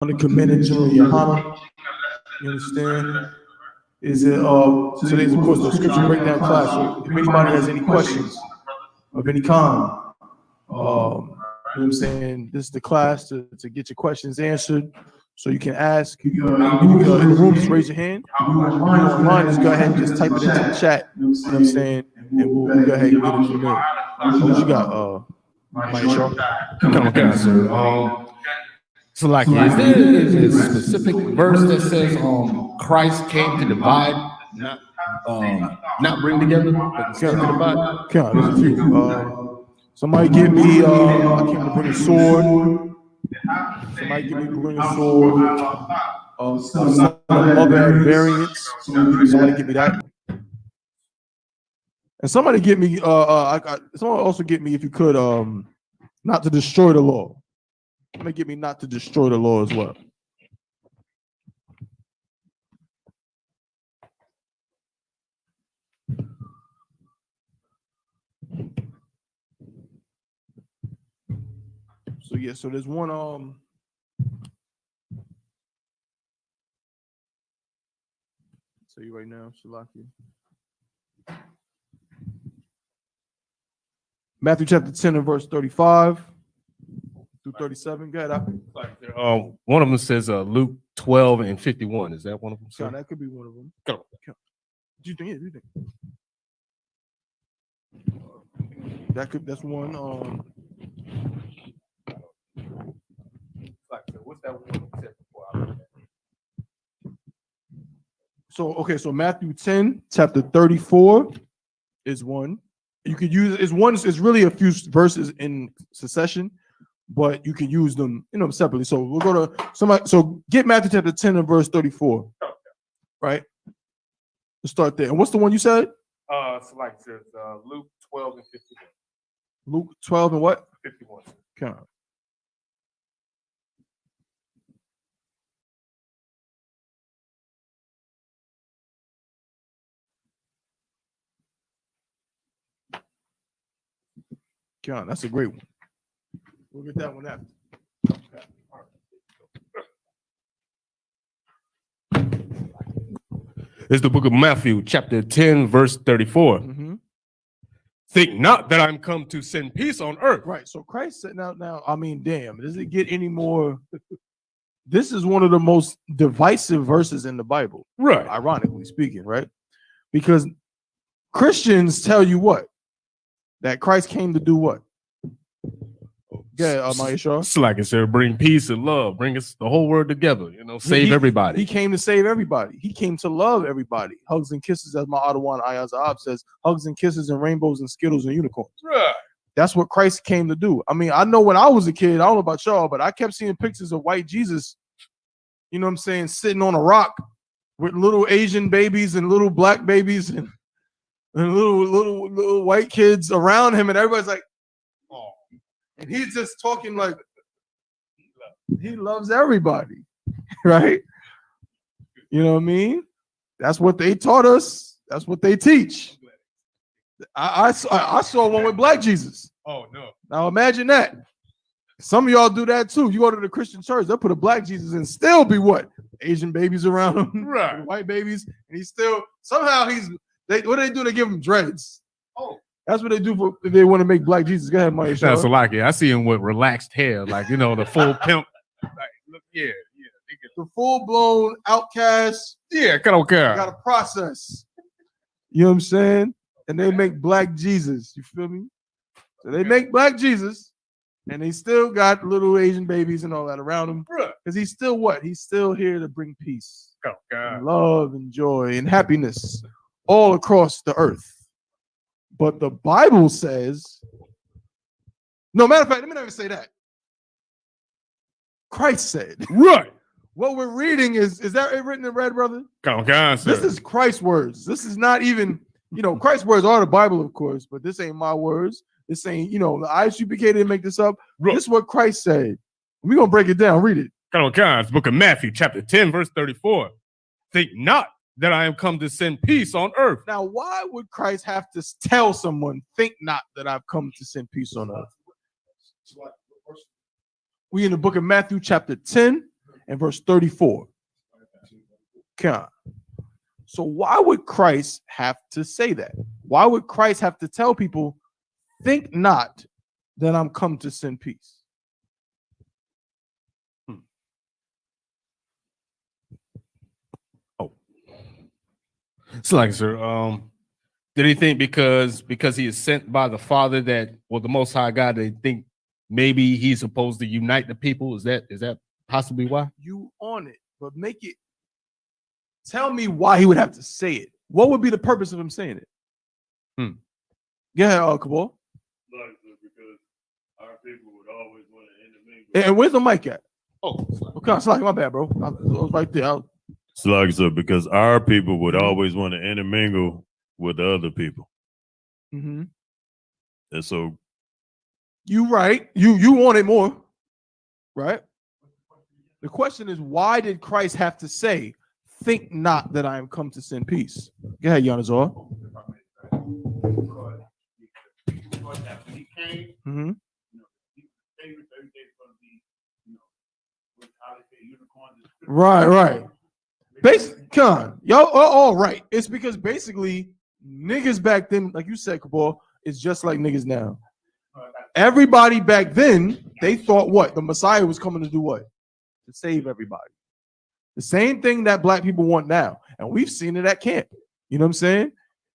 want to commend and General Yohana. You understand? Is it today's of course the scripture breakdown class. So if anybody has any questions of any kind, you know what I'm saying, this is the class to get your questions answered. So you can ask. You can, in the room, just raise your hand. If you're online, just go ahead and just type it into the chat. You know what I'm saying? And we'll go ahead and get it from there. What you got, Mike Shaw? Come on, sir. So, like, is there a specific verse that says Christ came to divide, not bring together, but instead to divide? Yeah, there's a few. Somebody give me. I came to bring a sword. Somebody give me bring a sword. Some other variants. Somebody give me that. And somebody get me. Someone also get me, if you could, not to destroy the law. Somebody get me not to destroy the law as well. So yeah, so there's one tell you right now, Shalaki. Matthew chapter 10 and verse 35 through 37. Go ahead. One of them says Luke 12 and 51. Is that one of them? Sir? That could be one of them. Go on. Do you think? Yeah, do you think? That's one. What's that one you said before? So Matthew 10, chapter 34 is one. You could use it's really a few verses in succession, but you can use them, separately. So we'll go to somebody. So get Matthew chapter 10 and verse 34. Okay. Right? Let's start there. And what's the one you said? So like it says Luke 12 and 51. Luke 12 and what? 51. Okay. God, that's a great one. We'll get that one after. It's the book of Matthew, chapter 10, verse 34. Mm-hmm. Think not that I'm come to send peace on earth. Right. So Christ said, now, I mean, damn, does it get any more? This is one of the most divisive verses in the Bible. Right. Ironically speaking, right? Because Christians tell you what? That Christ came to do what? Yeah, Maisha. It's like it said, bring peace and love, bring us the whole world together, save everybody. He came to save everybody. He came to love everybody. Hugs and kisses, as my Adawan Ayazab says, hugs and kisses and rainbows and Skittles and unicorns. Right. That's what Christ came to do. I mean, I know when I was a kid, I don't know about y'all, but I kept seeing pictures of white Jesus, you know what I'm saying, sitting on a rock with little Asian babies and little black babies and little white kids around him, and everybody's like, oh, and he's just talking like he loves everybody, right? You know what I mean? That's what they taught us. That's what they teach. I saw one with black Jesus. Oh no! Now imagine that. Some of y'all do that too. You go to the Christian church, they'll put a black Jesus and still be what? Asian babies around him, right? White babies, and he's still somehow he's. What do they do? They give him dreads. Oh, that's what they do if they want to make black Jesus. Go ahead, Mike. That's like it. I see him with relaxed hair, like the full pimp. Like, look, yeah. The full blown outcast. Yeah, I don't care. Got a process. You know what I'm saying? And they make black Jesus. You feel me? So they make black Jesus, and they still got little Asian babies and all that around him. Because he's still what? He's still here to bring peace, and love, and joy, and happiness all across the earth. But the Bible says, no, matter of fact, let me not even say that. Christ said, right. What we're reading is that written in red, brother? This is Christ's words. This is not even, Christ's words are the Bible, of course, but this ain't my words. This ain't, the ISUPK didn't make this up. Right. This is what Christ said. We're going to break it down. Read it. It's book of Matthew, chapter 10, verse 34. Think not that I am come to send peace on earth. Now, why would Christ have to tell someone, think not that I've come to send peace on earth? We in the book of Matthew, chapter 10 and verse 34. Okay. So why would Christ have to say that? Why would Christ have to tell people, think not that I'm come to send peace? Oh. It's like, sir, did he think because he is sent by the Father that, well, the Most High God, they think maybe he's supposed to unite the people? Is that possibly why? You on it, but make it. Tell me why he would have to say it. What would be the purpose of him saying it? Go ahead, Kabul. Because our people would always want to intermingle. And where's the mic at? Oh, Okay, it's like my bad, bro. I was right there. Slug, so because our people would always want to intermingle with the other people. Mm-hmm. And so You right. You want it more, right? The question is, why did Christ have to say, think not that I am come to send peace? Go ahead, Yanazor. Mm-hmm. Right. Con, y'all are all right. It's because basically niggas back then, like you said, Kabul, is just like niggas now. Everybody back then, they thought what? The Messiah was coming to do what? To save everybody. The same thing that black people want now. And we've seen it at camp. You know what I'm saying?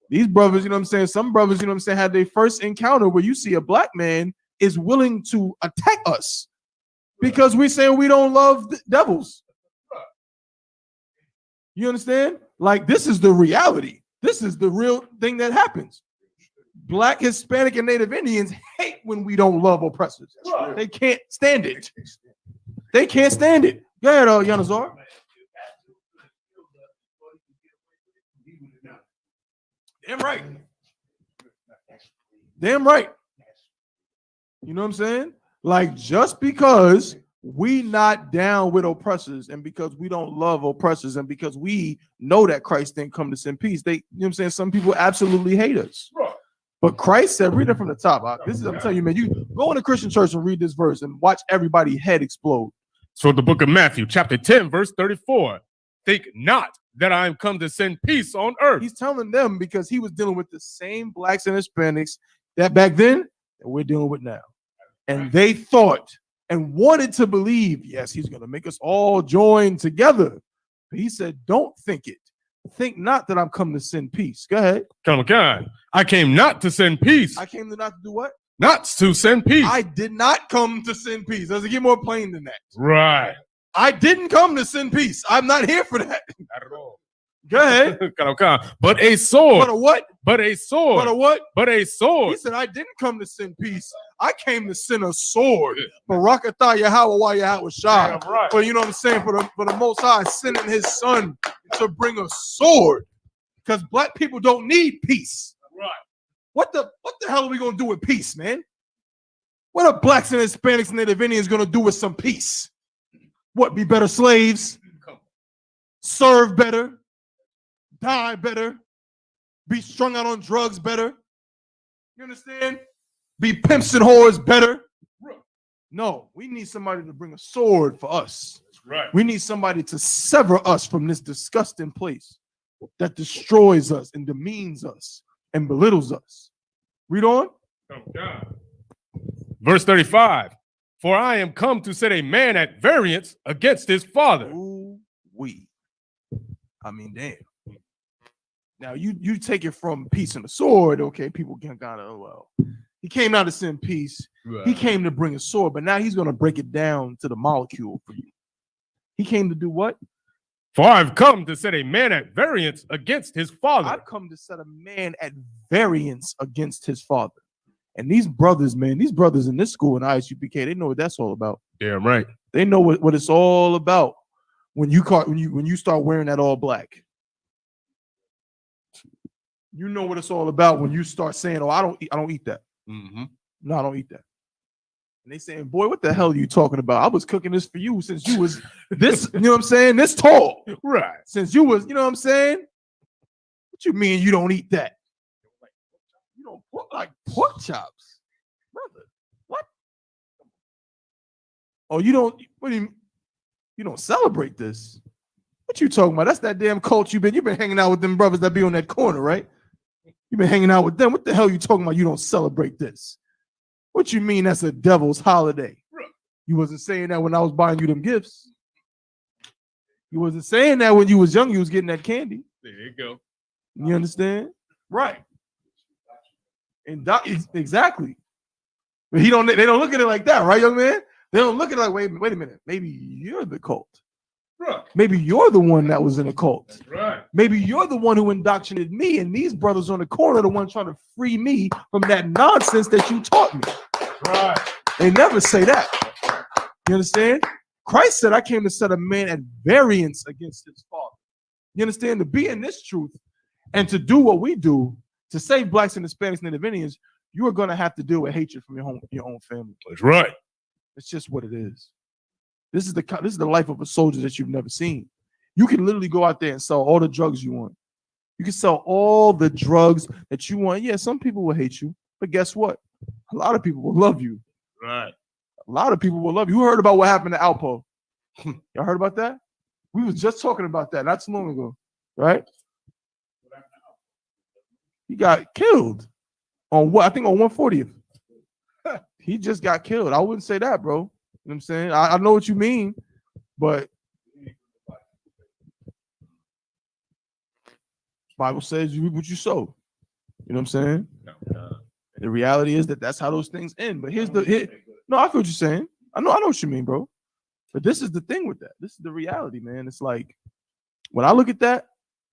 These brothers, you know what I'm saying? Some brothers, you know what I'm saying, had their first encounter where you see a black man is willing to attack us because we say we don't love the devils. You understand? Like, this is the reality. This is the real thing that happens. Black, Hispanic, and Native Indians hate when we don't love oppressors. They can't stand it. They can't stand it. Go ahead, Yanazar. Damn right. Damn right. You know what I'm saying? Like, just because we not down with oppressors and because we don't love oppressors and because we know that Christ didn't come to send peace, you know what I'm saying? Some people absolutely hate us. But Christ said, read it from the top. I'm telling you, man, you go in a Christian church and read this verse and watch everybody's head explode. So the book of Matthew, chapter 10, verse 34. Think not that I am come to send peace on earth. He's telling them because he was dealing with the same blacks and Hispanics that back then that we're dealing with now. And they thought and wanted to believe, yes, he's going to make us all join together. But he said, don't think it. Think not that I'm come to send peace. Go ahead. Come on. I came not to send peace. I came to not to do what? Not to send peace. I did not come to send peace. Does it get more plain than that? Right. I didn't come to send peace. I'm not here for that. Not at all. Go ahead. But a sword. But a what? But a sword. But a what? But a sword. He said, I didn't come to send peace. I came to send a sword. Barakatah Yahweh Yahweh Shah. Right. But you know what I'm saying? For the Most High sending his son to bring a sword. Because black people don't need peace. Right. What the hell are we gonna do with peace, man? What are blacks and Hispanics and Native Indians gonna do with some peace? What, be better slaves? Serve better? Die better? Be strung out on drugs better? You understand? Be pimps and whores better? No, we need somebody to bring a sword for us. Right. We need somebody to sever us from this disgusting place that destroys us and demeans us and belittles us. Read on. Verse 35. For I am come to set a man at variance against his father. Ooh, I mean, damn. Now you take it from peace and the sword, okay? People can kind of, well, he came not to send peace. Right. He came to bring a sword, but now he's going to break it down to the molecule for you. He came to do what? For I've come to set a man at variance against his father. I've come to set a man at variance against his father. And these brothers, man, these brothers in this school in ISUPK, they know what that's all about. Damn right. They know what it's all about when you start wearing that all black. You know what it's all about when you start saying, "Oh, I don't eat that." Mm-hmm. No, I don't eat that. And they saying, "Boy, what the hell are you talking about? I was cooking this for you since you was this, you know what I'm saying, this tall. Right. Since you was, you know what I'm saying? What you mean you don't eat that? You don't like pork chops, brother? What? Oh, you don't? What do you? You don't celebrate this. What you talking about? That's that damn cult you've been hanging out with them brothers that be on that corner, right? You've been hanging out with them. What the hell you talking about? You don't celebrate this. What you mean that's a devil's holiday? You wasn't saying that when I was buying you them gifts. You wasn't saying that when you was young, you was getting that candy. There you go. You understand? Right. And exactly. But they don't look at it like that, right, young man? They don't look at it like, wait a minute. Maybe you're the cult. Right. Maybe you're the one that was in a cult. That's right. Maybe you're the one who indoctrinated me, and these brothers on the corner are the ones trying to free me from that nonsense that you taught me. Right. They never say that. You understand? Christ said, I came to set a man at variance against his father. You understand? To be in this truth and to do what we do, to save blacks and Hispanics and Native Indians, you are going to have to deal with hatred from your own family. That's right. It's just what it is. This is the life of a soldier that you've never seen. You can literally go out there and sell all the drugs you want. You can sell all the drugs that you want. Yeah, some people will hate you, but guess what? A lot of people will love you. Right. A lot of people will love you. You heard about what happened to Alpo? Y'all heard about that? We was just talking about that not too long ago, right? He got killed on what? I think on 140th. He just got killed. I wouldn't say that, bro. You know what I'm saying? I know what you mean, but Bible says you reap what you sow. You know what I'm saying? The reality is that that's how those things end. But no, I feel what you're saying. I know what you mean, bro. But this is the thing with that. This is the reality, man. It's like when I look at that,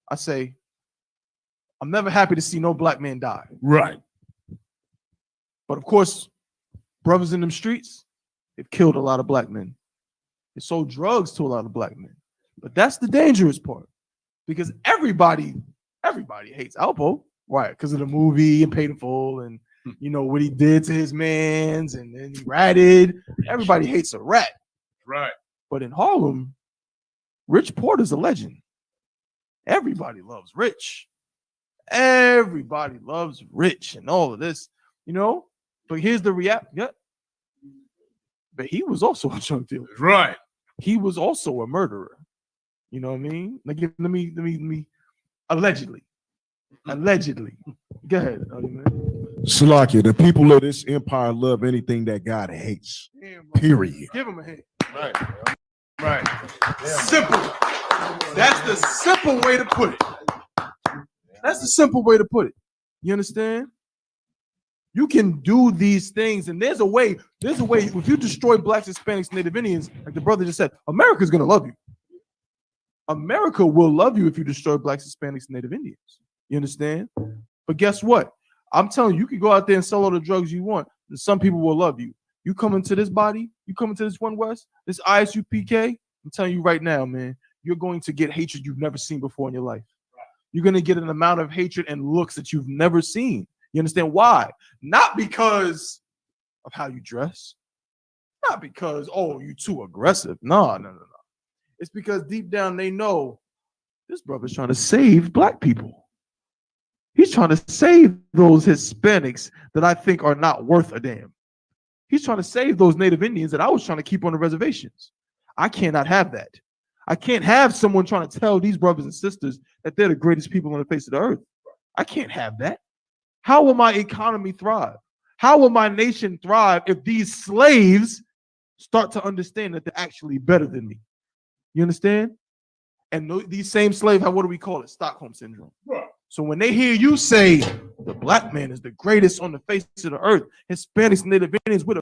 I say, I'm never happy to see no black man die. Right. But of course, brothers in them streets, they've killed a lot of black men. They sold drugs to a lot of black men. But that's the dangerous part. Because everybody hates Alpo, right? Because of the movie and Paid in Full and you know what he did to his mans and then he ratted. Everybody hates a rat. Right. But in Harlem, Rich Porter's a legend. Everybody loves Rich. Everybody loves Rich and all of this, you know. But here's the reality. Yeah. But he was also a drug dealer. Right. He was also a murderer. You know what I mean? Like, let me. Allegedly. Go ahead, man. Salakia, the people of this empire love anything that God hates. Damn, bro. Period. Give him a hint. Right. Right. Simple. That's the simple way to put it. That's the simple way to put it. You understand? You can do these things, and there's a way. If you destroy blacks, Hispanics, Native Indians, like the brother just said, America's gonna love you. America will love you if you destroy blacks, Hispanics, and Native Indians. You understand? But guess what? I'm telling you, you can go out there and sell all the drugs you want, and some people will love you. You come into this body, you come into this One West, this ISUPK, I'm telling you right now, man, you're going to get hatred you've never seen before in your life. You're going to get an amount of hatred and looks that you've never seen. You understand why? Not because of how you dress. Not because, oh, you too aggressive. No. It's because deep down they know this brother's trying to save black people. He's trying to save those Hispanics that I think are not worth a damn. He's trying to save those Native Indians that I was trying to keep on the reservations. I cannot have that. I can't have someone trying to tell these brothers and sisters that they're the greatest people on the face of the earth. I can't have that. How will my economy thrive? How will my nation thrive if these slaves start to understand that they're actually better than me? You understand? And these same slaves have, what do we call it? Stockholm syndrome. Right. So when they hear you say the black man is the greatest on the face of the earth, Hispanics, Native Indians, we're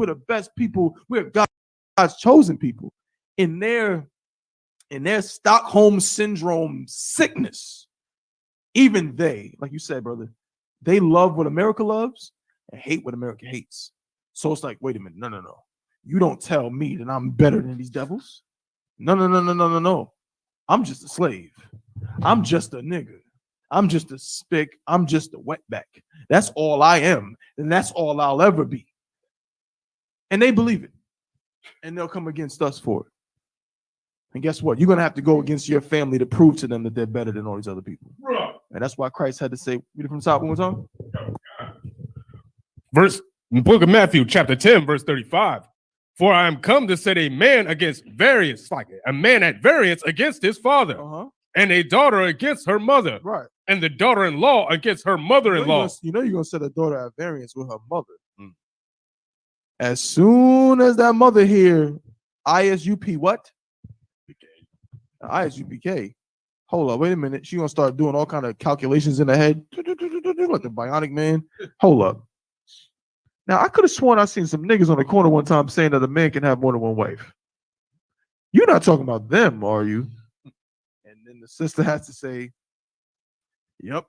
the best people, we're God's chosen people. In their Stockholm syndrome sickness, even they, like you said, brother, they love what America loves and hate what America hates. So it's like, wait a minute, no. You don't tell me that I'm better than these devils. No. I'm just a slave. I'm just a nigga. I'm just a spick. I'm just a wetback. That's all I am. And that's all I'll ever be. And they believe it. And they'll come against us for it. And guess what? You're going to have to go against your family to prove to them that they're better than all these other people. Right. And that's why Christ had to say, read it from the top one more time. Verse In the book of Matthew, chapter 10, verse 35. For I am come to set a man against variance, like a man at variance against his father, and a daughter against her mother, Right. and the daughter-in-law against her mother-in-law. You know you're gonna set a daughter at variance with her mother. As soon as that mother hear ISUP, what? ISUPK. Hold up, wait a minute. She gonna start doing all kind of calculations in her head, like the Bionic Man. Hold up. Now I could have sworn I seen some niggas on the corner one time saying that a man can have more than one wife. You're not talking about them, are you? And then the sister has to say, "Yep."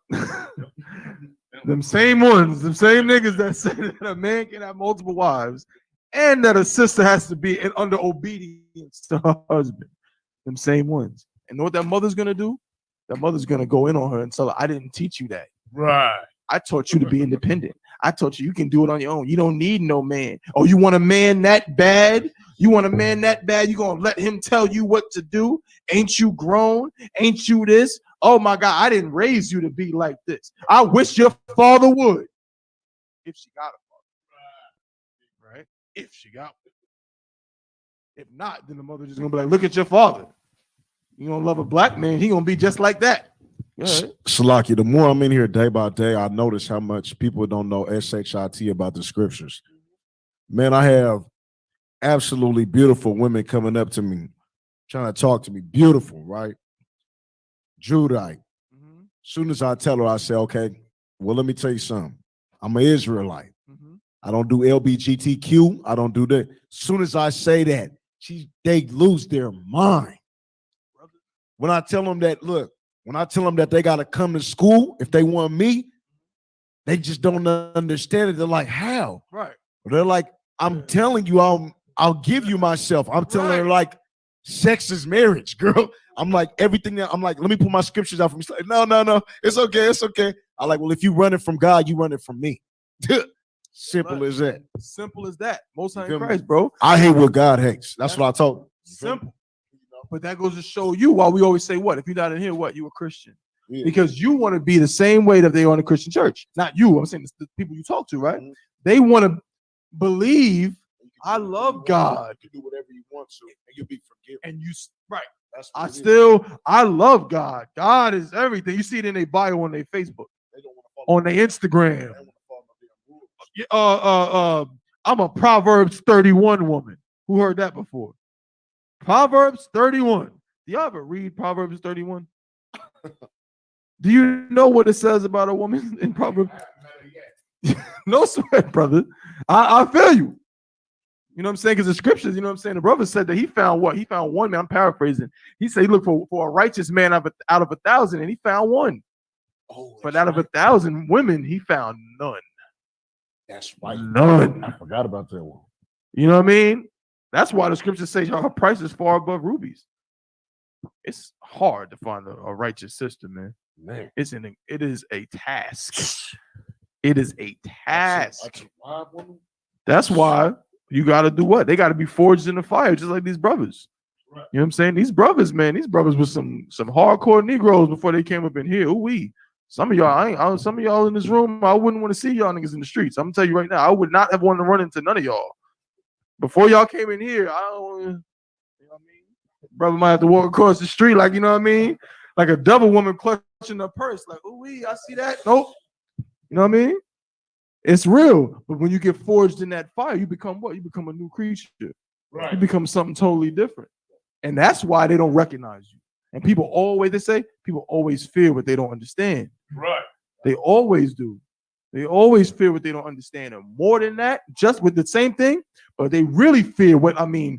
Them same ones, them same niggas that say that a man can have multiple wives, and that a sister has to be under obedience to her husband. Them same ones. And know what that mother's gonna do? That mother's gonna go in on her and tell her, "I didn't teach you that. Right. I taught you to be independent. I taught you can do it on your own. You don't need no man. Oh, you want a man that bad? You want a man that bad? You gonna let him tell you what to do? Ain't you grown? Ain't you this? Oh my God, I didn't raise you to be like this. I wish your father would." If she got a father. Right? If she got one. If not, then the mother just gonna be like, "Look at your father. You gonna love a black man, he gonna be just like that." Salaki, the more I'm in here day by day, I notice how much people don't know SHIT about the scriptures. Man, I have absolutely beautiful women coming up to me, trying to talk to me. Beautiful, right? Judite. Soon as I tell her, I say, "Okay, well, let me tell you something. I'm an Israelite. I don't do LBGTQ. I don't do that." Soon as I say that, they lose their mind. When I tell them that, look, when I tell them that they got to come to school if they want me, they just don't understand it. They're like, "How?" Right. They're like, "I'm telling you, I'll give you myself." I'm telling her, like, sex is marriage, girl. I'm like, everything that I'm like, let me pull my scriptures out for me. She's like, no, it's okay. I like, well, if you run it from God, you run it from me. Simple as that. Simple as that. Most High in Christ, bro. I hate what God hates. That's what I told him. Simple. But that goes to show you why we always say, what? If you're not in here, what? You a Christian. Yeah. Because you want to be the same way that they are in the Christian church. Not you. I'm saying the people you talk to, right? They want to believe, I love God. You can do whatever you want to, and you'll be forgiven. And you, right. I love God. God is everything. You see it in their bio on their Facebook, on their Instagram. I'm a Proverbs 31 woman. Who heard that before? Proverbs 31. Do y'all ever read Proverbs 31? Do you know what it says about a woman in Proverbs? No sweat, brother. I feel you. You know what I'm saying? Because the scriptures, you know what I'm saying? The brother said that he found what? He found one man. I'm paraphrasing. He said he looked for a righteous man out of 1,000, and he found one. But out of 1,000 women, he found none. That's right. None. I forgot about that one. You know what I mean? That's why the scriptures say her price is far above rubies. It's hard to find a righteous sister, man. It is a task. It is a task. That's why you got to do what? They got to be forged in the fire, just like these brothers. Right. You know what I'm saying? These brothers, man, these brothers were some hardcore Negroes before they came up in here. Some of y'all in this room, I wouldn't want to see y'all niggas in the streets. I'm gonna tell you right now, I would not have wanted to run into none of y'all. Before y'all came in here, I don't, you know what I mean? Brother might have to walk across the street, like, you know what I mean? Like a double woman clutching her purse, like, I see that. Nope. You know what I mean? It's real. But when you get forged in that fire, you become what? You become a new creature. Right. You become something totally different. And that's why they don't recognize you. And people always fear what they don't understand. Right. They always do. They always fear what they don't understand. And more than that, just with the same thing, but they really fear what, this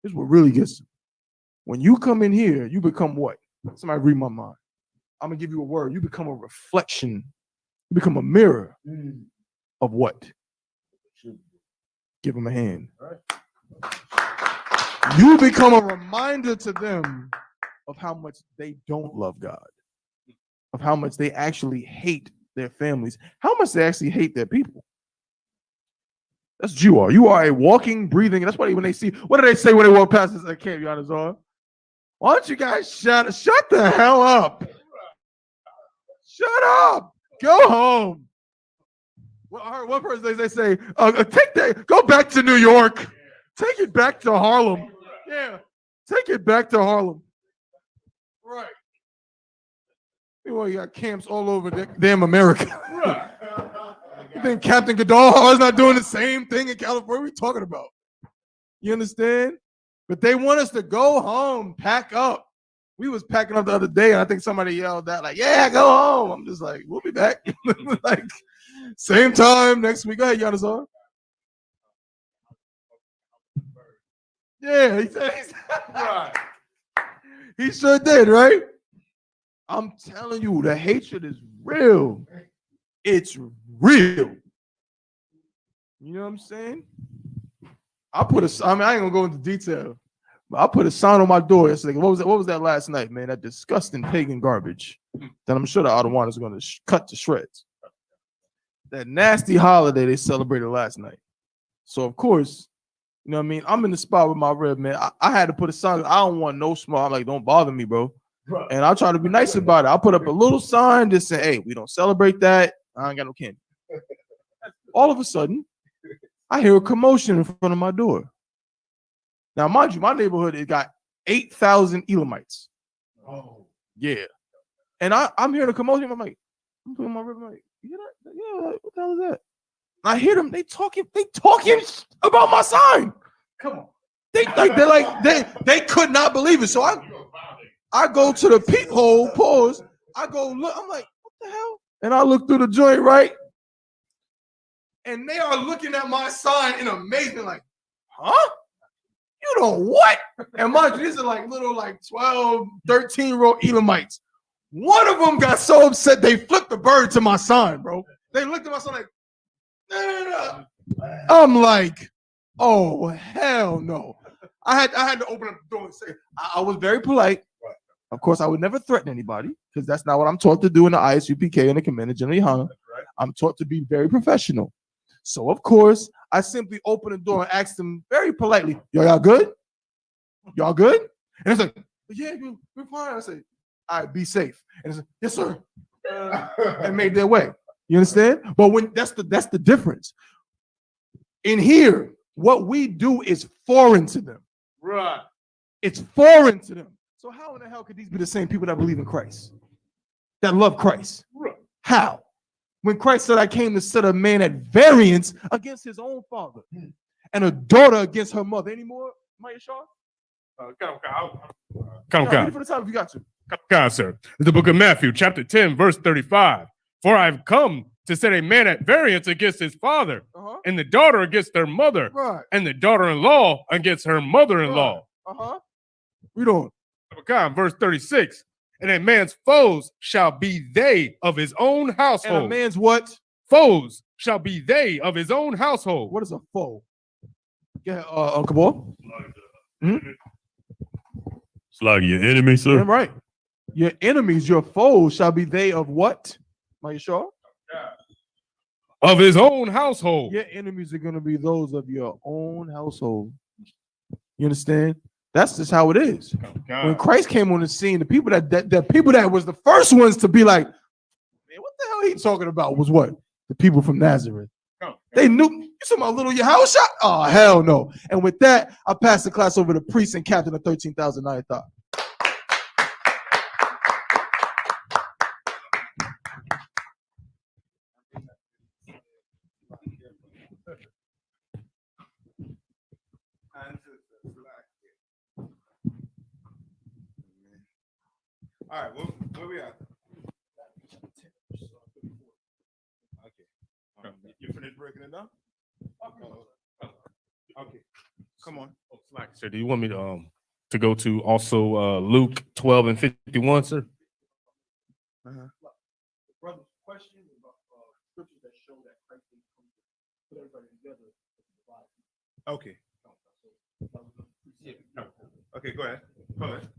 is what really gets them. When you come in here, you become what? Somebody read my mind. I'm going to give you a word. You become a reflection. You become a mirror of what? Give them a hand. You become a reminder to them of how much they don't love God, of how much they actually hate their families, how much they actually hate their people. That's what you are. You are a walking, breathing. That's why when they see, what do they say when they walk past this camp, Yanazar? Why don't you guys shut the hell up? Shut up. Go home. Well, I heard one person they say, take that, go back to New York. Take it back to Harlem. Yeah. Take it back to Harlem. Right. Well, you got camps all over damn America. You think Captain Goodall is not doing the same thing in California? What are we talking about? You understand? But they want us to go home, pack up. We was packing up the other day, and I think somebody yelled out, like, yeah, go home. I'm just like, we'll be back. Like, same time next week. Go ahead, Yanazar. Yeah, he said right. He sure did, right? I'm telling you, the hatred is real. It's real. You know what I'm saying? I ain't gonna go into detail, but I put a sign on my door yesterday. What was that last night, man? That disgusting pagan garbage that I'm sure the Ottawa is gonna cut to shreds. That nasty holiday they celebrated last night. So of course, you know what I mean? I'm in the spot with my rib, man. I had to put a sign. I don't want no smoke. I'm like, don't bother me, bro. And I try to be nice about it. I'll put up a little sign just saying, hey, we don't celebrate that. I ain't got no candy. All of a sudden, I hear a commotion in front of my door. Now, mind you, my neighborhood, it got 8,000 Elamites. Oh, yeah. And I'm hearing a commotion. I'm like, I'm putting my rib. I'm like, you hear that? Yeah, like, what the hell is that? And I hear them. They talking about my sign. Come on. They could not believe it. So I go to the peephole, pause. I go look. I'm like, what the hell? And I look through the joint, right? And they are looking at my sign in amazement, like, huh? You know what? And mind you, these are like little 12, 13-year-old Elamites. One of them got so upset they flipped the bird to my sign, bro. They looked at my sign like, nah. I'm like, oh, hell no. I had to open up the door and say, I was very polite. Of course, I would never threaten anybody because that's not what I'm taught to do in the ISUPK and the Commander General Yohana. I'm taught to be very professional. So, of course, I simply opened the door and asked them very politely, y'all good? Y'all good? And it's like, yeah, we're fine. I said, all right, be safe. And it's like, yes, sir. And made their way. You understand? But when that's the difference. In here, what we do is foreign to them. Right. It's foreign to them. So how in the hell could these be the same people that believe in Christ? That love Christ? Right. How? When Christ said, I came to set a man at variance against his own father and a daughter against her mother. Any more, Maya Shaw? Come read it for the time if you got to. Come, sir. The book of Matthew, chapter 10, verse 35. For I've come to set a man at variance against his father, and the daughter against her mother, and the daughter-in-law against her mother-in-law. Read on. Come, verse 36. And a man's foes shall be they of his own household. And a man's what? Foes shall be they of his own household. What is a foe? Yeah, Uncle Boy. It's like your enemy, sir. Yeah, right. Your enemies, your foes shall be they of what? Are you sure? Of his own household. Your enemies are going to be those of your own household. You understand? That's just how it is. When Christ came on the scene, the people that was the first ones to be like, man, what the hell are he talking about? Was what? The people from Nazareth. They knew. You talking about little Yahushua? Oh, hell no. And with that, I pass the class over to priest and captain of 13,000 thought. All right, where we at? Okay. You finished breaking it down? Okay. Come on. Sir, do you want me to go to also Luke 12 and 51, sir? Brother's question about scriptures that show that Christ put everybody together. Okay. Okay, go ahead. Go ahead.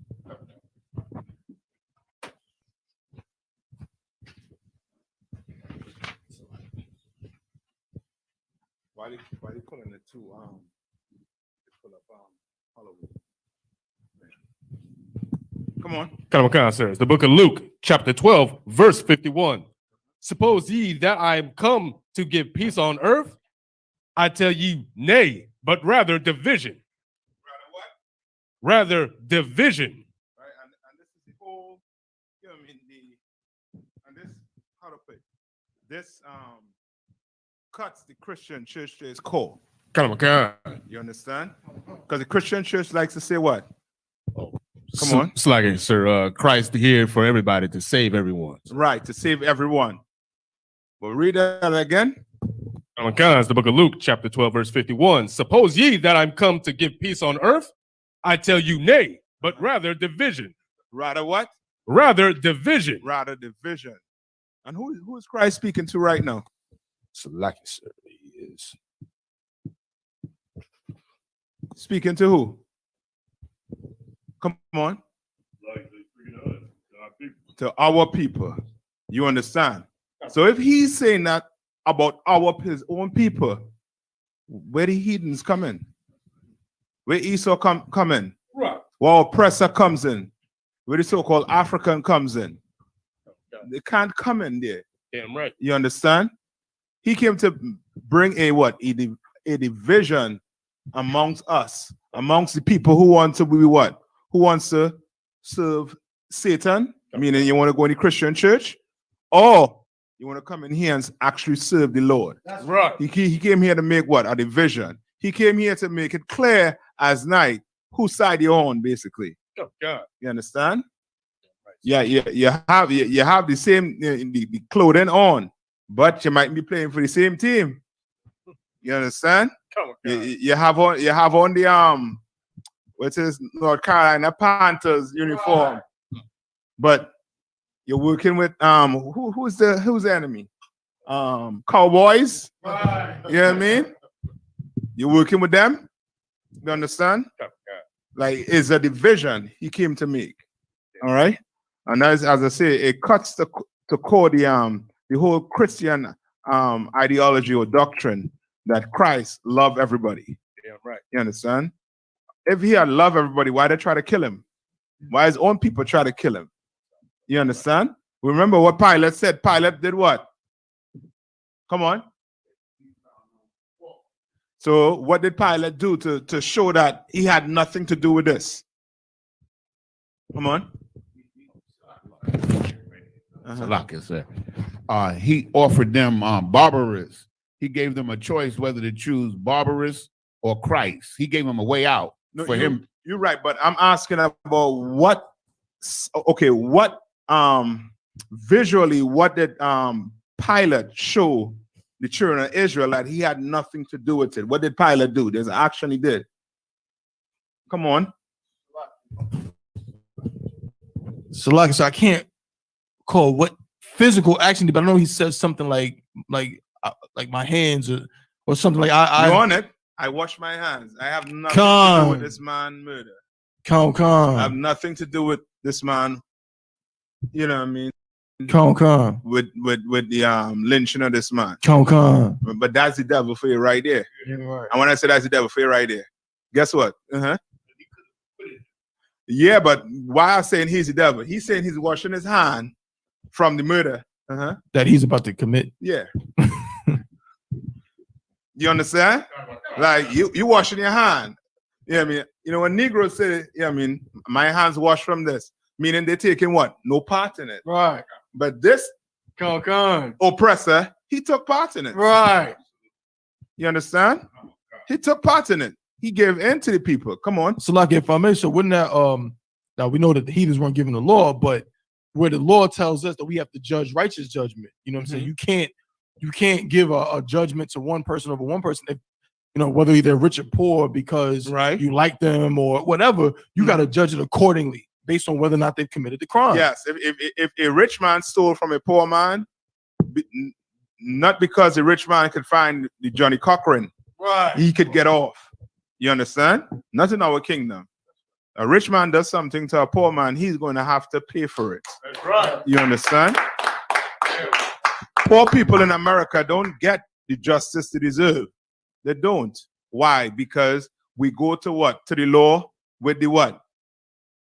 Why they pulling the two pull up Halloween. Come on. Come on, sir. It's the book of Luke, chapter 12, verse 51. suppose ye that I am come to give peace on earth? I tell you, nay, but rather division. Rather division. Right? And this is the whole, you know, I mean, and this, how to put it, this cuts the Christian church to its core. Come on, God. You understand? Because the Christian church likes to say what? Come on. It's like it, sir. Christ here for everybody to save everyone. Right, to save everyone. But read that again. Come on, God. It's the book of Luke, chapter 12, verse 51. Suppose ye that I'm come to give peace on earth? I tell you, nay, but rather division. Rather what? Rather division. Rather division. And who is Christ speaking to right now? So like it, sir. He is. Speaking to who? Come on. To our people. You understand? So if he's saying that about his own people, where the heathens come in? Where Esau come in? Right. Where oppressor comes in? Where the so-called African comes in? They can't come in there. Damn right. You understand? He came to bring a what? A division amongst us, amongst the people who want to be what? Who wants to serve Satan, meaning you want to go in the Christian church, or you want to come in here and actually serve the Lord. That's right. He came here to make what? A division. He came here to make it clear as night whose side you're on, basically. Oh, God. You understand? Yeah, you have the same the clothing on, but you might be playing for the same team. You understand? Come on, God. You have on the what is North Carolina Panthers uniform, but you're working with who's the enemy? Cowboys. Right. You know what I mean? You're working with them. You understand? Come on, Like it's a division he came to make. All right, and as I say, it cuts to core the whole Christian ideology or doctrine that Christ loved everybody. Yeah, right. You understand? If he had loved everybody, why they try to kill him? Why his own people try to kill him? You understand? Remember what Pilate said. Pilate did what? Come on. So what did Pilate do to show that he had nothing to do with this? Come on. So like I said, he offered them Barbarous. He gave them a choice whether to choose Barbarous or Christ. He gave them a way out for him. You're right, but I'm asking about what visually, what did Pilate show the children of Israel that he had nothing to do with it? What did Pilate do? There's an action he did. Come on. So like I said, I can't call what physical action, but I know he says something like my hands or something like I You on it? I wash my hands. I have nothing to do with this man murder. I have nothing to do with this man. You know what I mean? With the lynching of this man. But that's the devil for you right there. Right. And when I say that's the devil for you right there, guess what? Yeah, but why I'm saying he's the devil? He's saying he's washing his hand from the murder. That he's about to commit. Yeah. You understand? Like you washing your hand. Yeah, I mean, you know, when Negroes say, yeah, I mean, my hands washed from this, meaning they're taking what? No part in it. Right. But this oppressor, he took part in it. Right. You understand? He took part in it. He gave in to the people. Come on. So like if I may, so wouldn't that now we know that the heathens weren't given the law, but where the law tells us that we have to judge righteous judgment. You know what I'm saying? You can't give a judgment to one person over one person if, you know, whether they're rich or poor because you like them or whatever, you got to judge it accordingly based on whether or not they've committed the crime. Yes, if a rich man stole from a poor man, not because the rich man could find the Johnny Cochran, he could get off. You understand? Not in our kingdom. A rich man does something to a poor man, he's going to have to pay for it. That's right. You understand? Poor people in America don't get the justice they deserve. They don't. Why? Because we go to what? To the law with the what?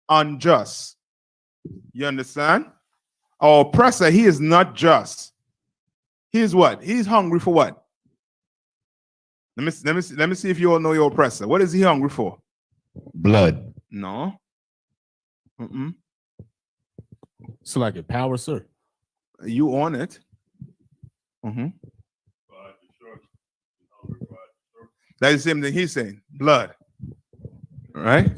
Unjust. You understand? Our oppressor, he is not just. He's what? He's hungry for what? Let me see if you all know your oppressor. What is he hungry for? Blood. No. Mm-mm. So like a power, sir. You own it. Mhm. That's the same thing he's saying. Blood. Right?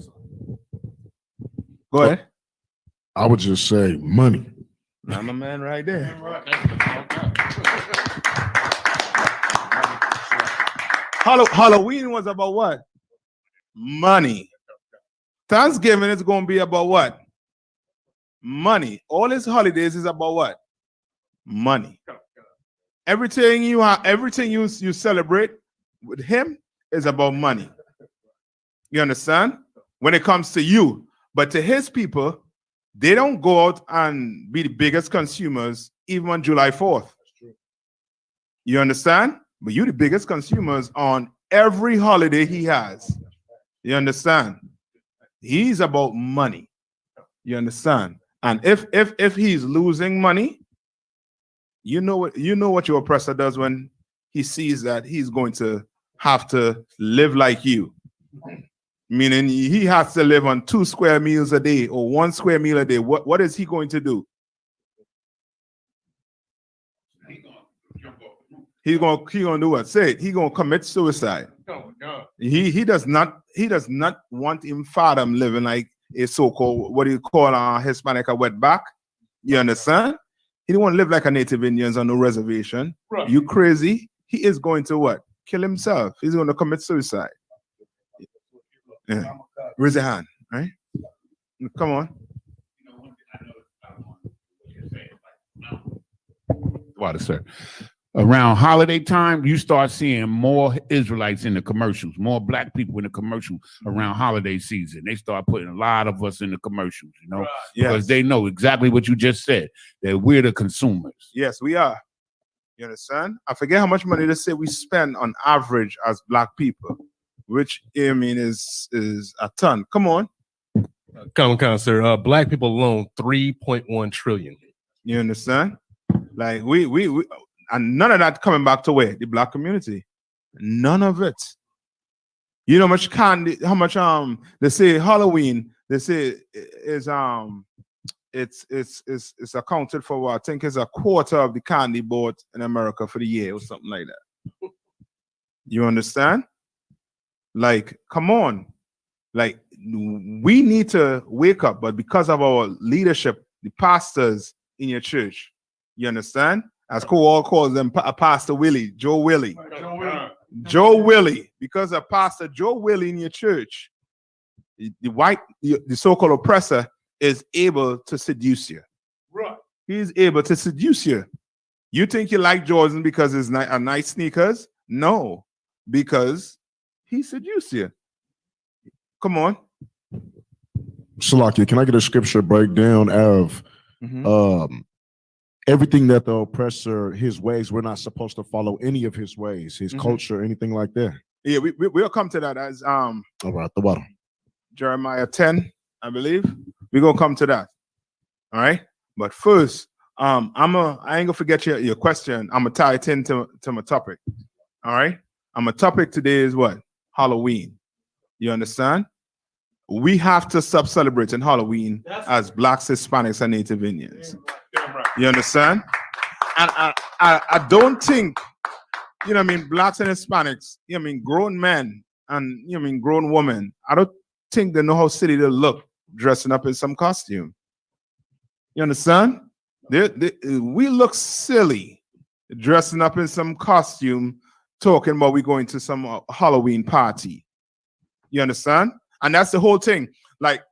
Go ahead. I would just say money. I'm a man right there. Halloween was about what? Money. Thanksgiving is going to be about what? Money. All his holidays is about what? Money. Everything you have, everything you celebrate with him is about money. You understand? When it comes to you, but to his people, they don't go out and be the biggest consumers even on July 4th. You understand? But you're the biggest consumers on every holiday he has. You understand? He's about money. You understand? And if he's losing money, you know what your oppressor does when he sees that he's going to have to live like you. Meaning he has to live on 2 square meals a day or 1 square meal a day. What is he going to do? He's gonna do what? Say it. He's gonna commit suicide. He does not want him fathom living like a so-called, what do you call Hispanic a wetback? You understand? He don't want to live like a native Indians on no reservation. Right. You crazy? He is going to what? Kill himself. He's going to commit suicide. Yeah. Raise your hand, right? Come on. Water, sir. Around holiday time, you start seeing more Israelites in the commercials, more black people in the commercials around holiday season. They start putting a lot of us in the commercials, you know, right. Because they know exactly what you just said, that we're the consumers. Yes, we are. You understand? I forget how much money they say we spend on average as black people, which I mean is a ton. Come on. Come on, sir. Black people alone, 3.1 trillion. You understand? Like we and none of that coming back to where? The black community. None of it. You know how much they say Halloween, they say is it's accounted for what I think is a quarter of the candy bought in America for the year or something like that. You understand? Like, come on. Like, we need to wake up, but because of our leadership, the pastors in your church, you understand? As Cole calls them, Pastor Willie, Joe Willie. Joe Willie, because of Pastor Joe Willie in your church, the so-called oppressor is able to seduce you. Right. He's able to seduce you. You think you like Jordan because it's a nice sneakers? No, because he seduced you. Come on. Salakia, can I get a scripture breakdown of everything that the oppressor, his ways, we're not supposed to follow any of his ways, his culture, anything like that? Yeah, we'll come to that as all right, the bottom. Jeremiah 10, I believe. We're gonna come to that. All right. But first, I ain't gonna forget your question. I'm gonna tie it into my topic. All right. My topic today is what? Halloween. You understand? We have to stop celebrating Halloween as Blacks, Hispanics, and Native Indians. You understand? And I don't think, you know what I mean, Blacks and Hispanics, you know what I mean, grown men and, you know what I mean, grown women, I don't think they know how silly they look dressing up in some costume. You understand? We look silly dressing up in some costume talking about we going to some Halloween party. You understand? And that's the whole thing. Like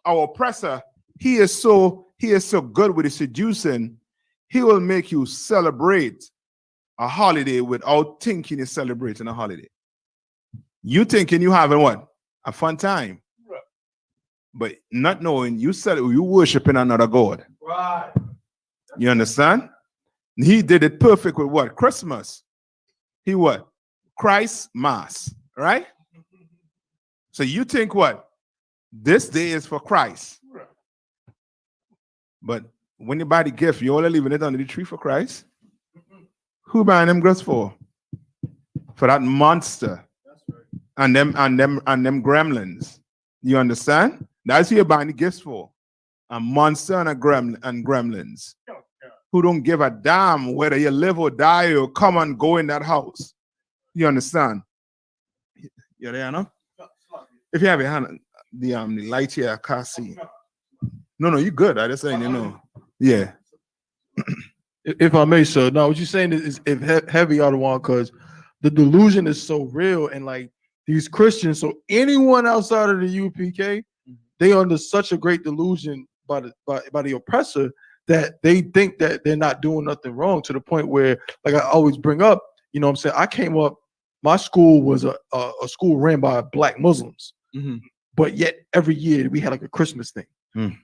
our oppressor, he is so good with his seducing, he will make you celebrate a holiday without thinking you're celebrating a holiday. You thinking you having what? A fun time. Right. But not knowing you worshiping another God. Right. You understand? He did it perfect with what? Christmas. He what? Christ Mass, right? So you think what? This day is for Christ. Right. But when you buy the gift, you only leaving it under the tree for Christ? Who buying them gifts for? For that monster and them gremlins. You understand? That's who you're buying the gifts for. A monster and a gremlins. Who don't give a damn whether you live or die or come and go in that house. You understand? You there, no? If you have your hand, the light here, I can't see. No, you good. I just saying, you know. Yeah. If I may, sir. Now, what you're saying is if heavy out of one, because the delusion is so real, and like these Christians, so anyone outside of the UPK, they are under such a great delusion by the oppressor that they think that they're not doing nothing wrong, to the point where, like I always bring up, you know what I'm saying, I came up, my school was a school ran by Black Muslims, but yet every year we had like a Christmas thing.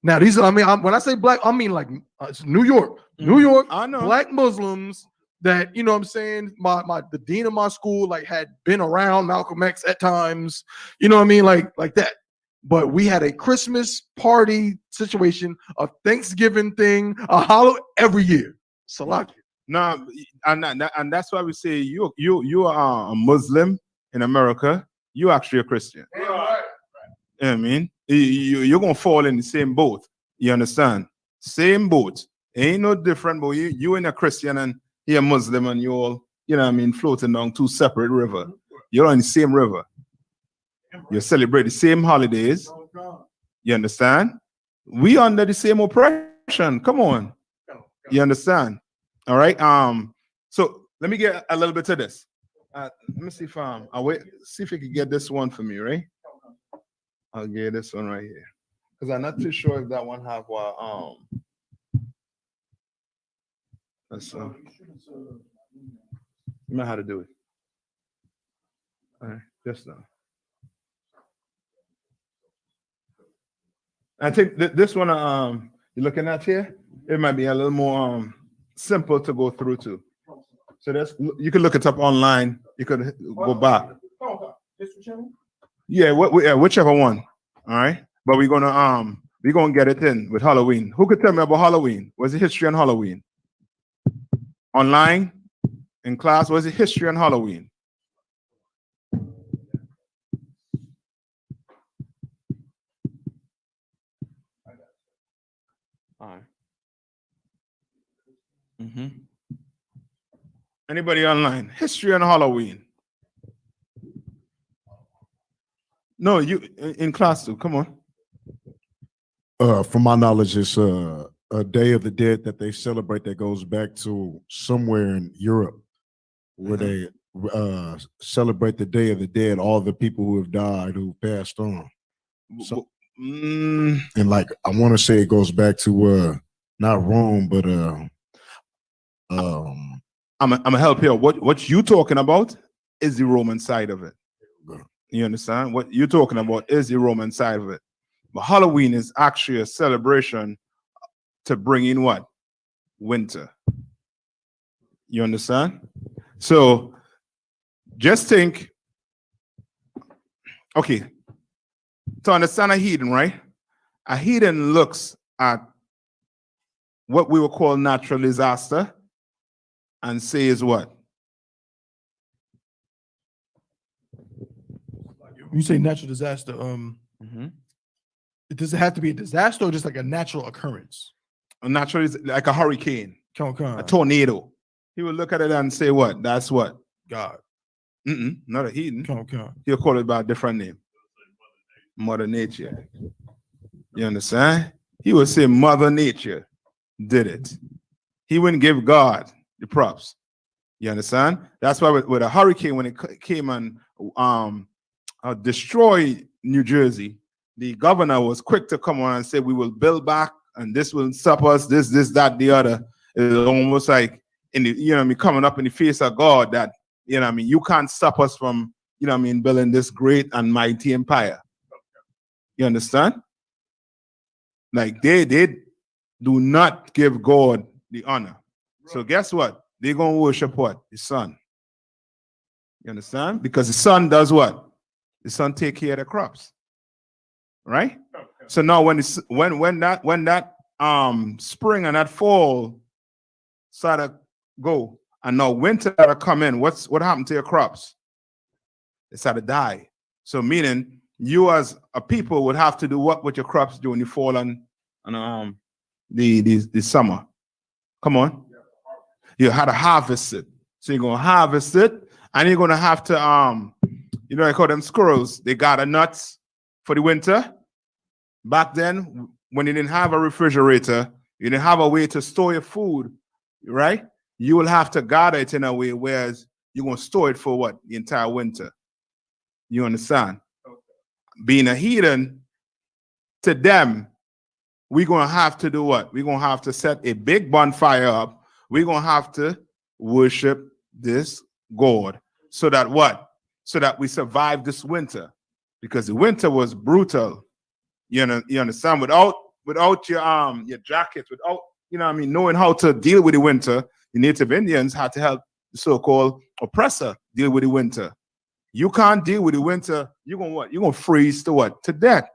Now these are, when I say Black, I mean like it's New York, I know. Black Muslims that, you know what I'm saying, the dean of my school like had been around Malcolm X at times, you know what I mean, like that. But we had a Christmas party situation, a Thanksgiving thing, a holiday every year. Salaki. No, and that's why we say you are a Muslim in America. You actually a Christian. You know what I mean? You're gonna fall in the same boat. You understand? Same boat. Ain't no different, but you in a Christian and you're a Muslim, and you all, you know what I mean, floating down two separate rivers. You're on the same river. You celebrate the same holidays. You understand? We under the same oppression. Come on. You understand? All right. So let me get a little bit of this. Let me see if I'll wait, see if you can get this one for me, right? I'll get this one right here. Because I'm not too sure if that one have let's you know how to do it. All right, just now. I think this one you're looking at here, it might be a little more simple to go through too. So you can look it up online. You could go back. Yeah, whichever one. All right, but we're gonna get it in with Halloween. Who could tell me about Halloween? What's the history on Halloween? Online, in class, what's the history on Halloween? All right. Anybody online? History on Halloween. No, you in class too. Come on. From my knowledge, it's a Day of the Dead that they celebrate that goes back to somewhere in Europe, where they celebrate the Day of the Dead, all the people who have died, who passed on. So, and like I want to say it goes back to not Rome, but I'm gonna help you. What you talking about is the Roman side of it. You understand? What you're talking about is the Roman side of it. But Halloween is actually a celebration to bring in what? Winter. You understand? So just think, okay, to understand a heathen, right? A heathen looks at what we would call natural disaster and says what? You say natural disaster, does it have to be a disaster or just like a natural occurrence? A natural is like a hurricane, a a tornado. He would look at it and say what? That's what? God. Not a heathen. He'll call it by a different name. Mother Nature. You understand? He would say Mother Nature did it. He wouldn't give God the props. You understand? That's why with a hurricane, when it came and destroyed New Jersey, the governor was quick to come on and say, we will build back and this will stop us, this, that, the other. It's almost like coming up in the face of God that, you can't stop us from, building this great and mighty empire. You understand? Like they do not give God the honor. So guess what? They're going to worship what? The sun. You understand? Because the sun does what? The sun take care of the crops. Right? So now when that spring and that fall started go, and now winter started come in. What happened to your crops? They started die. So meaning you as a people would have to do what with your crops during the fall and the summer. Come on. You had to harvest it. So you're gonna harvest it, and you're gonna have to you know, I call them squirrels. They gather nuts for the winter. Back then, when you didn't have a refrigerator, you didn't have a way to store your food, right? You will have to gather it in a way, whereas you're gonna store it for what? The entire winter. You understand? Being a heathen, to them, we're gonna have to do what? We're gonna have to set a big bonfire up. We're gonna have to worship this God, so that what? So that we survive this winter, because the winter was brutal. You understand? Without your jackets, without, you know what I mean, knowing how to deal with the winter, the Native Indians had to help the so-called oppressor deal with the winter. You can't deal with the winter. You're gonna what? You're gonna freeze to what? To death.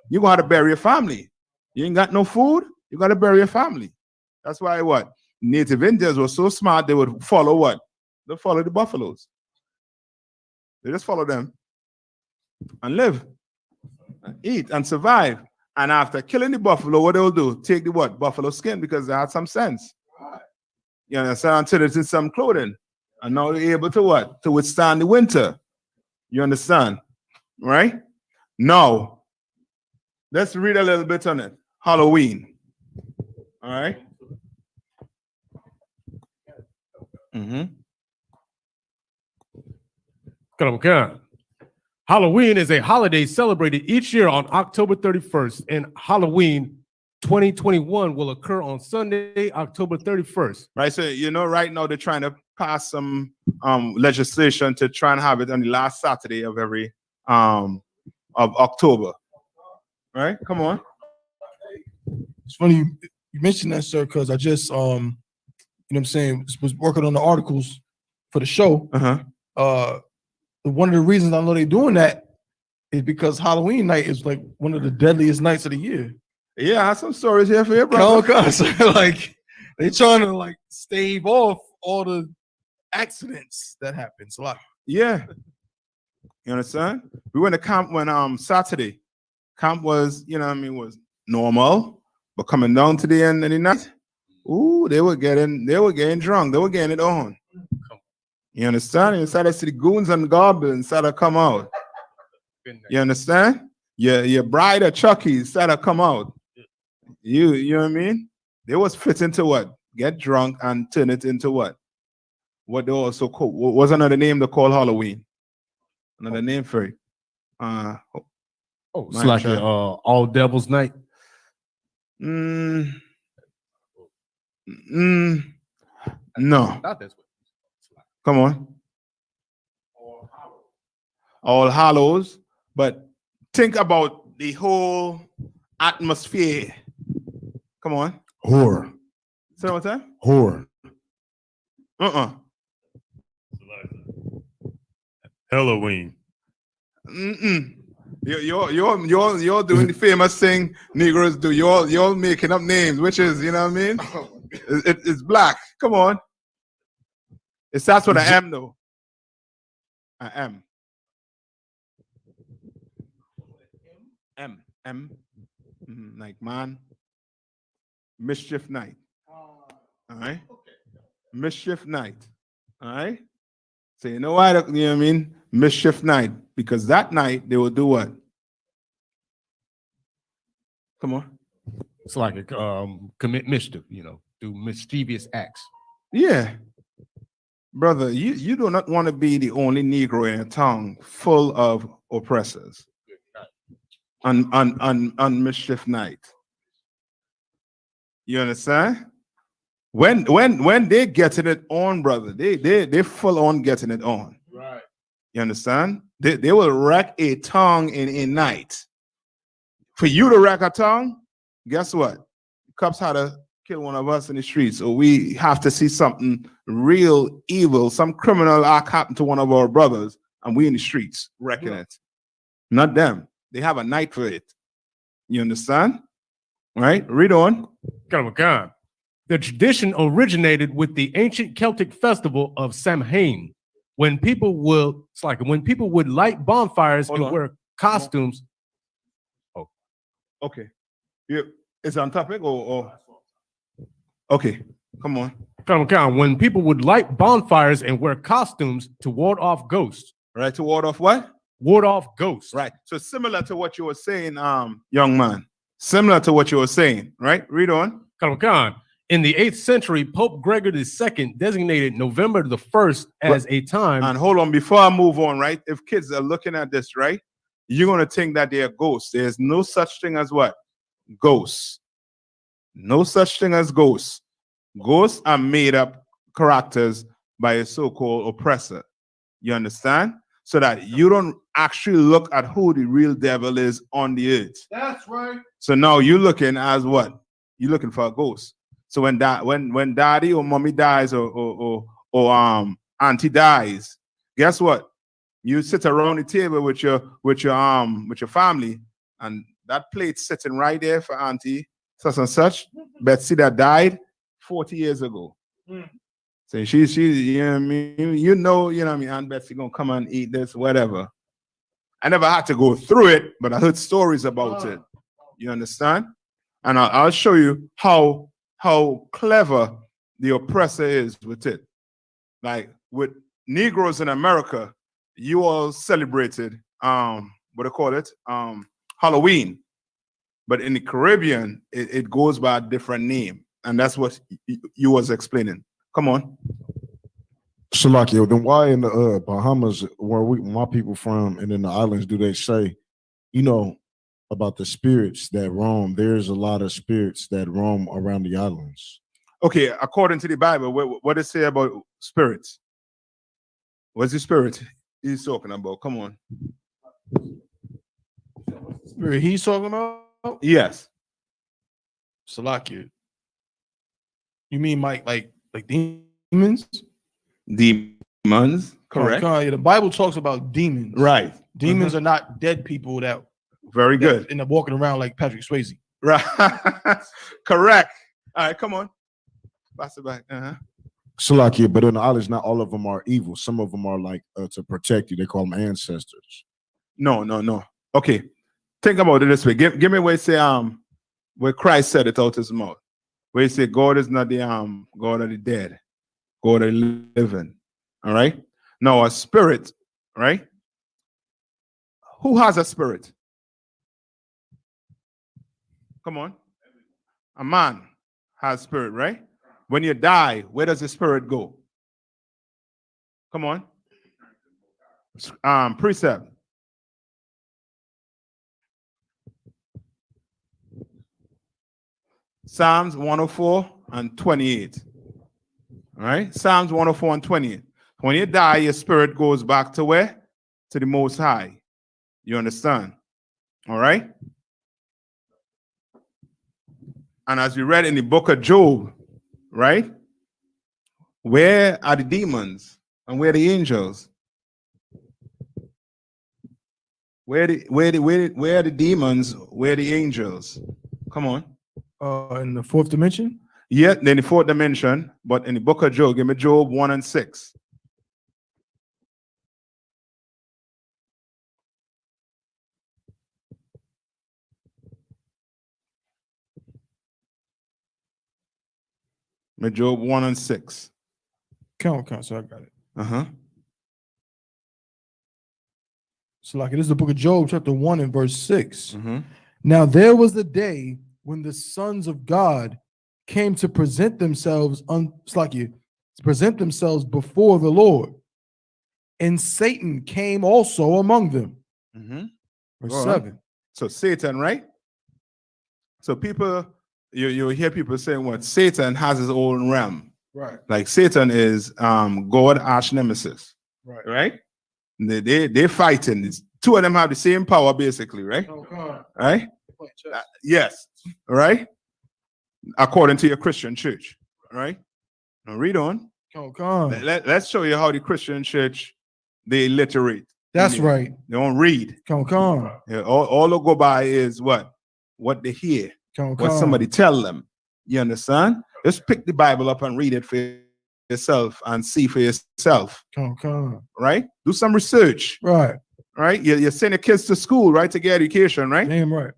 You're gonna have to bury your family. You ain't got no food. You gotta bury your family. That's why what? Native Indians were so smart, they would follow what? They follow the buffaloes. They just follow them and live, and eat, and survive. And after killing the buffalo, what they'll do? Take the what? Buffalo skin, because they had some sense. You understand? Until it's in some clothing. And now they're able to what? To withstand the winter. You understand? Right? Now, let's read a little bit on it. Halloween. All right? Halloween is a holiday celebrated each year on October 31st, and Halloween 2021 will occur on Sunday, October 31st. Right. So, you know, right now they're trying to pass some legislation to try and have it on the last Saturday of every of October. Right? Come on. It's funny you mentioned that, sir, because I just you know what I'm saying, was working on the articles for the show. One of the reasons I know they're doing that is because Halloween night is like one of the deadliest nights of the year. Yeah, I have some stories here for you, bro. Like they trying to like stave off all the accidents that happen. So like, Yeah. You understand? We went to camp when Saturday. Camp was, you know what I mean, was normal, but coming down to the end of the night, ooh, they were getting drunk. They were getting it on. You understand? You started to see the goons and goblins started to come out. You understand? Your bride of Chucky started to come out. You know what I mean? They was fit into what? Get drunk and turn it into what? What they also call, what was another name they call Halloween? Another name for it. It's like All Devil's Night. No. Not this way. Come on. All Hallows. But think about the whole atmosphere. Come on. Horror. Say one more time. Horror. Halloween. You're doing the famous thing Negroes do. You're making up names, which is, you know what I mean? It's black. Come on. It starts with an M though. An M. Like man. Mischief night. All right. Mischief night. All right. So you know why? You know what I mean? Mischief night, because that night they will do what? Come on. It's like a commit mischief, you know, do mischievous acts. Yeah. Brother, you do not want to be the only Negro in a town full of oppressors on mischief night. You understand? When they getting it on, brother, they full on getting it on. Right. You understand? They will wreck a tongue in a night. For you to wreck a tongue, guess what? Cops had to kill one of us in the streets, or we have to see something real evil, some criminal act happen to one of our brothers, and we in the streets wrecking it. Not them. They have a night for it. You understand? Right? Read on. The tradition originated with the ancient Celtic festival of Samhain, when people would light bonfires Hold and on. wear costumes. Okay. It's on topic or okay. Come on. When people would light bonfires and wear costumes to ward off ghosts. Right, to ward off what? Ward off ghosts. Right. So similar to what you were saying, young man. Similar to what you were saying, right? Read on. In the 8th century, Pope Gregory II designated November the 1st as a time. And hold on, before I move on, right? If kids are looking at this, right, you're gonna think that they're ghosts. There's no such thing as what? Ghosts. No such thing as ghosts. Ghosts are made up characters by a so-called oppressor. You understand? So that you don't actually look at who the real devil is on the earth. That's right. So now you're looking as what? You're looking for a ghost. So when daddy or mommy dies or auntie dies, guess what? You sit around the table with your family, and that plate sitting right there for auntie such and such, Betsy that died 40 years ago. So she you know what I mean? You know what I mean? Aunt Betsy gonna come and eat this, whatever. I never had to go through it, but I heard stories about it. You understand? And I'll show you how clever the oppressor is with it. Like with Negroes in America, you all celebrated what do you call it? Halloween. But in the Caribbean, it goes by a different name. And that's what you was explaining. Come on. Shalakio, then why in the Bahamas, where my people from, and in the islands, do they say, about the spirits that roam? There's a lot of spirits that roam around the islands. Okay, according to the Bible, what does it say about spirits? What's the spirit he's talking about? Come on. Spirit he's talking about? Yes. Salakia. You mean like demons? Demons, correct. Yeah, the Bible talks about demons. Right. Demons are not dead people that Very good. end up walking around like Patrick Swayze. Right. Correct. All right, come on. Pass it back. Salakia, but in the islands, not all of them are evil. Some of them are like to protect you. They call them ancestors. No. Okay. Think about it this way. Give me where it say where Christ said it out his mouth. Where he said God is not the God of the dead, God of the living. All right. Now a spirit, right? Who has a spirit? Come on. A man has spirit, right? When you die, where does the spirit go? Come on. Precept. Psalms 104 and 28. All right? Psalms 104 and 28. When you die, your spirit goes back to where? To the Most High. You understand? All right? And as we read in the book of Job, right? Where are the demons and where are the angels? Where are the demons? Where are the angels? Come on. In the fourth dimension? Yeah, in the fourth dimension, but in the book of Job, give me Job 1 and 6. Job 1 and 6. Count, so I got it. So like it is the book of Job, chapter 1 and verse 6. Now there was the day when the sons of God came to present themselves before the Lord. And Satan came also among them. Verse 7. So Satan, right? So people, you hear people saying what? Satan has his own realm. Right. Like Satan is God arch nemesis. Right? They're fighting. Two of them have the same power, basically, right? Right? Yes. Right? According to your Christian church. Right? Now read on. Let's show you how the Christian church they illiterate. That's right. They don't read. Yeah, all they go by is what they hear. What somebody tell them. You understand? Just pick the Bible up and read it for yourself and see for yourself, Come on. right? Do some research, Right. right? You send your kids to school, right, to get education, right? Damn right.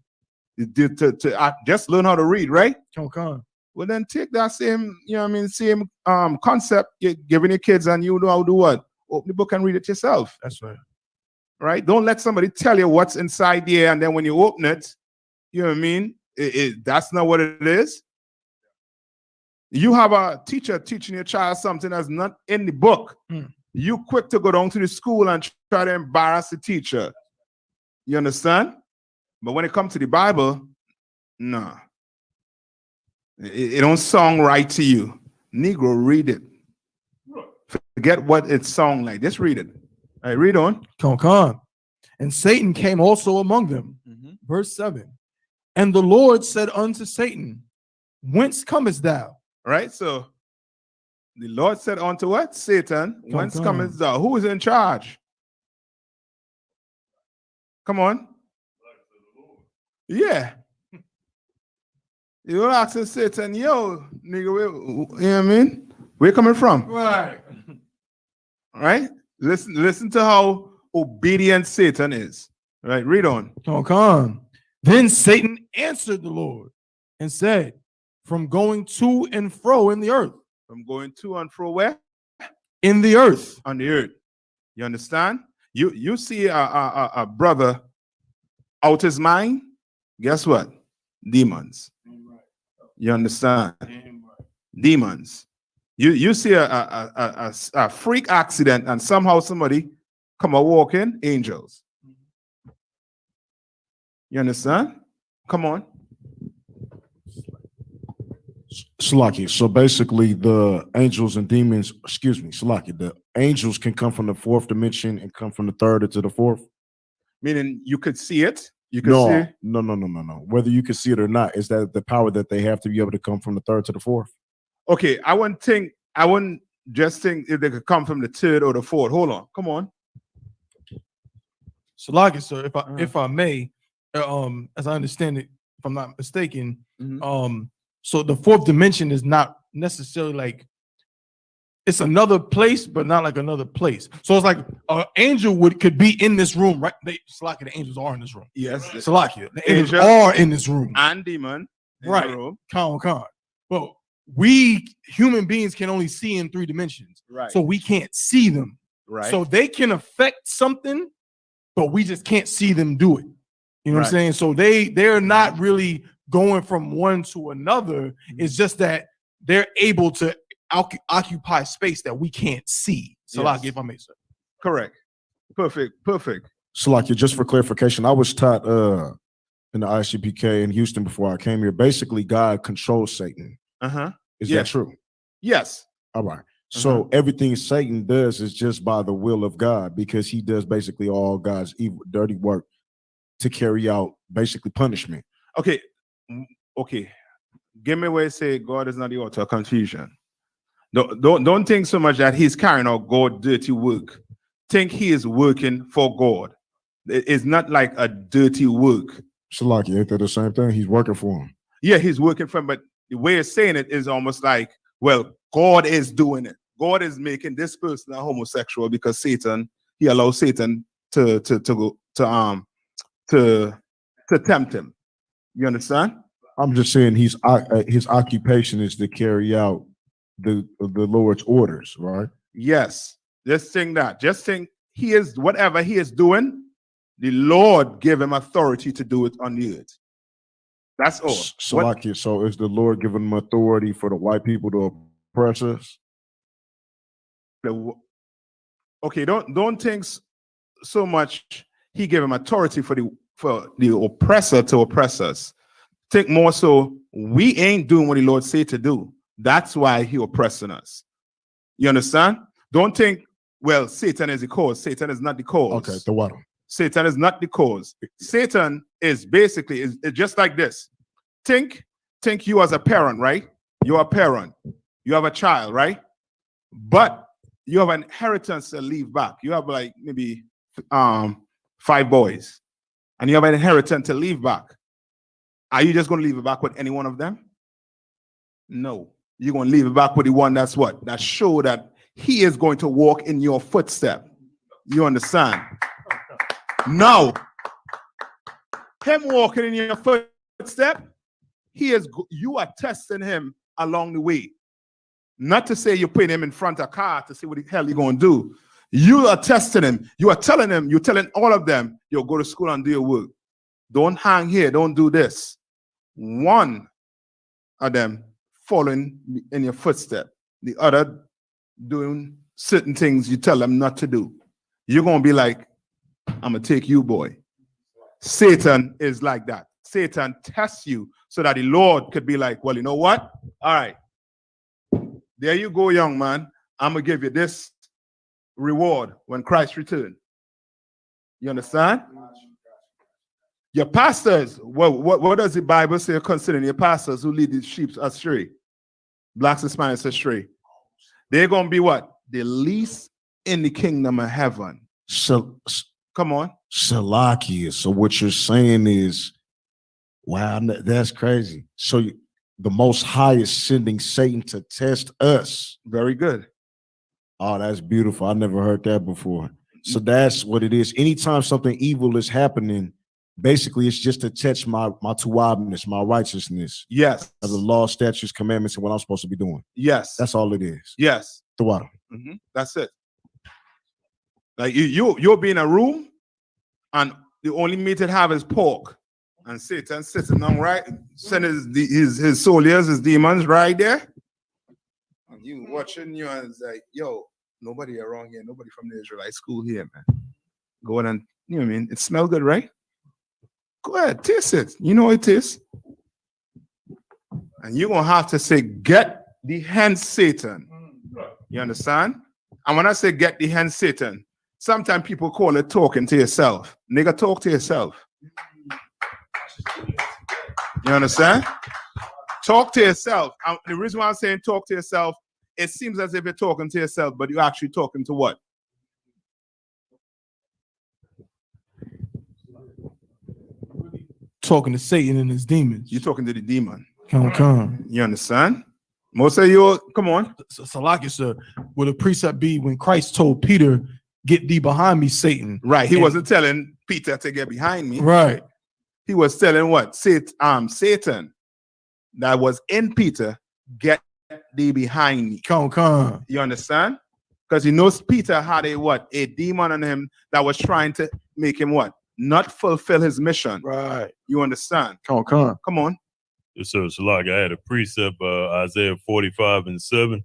Just learn how to read, right? Come on. Well, then take that same, same concept you're giving your kids, and you know how to do what? Open the book and read it yourself, That's right. right? Don't let somebody tell you what's inside there, and then when you open it, you know what I mean? That's not what it is. You have a teacher teaching your child something that's not in the book. You quick to go down to the school and try to embarrass the teacher. You understand? But when it comes to the Bible, no. It don't sound right to you. Negro, read it. Forget what it sounds like. Just read it. All right, read on. Come on. And Satan came also among them. Verse 7. And the Lord said unto Satan, whence comest thou? Right? So the Lord said unto what? Satan, whence comest thou? Who is in charge? Come on. Yeah. You ask Satan, yo, nigga, you know what I mean? Where you coming from? Right. Right? Listen to how obedient Satan is. Right? Read on. Come on. Then Satan answered the Lord and said, from going to and fro in the earth. From going to and fro where? In the earth. On the earth. You understand? You see a brother out his mind, guess what? Demons. You understand? Demons. You see a freak accident and somehow somebody come a walk in, angels. You understand? Come on. Salaki. So basically, the angels and demons, Salaki, the angels can come from the fourth dimension and come from the third into the fourth. Meaning you could see it. You could see it. No. Whether you can see it or not, is that the power that they have to be able to come from the third to the fourth? Okay, I wouldn't just think if they could come from the third or the fourth. Hold on. Come on. Salaki, sir, if I may, as I understand it, if I'm not mistaken, so the fourth dimension is not necessarily like it's another place, but not like another place. So it's like an angel could be in this room, right? Salaki, the angels are in this room. Yes. Salaki, the angels are in this room. And demon. Right. Con. But we human beings can only see in 3 dimensions. Right. So we can't see them. Right. So they can affect something, but we just can't see them do it. You know what I'm saying? So they're not really going from one to another. It's just that they're able to occupy space that we can't see. Salaki, if I may say. Correct. Perfect. Salaki, just for clarification, I was taught in the ICPK in Houston before I came here. Basically, God controls Satan. Is that true? Yes. All right. So everything Satan does is just by the will of God, because he does basically all God's evil, dirty work to carry out basically punishment. Okay. Give me where you say God is not the author of confusion. Don't think so much that he's carrying out God's dirty work. Think he is working for God. It's not like a dirty work. Salaki, ain't that the same thing? He's working for him. Yeah, he's working for him, but the way of saying it is almost like, well, God is doing it. God is making this person a homosexual because he allows Satan to tempt him. You understand? I'm just saying his occupation is to carry out the Lord's orders, right? Yes. Just think he is whatever he is doing, the Lord gave him authority to do it on the earth. That's all. So is the Lord giving him authority for the white people to oppress us? Okay, don't think so much he gave him authority for the oppressor to oppress us. Think more so we ain't doing what the Lord said to do. That's why he oppressing us. You understand? Don't think, well, Satan is the cause. Satan is not the cause. Okay, the what? Satan is not the cause. Satan is basically is just like this. Think you as a parent, right? You're a parent. You have a child, right? But you have an inheritance to leave back. You have like maybe 5 boys, and you have an inheritance to leave back. Are you just going to leave it back with any one of them? No. you're going to leave it back with the one that's what? That show that he is going to walk in your footstep. You understand? Now, him walking in your footstep, you are testing him along the way. Not to say you're putting him in front of a car to see what the hell you're going to do. You are testing him. You are telling him, you're telling all of them, you'll go to school and do your work. Don't hang here. Don't do this. One of them following in your footstep. The other doing certain things you tell them not to do. You're going to be like, I'm going to take you, boy. Satan is like that. Satan tests you so that the Lord could be like, well, you know what? All right. There you go, young man. I'm going to give you this reward when Christ returns. You understand? Your pastors, what does the Bible say concerning your pastors who lead the sheep astray? Blacks and Spanish astray. They're going to be what? The least in the kingdom of heaven. So, Come on. Salakia. So what you're saying is, wow, that's crazy. So the Most High is sending Satan to test us. Very good. Oh, that's beautiful. I never heard that before. So that's what it is. Anytime something evil is happening, basically it's just to test my tuwabness, my righteousness, Yes. of the law, statutes, commandments, and what I'm supposed to be doing. Yes. That's all it is. Yes. Tuwab. That's it. Like you'll be in a room and the only meat it have is pork. And Satan sitting down right, send his soldiers, his demons right there. And you watching you and it's like, yo, nobody around here, nobody from the Israelite school here, man. Go ahead and, you know what I mean? It smells good, right? Go ahead, taste it. You know what it is. And you're going to have to say, get the hand, Satan. You understand? And when I say get the hand, Satan, sometimes people call it talking to yourself. Nigga, talk to yourself. You understand? Talk to yourself. And the reason why I'm saying talk to yourself, it seems as if you're talking to yourself, but you're actually talking to what? Talking to Satan and his demons. You're talking to the demon. Come. You understand? Most of you, come on. Salakia, sir. Will the precept be when Christ told Peter, get thee behind me, Satan? Right. He And- wasn't telling Peter to get behind me. Right. He was telling what? Satan that was in Peter, get thee behind me. Come. You understand? Because he knows Peter had a demon on him that was trying to make him what? Not fulfill his mission. Right. You understand? Come. Come on. Yes, sir. So like I had a precept, Isaiah 45:7.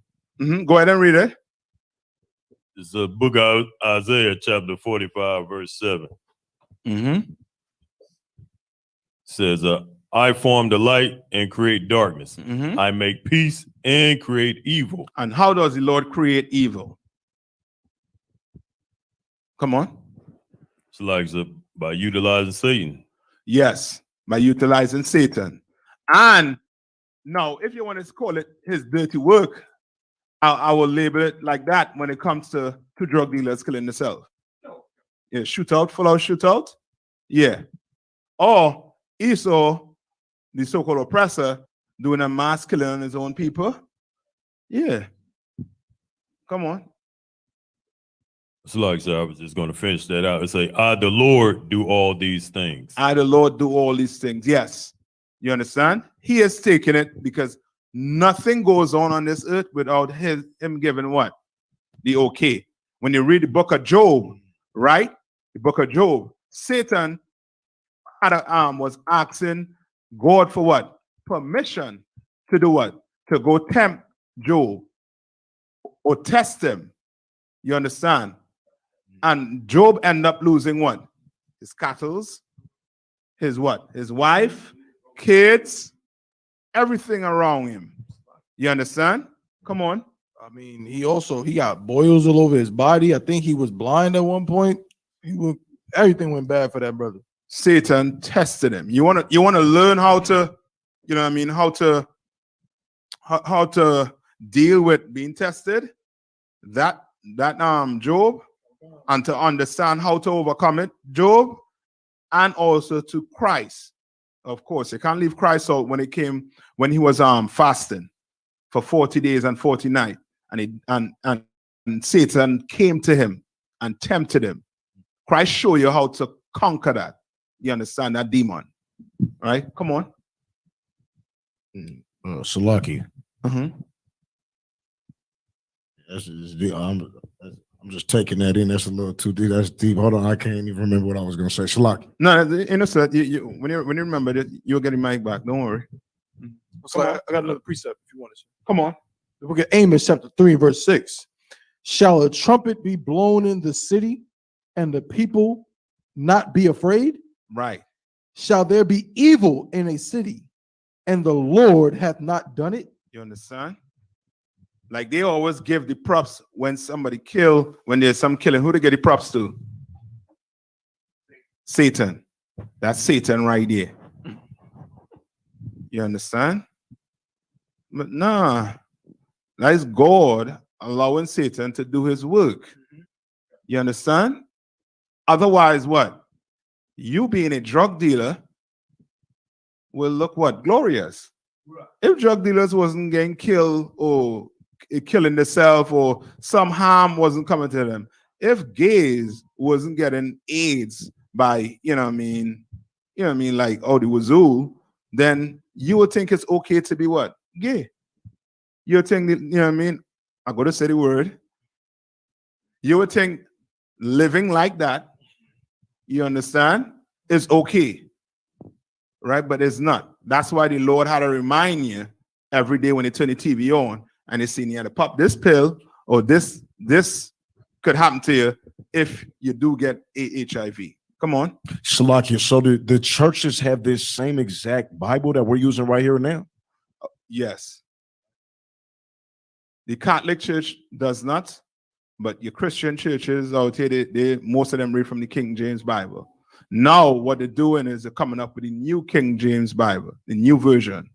Go ahead and read it. It's the book of Isaiah, chapter 45, verse 7. Says, I form the light and create darkness. I make peace and create evil. And how does the Lord create evil? Come on. So like by utilizing Satan. Yes, by utilizing Satan. And now, if you want to call it his dirty work, I will label it like that when it comes to drug dealers killing themselves. Yeah, shootout, full out shootout. Yeah. Or Esau, the so-called oppressor, doing a mass killing on his own people. Yeah. Come on. So like I was just going to finish that out and say, I, the Lord, do all these things. I, the Lord, do all these things. Yes. You understand? He has taken it because nothing goes on this earth without him giving what? The okay. When you read the book of Job, right? The book of Job, Satan was asking God for what? Permission to do what? To go tempt Job or test him. You understand? And Job ended up losing what? His cattle, his what? His wife, kids, everything around him. You understand? Come on. I mean, he got boils all over his body. I think he was blind at one point. Everything went bad for that brother. Satan tested him. You want to learn how to, you know what I mean, how to deal with being tested? That Job, and to understand how to overcome it, Job, and also to Christ. Of course, you can't leave Christ out when he was fasting. for 40 days and 40 nights, and Satan came to him and tempted him. Christ show you how to conquer that. You understand that demon, right? Come on. Salaki. Mm-hmm. I'm just taking that in. That's a little too deep. That's deep. Hold on, I can't even remember what I was going to say. Salaki. No, innocent. When you remember that, you'll get your mic back. Don't worry. So I got another precept if you want to. Come on. The book of Amos, chapter 3, verse 6. Shall a trumpet be blown in the city, and the people not be afraid? Right. Shall there be evil in a city, and the Lord hath not done it? You understand? Like they always give the props when somebody kill, when there's some killing. Who they get the props to? Satan. That's Satan right there. You understand? But nah, that is God allowing Satan to do his work. You understand? Otherwise, what? You being a drug dealer will look what? Glorious. If drug dealers wasn't getting killed or killing themselves or some harm wasn't coming to them, if gays wasn't getting AIDS by, like the wazoo, then you would think it's okay to be what? Gay. You would think, I got to say the word. You would think living like that, you understand, is okay. Right? But it's not. That's why the Lord had to remind you every day when they turn the TV on and they see you had to pop this pill or this could happen to you if you do get HIV. Come on. Salakia, so the churches have this same exact Bible that we're using right here and now? Yes. The Catholic Church does not, but your Christian churches out here, they most of them read from the King James Bible. Now what they're doing is they're coming up with the new King James Bible, the new version,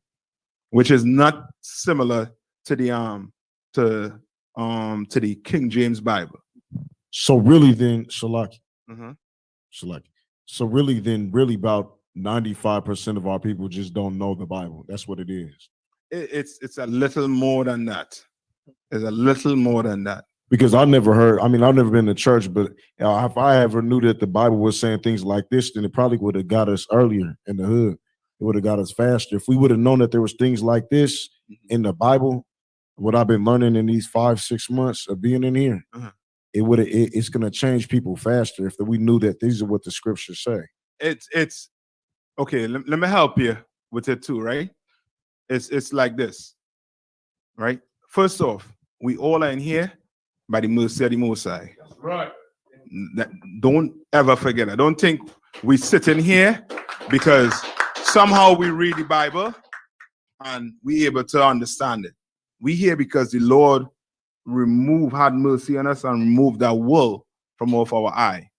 which is not similar to the King James Bible. So really then, Salaki, Mm-hmm. Salaki. So really then, about 95% of our people just don't know the Bible. That's what it is. It's a little more than that. It's a little more than that. Because I've never been to church, but if I ever knew that the Bible was saying things like this, then it probably would have got us earlier in the hood. It would have got us faster. If we would have known that there was things like this in the Bible, what I've been learning in these 5-6 months of being in here, it's going to change people faster if we knew that these are what the scriptures say. It's okay. Let me help you with it too, right? It's like this, right? First off, we all are in here by the mercy of the Most High. Right. Don't ever forget it. Don't think we sit in here because somehow we read the Bible and we able to understand it. We here because the Lord had mercy on us and removed that wool from off our eye.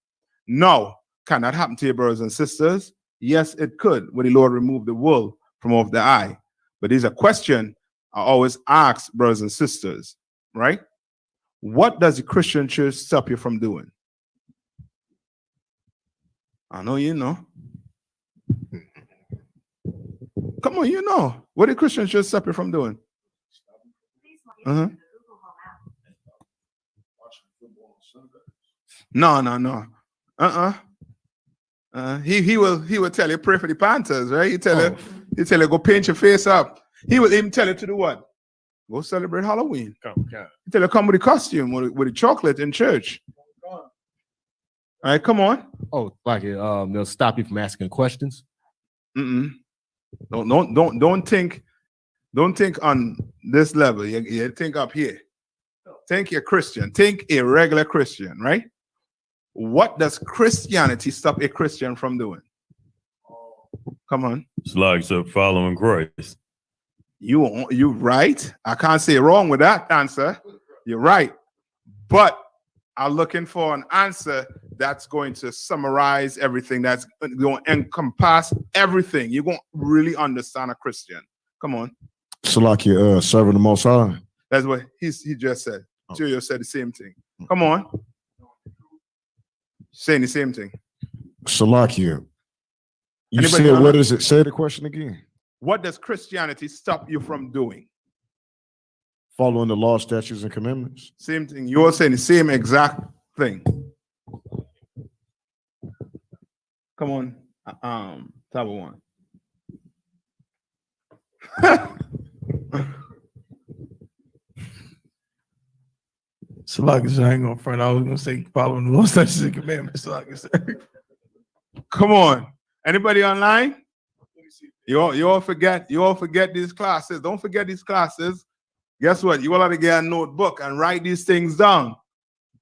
Now, can that happen to your brothers and sisters? Yes, it could, when the Lord removed the wool from off the eye. But there's a question I always ask brothers and sisters, right? What does the Christian church stop you from doing? I know you know. Come on, you know. What did Christian church stop you from doing? Uh-huh. No. He will tell you pray for the Panthers, right? He tell you go paint your face up. He will even tell you to do what? Go celebrate Halloween. He tell you come with a costume with a chocolate in church. All right, come on. Oh, like they'll stop you from asking questions. Don't think on this level. You think up here. Think you're Christian. Think a regular Christian, right? What does Christianity stop a Christian from doing? Come on. It's like following Christ. You right. I can't say wrong with that answer. You're right. But I'm looking for an answer that's going to summarize everything, that's going to encompass everything. You're going to really understand a Christian. Come on. Salakia, serving the Most High. That's what he just said. Julio said the same thing. Come on. Saying the same thing. Salakia. You Anybody said, wanna- what is it? Say the question again. What does Christianity stop you from doing? Following the law, statutes, and commandments. Same thing. You're saying the same exact thing. Come on, type one. So like I said, I ain't gonna front. I was gonna say following the law, statutes, and commandments. So like I said. Come on. Anybody online? You all forget these classes. Don't forget these classes. Guess what? You all have to get a notebook and write these things down.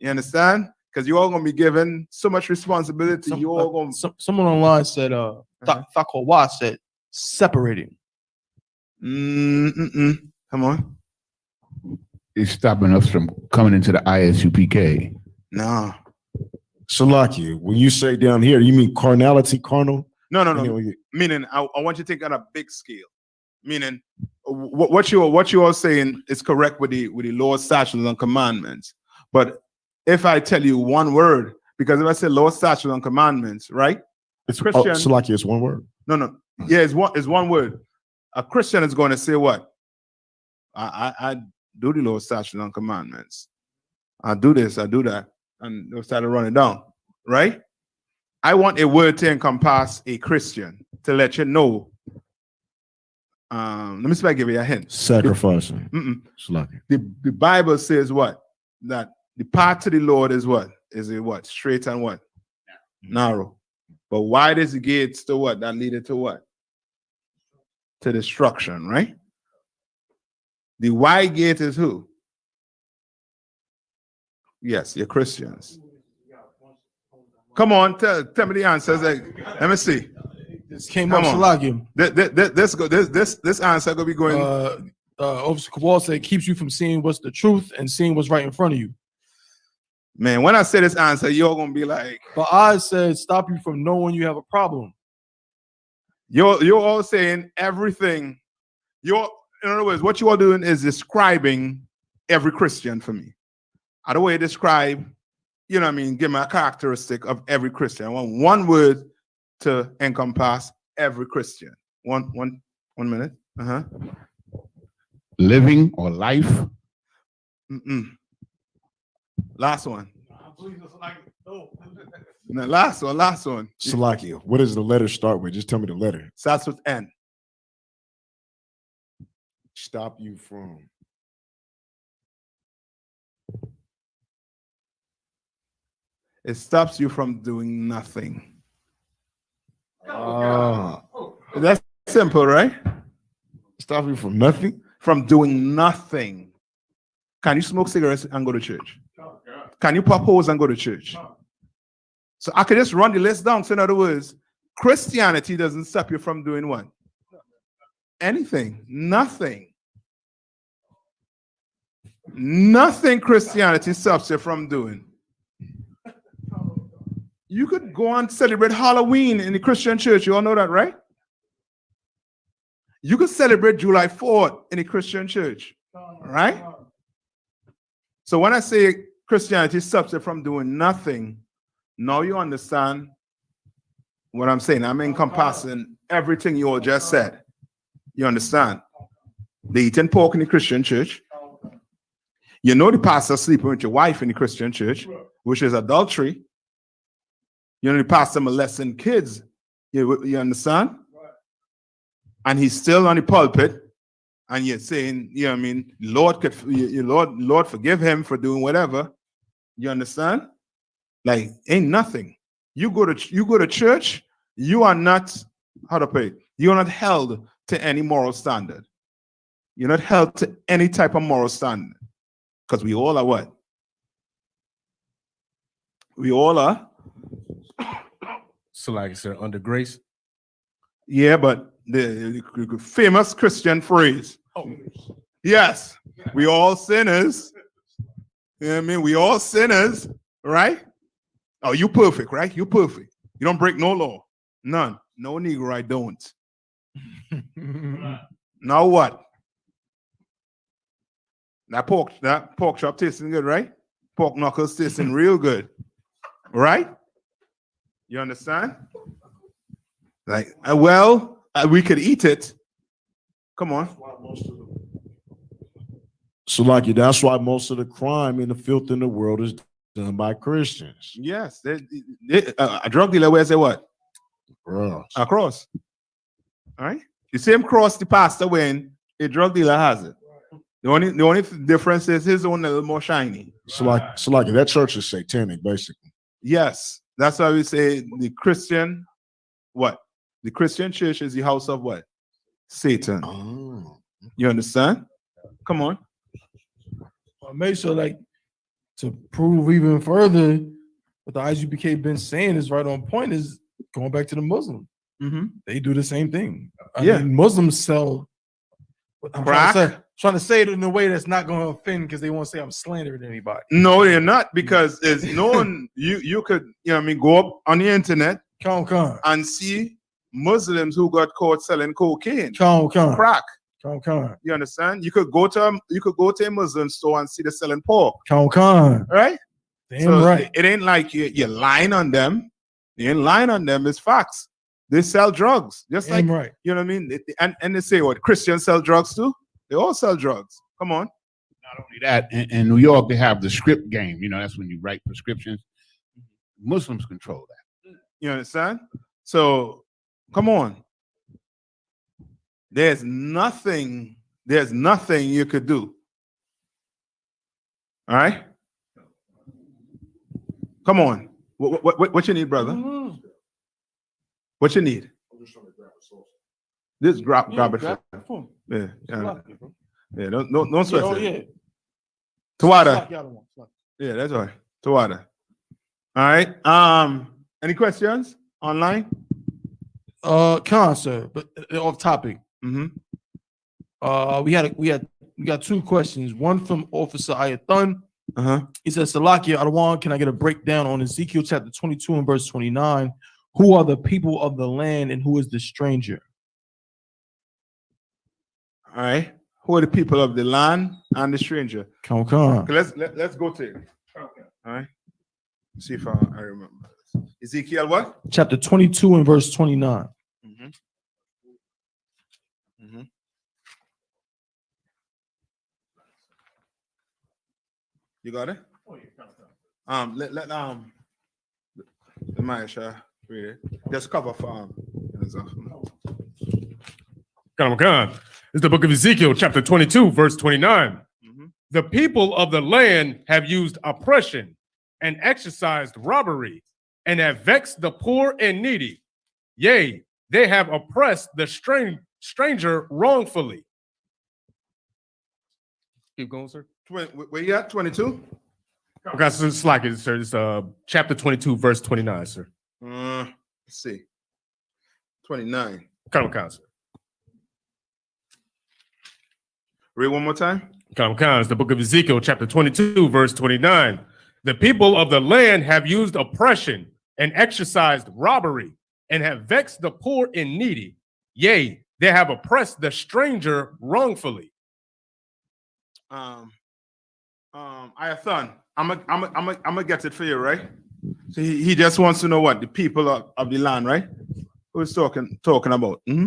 You understand? Because you all gonna be given so much responsibility. Someone online said, Thaco Wa said, separating. Come on. It's stopping us from coming into the ISUPK. No. Salaki, when you say down here, you mean carnality, carnal? No. Anyway, Meaning, I want you to think on a big scale. Meaning, what you are saying is correct with the law, statutes, and commandments. But if I tell you one word, because if I say law, statutes, and commandments, right? it's Christian. Salaki, it's one word. No. Yeah, it's one word. A Christian is going to say what? I do the law, statutes, and commandments. I do this, I do that, and they'll start to run it down, right? I want a word to encompass a Christian to let you know. Let me see if I give you a hint. Sacrificing. Salaki. The Bible says what? That the path to the Lord is what? Is it what? Straight and what? Narrow. But wide is the gates to what? That leaded to what? To destruction, right? The wide gate is who? Yes, you're Christians. Come on, tell me the answers. Let me see. This came Come up, on. Salagium. This answer gonna be going. Officer Kowal said, keeps you from seeing what's the truth and seeing what's right in front of you. Man, when I say this answer, you're gonna be like, But I said, stop you from knowing you have a problem. you're all saying everything. In other words, what you are doing is describing every Christian for me. How do I describe, you know what I mean, give me a characteristic of every Christian. I want one word to encompass every Christian. One minute. Living or life. Last one. No, last one. Salaki, what does the letter start with? Just tell me the letter. Starts with N. Stop you from. It stops you from doing nothing. That's simple, right? Stop you from nothing? From doing nothing. Can you smoke cigarettes and go to church? Can you pop holes and go to church? So I could just run the list down. So in other words, Christianity doesn't stop you from doing what? Anything. Nothing. Nothing Christianity stops you from doing. You could go and celebrate Halloween in the Christian church. You all know that, right? You could celebrate July 4th in the Christian church, right? So when I say Christianity stops you from doing nothing, now you understand what I'm saying. I'm encompassing everything you all just said. You understand? They eating pork in the Christian church. You know the pastor sleeping with your wife in the Christian church, which is adultery. You know the pastor molesting kids. You understand? And he's still on the pulpit, and you're saying, you know what I mean, Lord forgive him for doing whatever. You understand? Like, ain't nothing. You go to church, you are not, how to put it, you're not held to any moral standard. You're not held to any type of moral standard. Because we all are what? We all are. So, like I said, under grace. Yeah, but the famous Christian phrase. Yes, we all sinners. You know what I mean? We all sinners, right? Oh, you perfect, right? You perfect. You don't break no law. None. No Negro, I don't. Now what? That pork chop tasting good, right? Pork knuckles tasting real good, right? You understand? Like, we could eat it. Come on. So, like, that's why most of the crime and the filth in the world is done by Christians. Yes, a drug dealer wears a what? Bro. A cross. All right. The same cross the pastor wearing, a drug dealer has it. The only difference is his one a little more shiny. So like that church is satanic, basically. Yes, that's why we say the Christian, what? The Christian church is the house of what? Satan. Oh. You understand? Come on. I made sure, like, to prove even further what the IGBK been saying is right on point, is going back to the Muslim. Mm-hmm. They do the same thing. I Yeah. mean, Muslims sell. I'm Crack. trying to say it in a way that's not going to offend, because they won't say I'm slandering anybody. No, they're not, because there's no one you could, go up on the internet Con. and see Muslims who got caught selling cocaine, Con. crack. Con. You understand? You could go to a Muslim store and see they're selling pork, Con. right? Damn So right. it ain't like you're lying on them. You ain't lying on them. It's facts. They sell drugs, just Damn like right. you know what I mean. And they say what Christians sell drugs too. They all sell drugs. Come on. Not only that, in New York, they have the script game. You know, that's when you write prescriptions. Muslims control that. You understand? So come on. There's nothing you could do. All right. Come on. What you need, brother? What you need? This grab it. Yeah. Yeah. Don't sweat it. Tawada. Yeah, that's all right. Tawada. All right. Any questions online? Con, sir, but off topic. Mm-hmm. We got two questions. One from Officer Ayathan. Uh-huh. He says, Salakia Adawan, can I get a breakdown on Ezekiel chapter 22 and verse 29? Who are the people of the land and who is the stranger? All right. Who are the people of the land and the stranger? Con. Okay, let's go to it. All right. See if I remember. Ezekiel what? Chapter 22 and verse 29. Mm-hmm. Mm-hmm. You got it? Let Maisha read it. Just cover for Come. It's the book of Ezekiel, chapter 22, verse 29. Mhm. The people of the land have used oppression and exercised robbery and have vexed the poor and needy. Yea, they have oppressed the stranger wrongfully. Keep going, sir. Where you at? 22? Okay, so it's like it, sir. It's chapter 22, verse 29, sir. Let's see. 29. Come, sir. Read one more time. Come, it's the book of Ezekiel, chapter 22, verse 29. The people of the land have used oppression and exercised robbery and have vexed the poor and needy. Yea, they have oppressed the stranger wrongfully. Ayathan, I'm gonna get it for you, right? So he just wants to know what the people of the land, right? Who's talking about? Mm-hmm.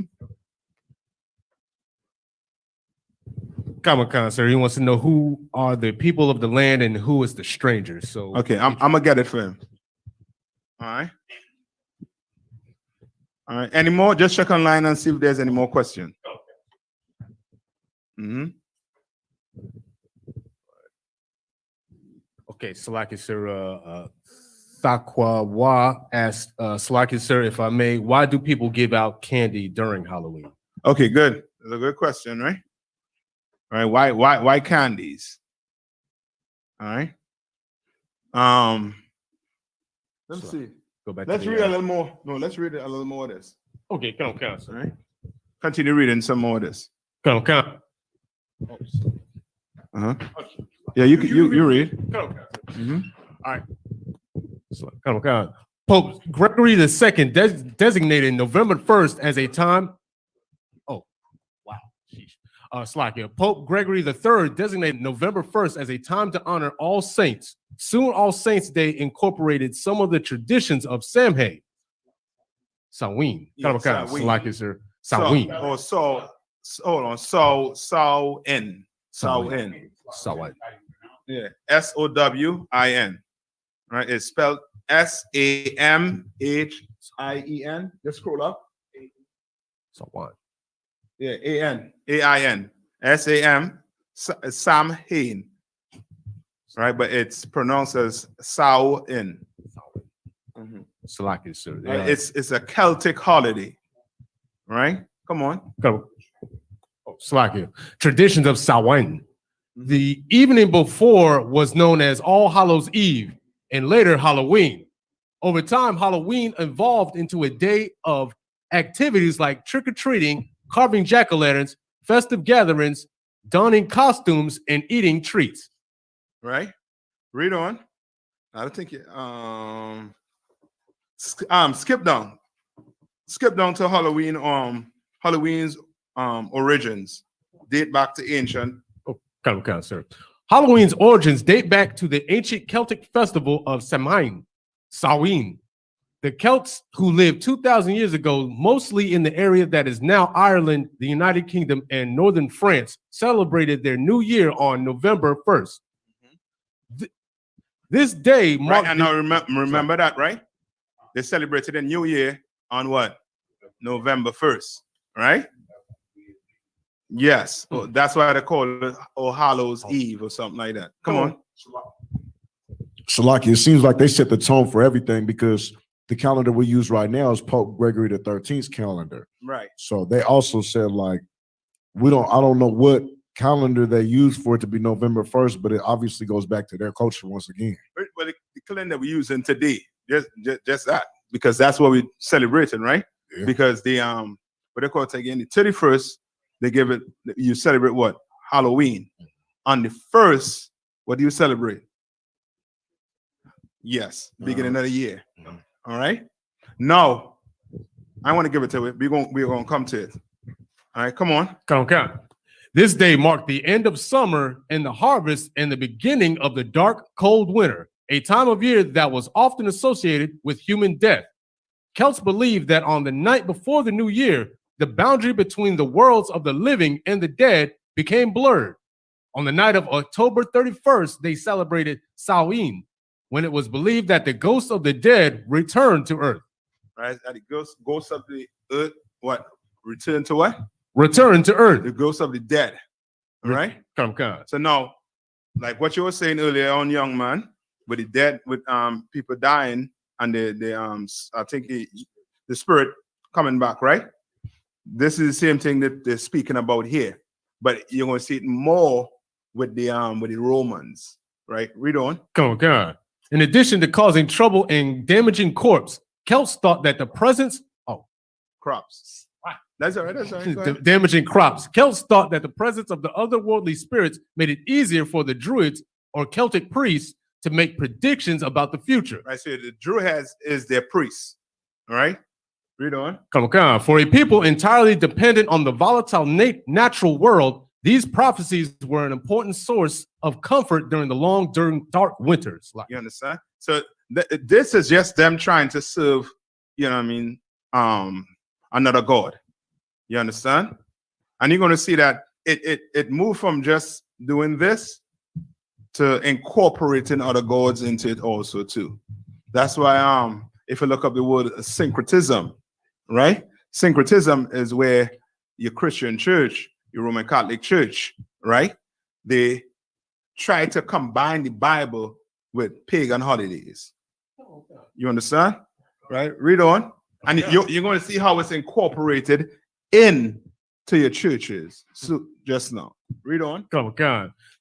Come, sir. He wants to know who are the people of the land and who is the stranger. So okay, I'm gonna get it for him. All right. All right. Any more? Just check online and see if there's any more questions. Mm-hmm. Okay, Salaki sir, Thakwa asked Salaki sir, if I may, why do people give out candy during Halloween? Okay, good. That's a good question, right? All right. Why candies? All right. Let me see. Go back. Let's read a little more. No, let's read a little more of this. Okay, come, All sir. right. Continue reading some more of this. Come. Uh-huh. Yeah, you read. Mm-hmm. All right. So, come. Pope Gregory II designated November 1st as a time. Oh, wow. Slakia. Pope Gregory III designated November 1st as a time to honor all saints. Soon, All Saints Day incorporated some of the traditions of Samhain. Samhain. Yeah, Slakia, sir. Samhain. Hold on. Samhain. Samhain. Yeah, Sowin. Right, it's spelled Samhien. Just scroll up. Samhain. Yeah, Ain. Samhain. Right, but it's pronounced as Samhain. Salaki, sir. It's a Celtic holiday. Right? Come on. Salaki. Traditions of Samhain. The evening before was known as All Hallows Eve and later Halloween. Over time, Halloween evolved into a day of activities like trick-or-treating, carving jack-o'-lanterns, festive gatherings, donning costumes, and eating treats. Right? Read on. I don't think skip down. Skip down to Halloween. Halloween's origins date back to ancient. Come on, sir. Halloween's origins date back to the ancient Celtic festival of Samhain. The Celts who lived 2,000 years ago, mostly in the area that is now Ireland, the United Kingdom, and northern France, celebrated their new year on November 1st. This day Right, marked and now remember that, right? They celebrated the New Year on what? November 1st, right? Yes, that's why they call it All Hallows Eve or something like that. Come on. Shalaki, it seems like they set the tone for everything because the calendar we use right now is Pope Gregory the 13th calendar. Right. So they also said like, I don't know what calendar they use for it to be November 1st, but it obviously goes back to their culture once again. Well, the calendar we're using today, just that, because that's what we're celebrating, right? Yeah. Because the what they call it again, the 31st, you celebrate what? Halloween. On the 1st, what do you celebrate? Yes, beginning of the year. All right. Now, I want to give it to it. We're gonna come to it. All right, come on. Come. This day marked the end of summer and the harvest and the beginning of the dark, cold winter, a time of year that was often associated with human death. Celts believed that on the night before the new year, the boundary between the worlds of the living and the dead became blurred. On the night of October 31st, they celebrated Samhain, when it was believed that the ghosts of the dead returned to Earth. Right, and the ghosts of the earth, what? Return to what? Return to Earth. The ghosts of the dead. All right. Come. So now, like what you were saying earlier on, young man, with the dead, with people dying, and I think the spirit coming back, right? This is the same thing that they're speaking about here, but you're going to see it more with the Romans, right? Read on. Come. In addition to causing trouble and damaging corpse, Celts thought that the presence Crops. That's all right. Go ahead. damaging crops. Celts thought that the presence of the otherworldly spirits made it easier for the Druids or Celtic priests to make predictions about the future. Right. So the Druid is their priest. All right. Read on. Come. For a people entirely dependent on the volatile natural world, these prophecies were an important source of comfort during the long, dark winters. You understand? So this is just them trying to serve, you know what I mean, another god. You understand? And you're going to see that it moved from just doing this to incorporating other gods into it also too. That's why if you look up the word syncretism, right? Syncretism is where your Christian church, your Roman Catholic church, right? They try to combine the Bible with pagan holidays. You understand? Right? Read on. And you're going to see how it's incorporated into your churches. So just now. Read on. Come.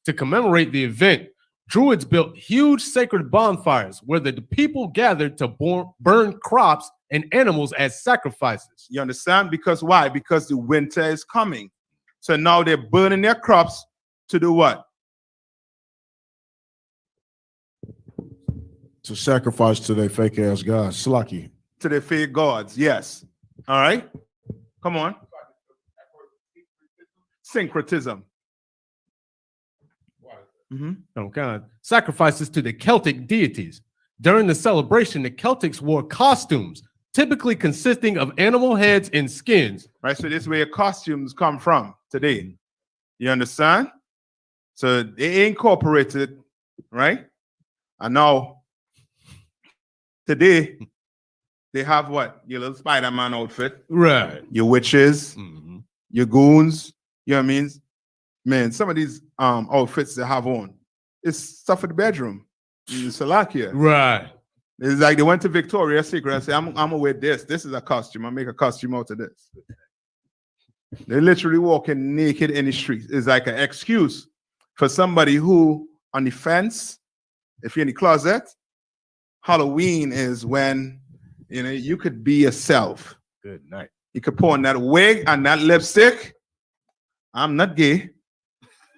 To commemorate the event, Druids built huge sacred bonfires where the people gathered to burn crops and animals as sacrifices. You understand? Because why? Because the winter is coming. So now they're burning their crops to do what? To sacrifice to their fake ass gods. Slaki. To their fake gods, yes. All right. Come on. Syncretism. Sacrifices to the Celtic deities. During the celebration, the Celtics wore costumes, typically consisting of animal heads and skins. Right. So this is where your costumes come from today. You understand? So they incorporated, right? And now today they have what? Your little Spider-Man outfit, Right. your witches, Mhm. your goons, you know what I mean? Man, some of these outfits they have on, it's stuff for the bedroom. In Slovakia. Right. It's like they went to Victoria's Secret and said, I'm gonna wear this. This is a costume. I'll make a costume out of this. They're literally walking naked in the streets. It's like an excuse for somebody who on the fence, if you're in the closet, Halloween is when you could be yourself. Good night. You could put on that wig and that lipstick. I'm not gay.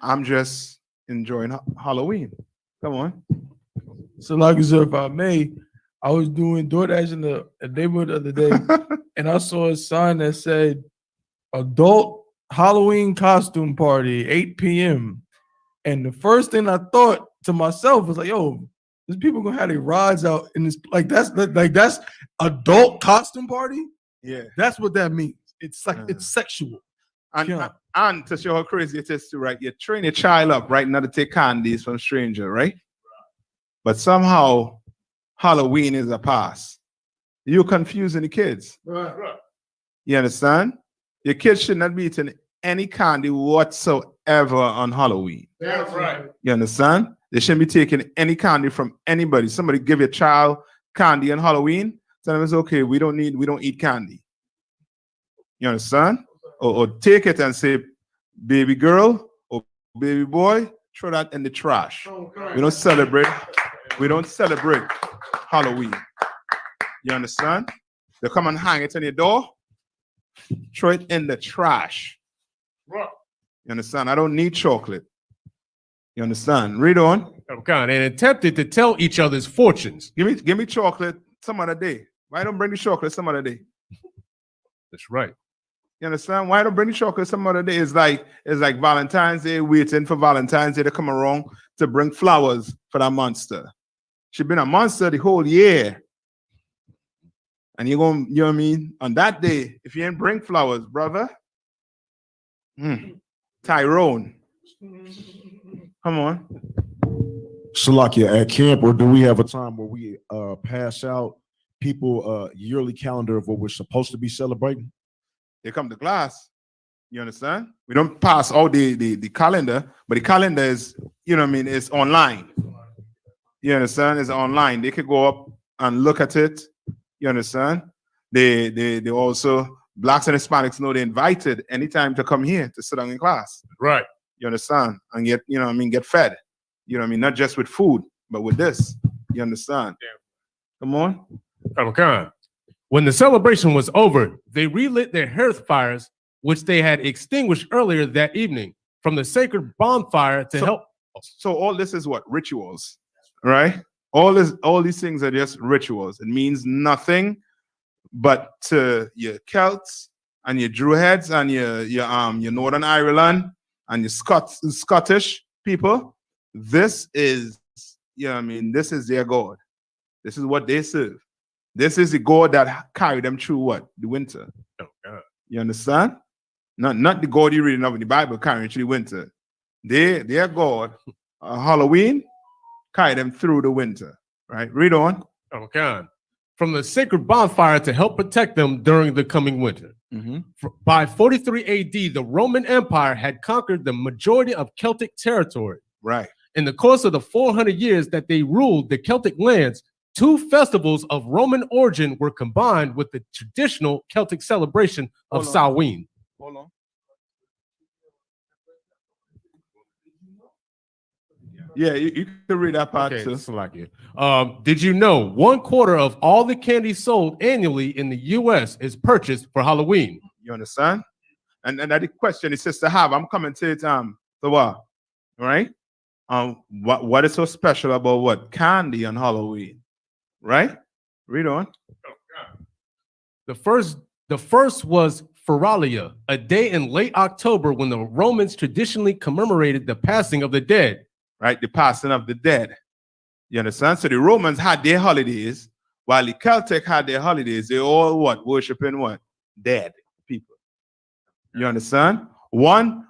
I'm just enjoying Halloween. Come on. So, like sir, if I may, I was doing DoorDash in the neighborhood the other day, and I saw a sign that said adult Halloween costume party, 8 p.m. And the first thing I thought to myself was like, yo, these people gonna have their rods out in this, that's adult costume party. Yeah. That's what that means. It's like it's sexual. And to show how crazy it is to, right? You train your child up, right, not to take candies from stranger, right? But somehow Halloween is a pass. You're confusing the kids. Right. You understand? Your kids should not be eating any candy whatsoever on Halloween. That's right. You understand? They shouldn't be taking any candy from anybody. Somebody give your child candy on Halloween, tell them it's okay. We don't eat candy. You understand? Or take it and say, baby girl or baby boy, throw that in the trash. We don't celebrate Halloween. You understand? They come and hang it on your door, throw it in the trash. You understand? I don't need chocolate. You understand? Read on. And attempted to tell each other's fortunes. Give me chocolate some other day. Why don't bring the chocolate some other day? That's right. You understand? Why don't bring the chocolate some other day? It's like Valentine's Day, waiting for Valentine's Day to come around to bring flowers for that monster. She's been a monster the whole year. And you're going, you know what I mean? On that day, if you ain't bring flowers, brother, Tyrone, come on. Salakia, at camp, or do we have a time where we pass out people yearly calendar of what we're supposed to be celebrating? They come to class. You understand? We don't pass all the calendar, but the calendar is, you know what I mean, it's online. You understand? It's online. They could go up and look at it. You understand? They also, blacks and Hispanics know they're invited anytime to come here to sit down in class. Right. You understand? And get, you know what I mean, get fed. You know what I mean? Not just with food, but with this. You understand? Yeah. Come on. When the celebration was over, they relit their hearth fires, which they had extinguished earlier that evening, from the sacred bonfire to help. So all this is what? Rituals, right? All these things are just rituals. It means nothing but to your Celts and your Druids and your Northern Ireland and your Scottish people. This is, you know what I mean, this is their God. This is what they serve. This is the God that carried them through what? The winter. Oh, God. You understand? Not the God you reading of in the Bible carrying through the winter. Their God, Halloween, carried them through the winter. Right? Read on. Okay. From the sacred bonfire to help protect them during the coming winter. By 43 AD, the Roman Empire had conquered the majority of Celtic territory. Right. In the course of the 400 years that they ruled the Celtic lands, 2 festivals of Roman origin were combined with the traditional Celtic celebration of Samhain. Hold on. Yeah, you can read that part too. Did you know 1/4 of all the candy sold annually in the U.S. is purchased for Halloween? You understand? And that the question is sister have. I'm coming to it. So what? Right? What is so special about what candy on Halloween? Right? Read on. The first was Feralia, a day in late October when the Romans traditionally commemorated the passing of the dead. Right? The passing of the dead. You understand? So the Romans had their holidays, while the Celtic had their holidays. They all what? Worshiping what? Dead people. You understand? One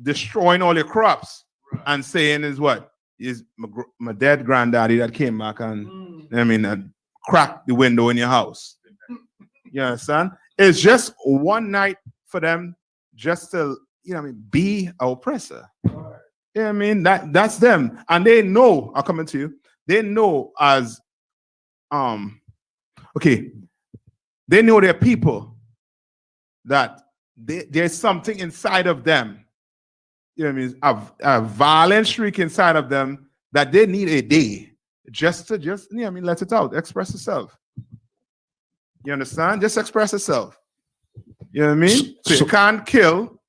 destroying all your crops and saying is what is my dead granddaddy that came back and cracked the window in your house. You understand? It's just one night for them just to be an oppressor. That's them, and they know. I'll come to you. They know as they know they're people that there's something inside of them. A violent streak inside of them that they need a day just to let it out, express itself. You understand? Just express itself. You know what I mean? So you can't kill.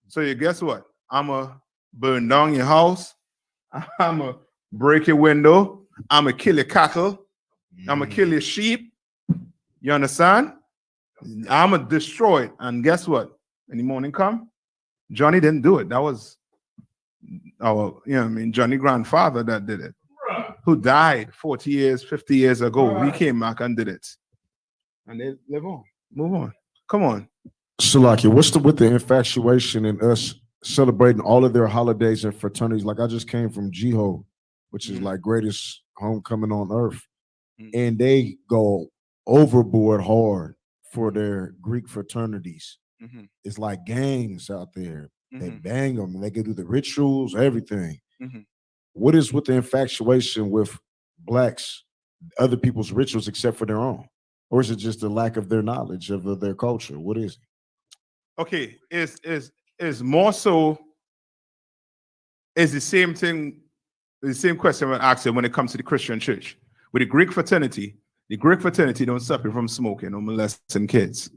So you guess what? I'ma burn down your house. I'ma break your window. I'ma kill your cattle. I'ma kill your sheep. You understand? I'ma destroy it. And guess what? When the morning come, Johnny didn't do it. That was our, Johnny grandfather that did it. Who died 40 years, 50 years ago. He came back and did it. And they live on. Move on. Come on. Salaki, what's with the infatuation and us celebrating all of their holidays and fraternities? Like I just came from Jiho, which is like greatest homecoming on earth. And they go overboard hard for their Greek fraternities. It's like gangs out there. They bang them. They can do the rituals, everything. What is with the infatuation with blacks, other people's rituals except for their own? Or is it just the lack of their knowledge of their culture? What is it? Okay, it's more so. It's the same thing. The same question I asked you when it comes to the Christian church. With the Greek fraternity don't stop you from smoking or molesting kids.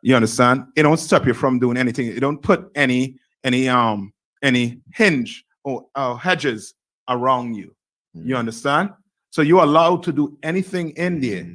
You understand? It don't stop you from doing anything. It don't put any hinge or hedges around you. You understand? So you're allowed to do anything in there.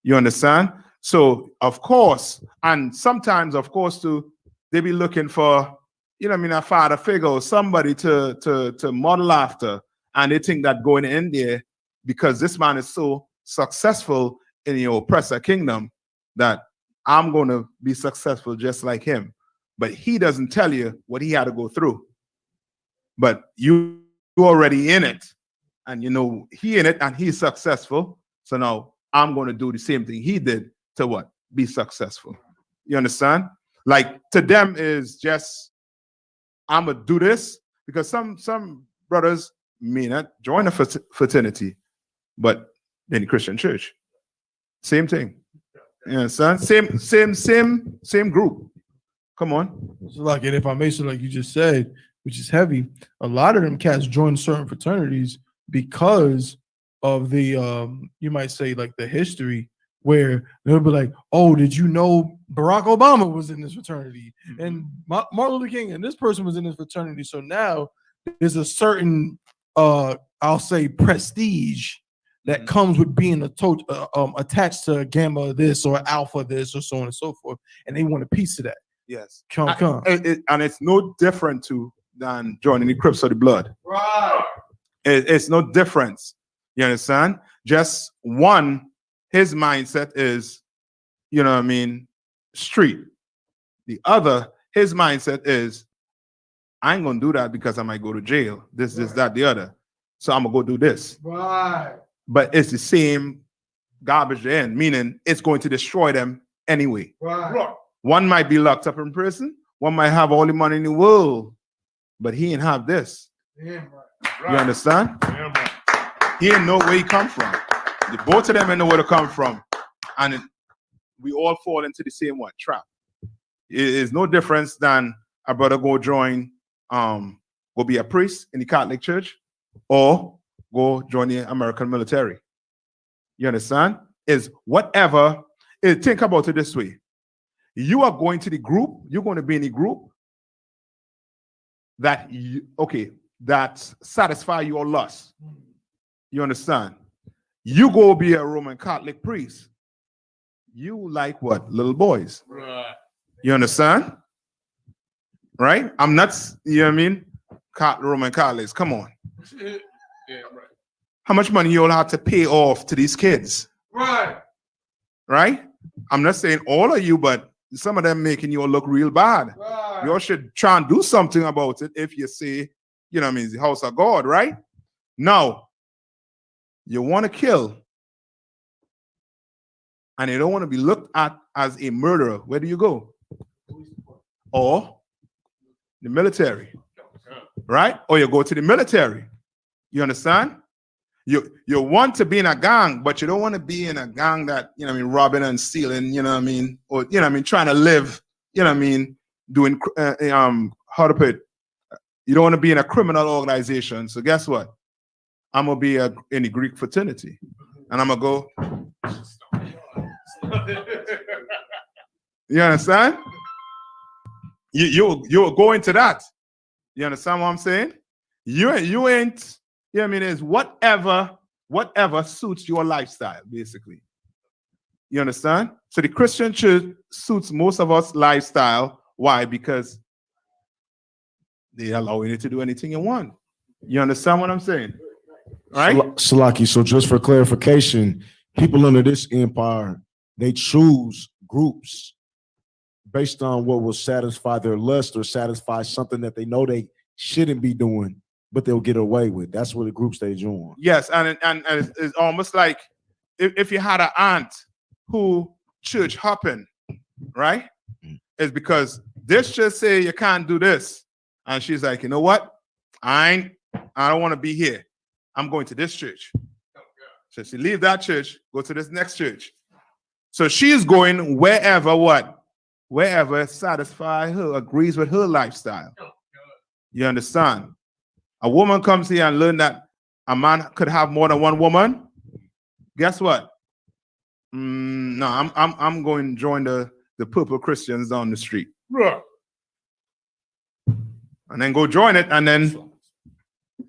You understand? So of course, and sometimes of course too, they be looking for, a father figure or somebody to model after, and they think that going in there because this man is so successful in your oppressor kingdom that I'm going to be successful just like him. But he doesn't tell you what he had to go through. But you already in it, and he in it and he's successful. So now I'm going to do the same thing he did to what? Be successful. You understand? Like to them is just, I'm going to do this because some brothers may not join a fraternity, but in the Christian church, same thing. You understand? Same group. Come on. So like, and if I may, so like you just said, which is heavy, a lot of them cats join certain fraternities because of the you might say like the history where they'll be like, oh, did you know Barack Obama was in this fraternity and Martin Luther King and this person was in this fraternity? So now there's a certain I'll say prestige that comes with being attached to gamma this or alpha this or so on and so forth, and they want a piece of that. Yes. And it's no different than joining the Crips of the Blood. Right. It's no difference. You understand? Just one, his mindset is, street. The other, his mindset is, I ain't gonna do that because I might go to jail. This, that, the other. So I'm gonna go do this. Right. But it's the same garbage in, meaning it's going to destroy them anyway. Right. One might be locked up in prison. One might have all the money in the world, but he ain't have this. Yeah, right. You understand? Yeah, right. He ain't know where he come from. The both of them ain't know where to come from. And we all fall into the same trap. It is no difference than a brother go join, go be a priest in the Catholic Church or go join the American military. You understand? Is whatever, think about it this way. You are going to the group, you're going to be in a group that, that satisfy your lust. You understand? You go be a Roman Catholic priest. You like what? Little boys. Right. You understand? Right? I'm not, you know what I mean? Roman Catholics, come on. Yeah, right. How much money you all have to pay off to these kids? Right. Right? I'm not saying all of you, but some of them making you all look real bad. Right. You all should try and do something about it if you say, you know what I mean, it's the house of God, right? Now, you want to kill, and you don't want to be looked at as a murderer. Where do you go? Or the military, right? Or you go to the military. You understand? You want to be in a gang, but you don't want to be in a gang that, you know what I mean, robbing and stealing, you know what I mean, or, you know what I mean, trying to live, you know what I mean, doing, how to put it, you don't want to be in a criminal organization. So guess what? I'm going to be in the Greek fraternity, and I'm going to go. You understand? You're going to that. You understand what I'm saying? You ain't, you know what I mean, is whatever suits your lifestyle, basically. You understand? So the Christian church suits most of us lifestyle. Why? Because they allow you to do anything you want. You understand what I'm saying? Right? Salaki, so just for clarification, people under this empire, they choose groups based on what will satisfy their lust or satisfy something that they know they shouldn't be doing, but they'll get away with. That's what the groups they join. Yes, and it's almost like if you had an aunt who church hopping, right? It's because this just say you can't do this, and she's like, you know what? I don't want to be here. I'm going to this church. So she leave that church, go to this next church. So she's going wherever satisfy her, agrees with her lifestyle. You understand? A woman comes here and learn that a man could have more than one woman. Guess what? No, I'm going to join the purple Christians down the street. And then go join it, and then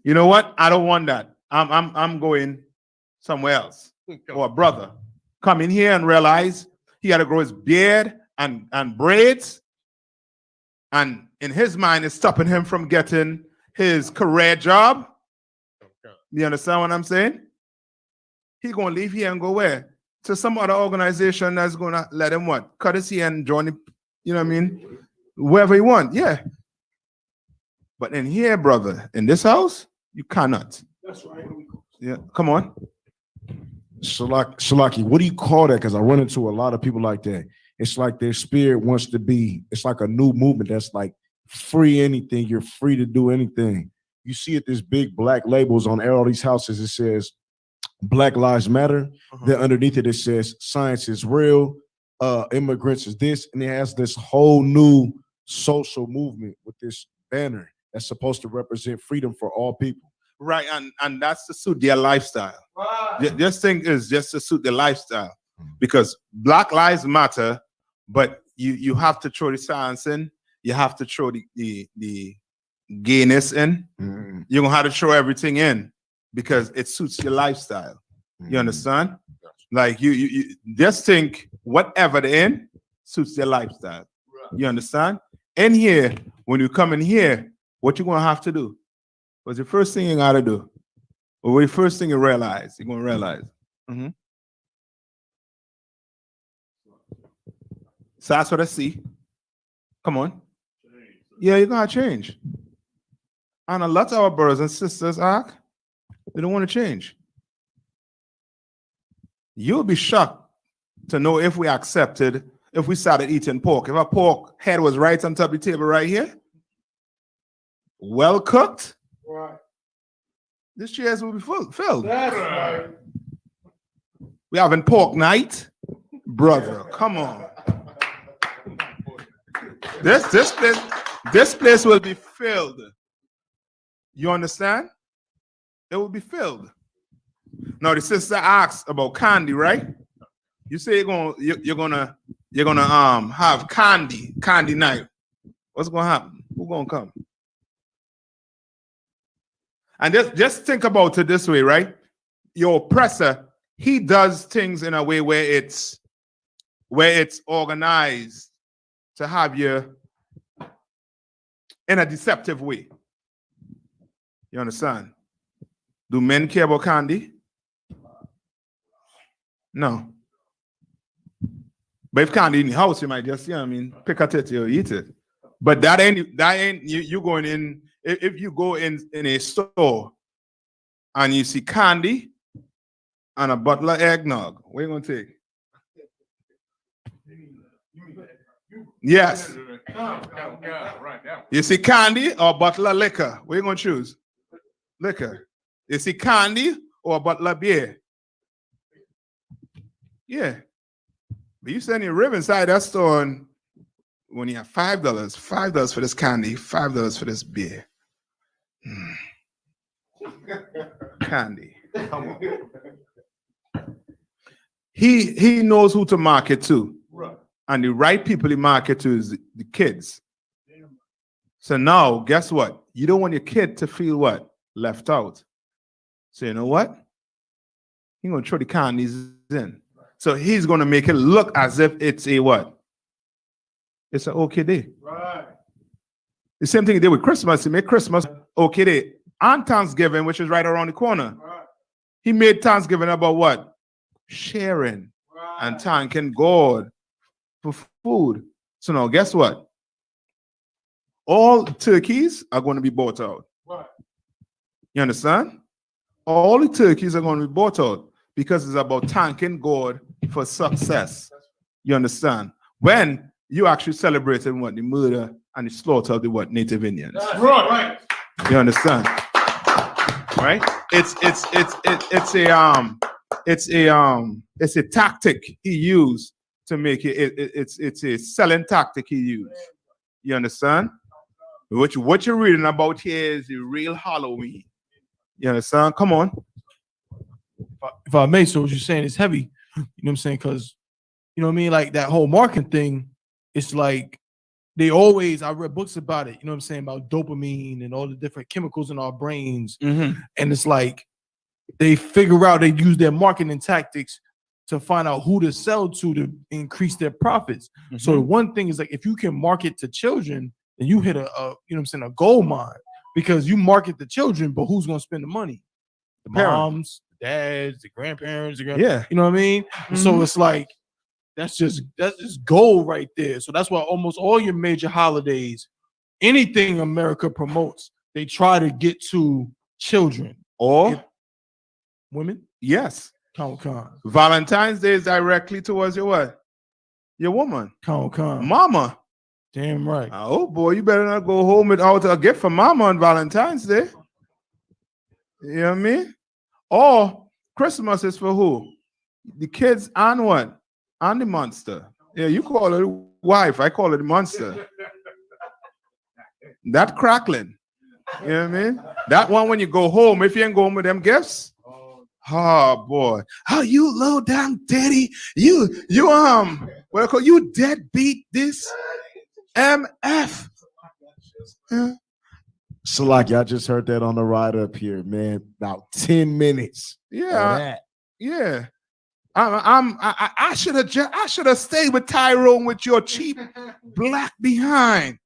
you know what? I don't want that. I'm going somewhere else. Or a brother come in here and realize he had to grow his beard and braids, and in his mind it's stopping him from getting his career job. You understand what I'm saying? He's gonna leave here and go where? To some other organization that's gonna let him what? Cut his hair and join him, you know what I mean? Wherever he want, yeah. But in here, brother, in this house, you cannot. That's right. Yeah, come on. Shalaki, what do you call that? Because I run into a lot of people like that. It's like their spirit wants to be, it's like a new movement that's like free anything. You're free to do anything. You see it, there's big black labels on all these houses. It says Black Lives Matter. Then underneath it, it says science is real. Immigrants is this. And it has this whole new social movement with this banner that's supposed to represent freedom for all people. Right, and that's to suit their lifestyle. Right. This thing is just to suit their lifestyle, because Black Lives Matter, but you have to throw the science in, you have to throw the gayness in. You're gonna have to throw everything in because it suits your lifestyle. You understand? Like you just think whatever they're in suits their lifestyle. You understand? In here, when you come in here, what you're gonna have to do? What's the first thing you gotta do? Or what the first thing you realize? You're gonna realize. So that's what I see. Come on. Yeah, you're gonna change. And a lot of our brothers and sisters, they don't want to change. You'll be shocked to know if we accepted, if we started eating pork. If our pork head was right on top of the table right here, well cooked, right, this chairs will be filled. That's right. We having pork night, brother. Come on. This place will be filled. You understand? It will be filled. Now the sister asked about candy, right? You say you're gonna have candy night. What's gonna happen? Who's gonna come? And just think about it this way, right? Your oppressor, he does things in a way where it's organized to have you in a deceptive way. You understand? Do men care about candy? No. But if candy in the house, you might just, pick a titty or eat it. But that ain't you going in. If you go in a store and you see candy and a bottle of eggnog, what you gonna take? Yes. You see candy or a bottle of liquor, what you gonna choose? Liquor. You see candy or a bottle of beer? Yeah. But you send your rib inside that store and when you have $5 for this candy, $5 for this beer. Candy. Come on. He knows who to market to. And the right people he market to is the kids. So now, guess what? You don't want your kid to feel what? Left out. So you know what? He's going to throw the candies in. So he's going to make it look as if it's a what? It's an okay day. Right. The same thing he did with Christmas. He made Christmas okay day. And Thanksgiving, which is right around the corner. Right. He made Thanksgiving about what? Sharing and thanking God for food. So now, guess what? All turkeys are going to be bought out. Right. You understand? All the turkeys are going to be bought out because it's about thanking God for success. You understand? When you actually celebrated what? The murder and the slaughter of the what? Native Indians. Right. You understand? Right? It's a tactic he used to make it's a selling tactic he used. You understand? What you're reading about here is the real Halloween. You understand? Come on. If I may, so what you're saying is heavy. You know what I'm saying? Because, you know what I mean? Like that whole marketing thing, it's like I read books about it, you know what I'm saying? About dopamine and all the different chemicals in our brains. Mm-hmm. And it's like they use their marketing tactics to find out who to sell to increase their profits. Mm-hmm. So the one thing is like, if you can market to children, then you hit you know what I'm saying, a gold mine, because you market the children, but who's going to spend the money? The moms, the dads, the grandparents, yeah. You know what I mean? Mm-hmm. So it's like, that's just gold right there. So that's why almost all your major holidays, anything America promotes, they try to get to children or women. Yes. Con. Valentine's Day is directly towards your what? Your woman. Con. Mama. Damn right. Oh boy, you better not go home without a gift for mama on Valentine's Day. You know what I mean? Or Christmas is for who? The kids and what? And the monster. Yeah, you call it wife. I call it monster. That crackling. You know what I mean? That one when you go home, if you ain't going with them gifts. Oh boy. Oh, you low down daddy. You what I call you deadbeat this MF. Yeah. Salaki, I just heard that on the ride up here, man. About 10 minutes. Yeah. Yeah. I should have stayed with Tyrone with your cheap black behind.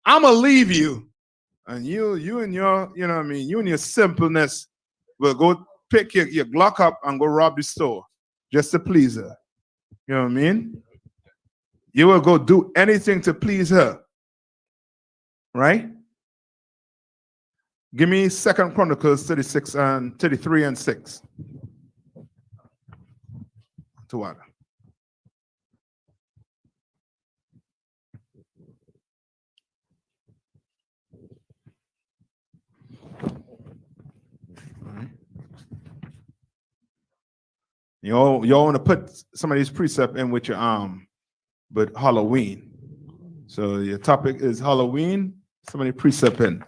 I'ma leave you. And you and your, you know what I mean, you and your simpleness will go pick your Glock up and go rob the store just to please her. You know what I mean? You will go do anything to please her. Right? Give me 2 Chronicles 33 and 6. Tawada. Y'all want to put some of these precepts in with your but Halloween. So your topic is Halloween. Somebody precept in.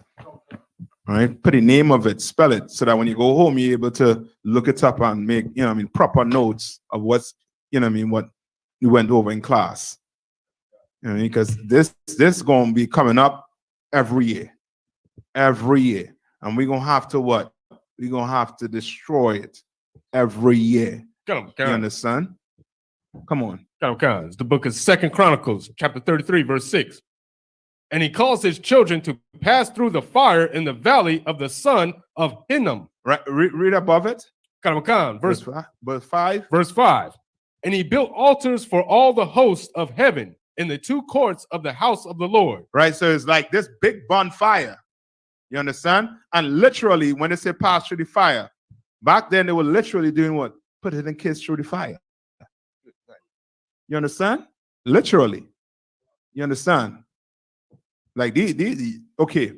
All right, put the name of it, spell it, so that when you go home, you're able to look it up and make, you know what I mean, proper notes of what's, you know what I mean, what you went over in class. You know, because this going to be coming up every year. And we're going to have to what? We're going to have to destroy it every year. Come you understand? Come on. It's the book of 2 Chronicles, chapter 33, verse 6. And he caused his children to pass through the fire in the valley of the son of Hinnom. Right, read above it. Verse 5. And he built altars for all the hosts of heaven in the two courts of the house of the Lord. Right? So it's like this big bonfire. You understand? And literally, when they say pass through the fire, back then they were literally doing what? Putting the kids through the fire. You understand? Literally. You understand? Like okay.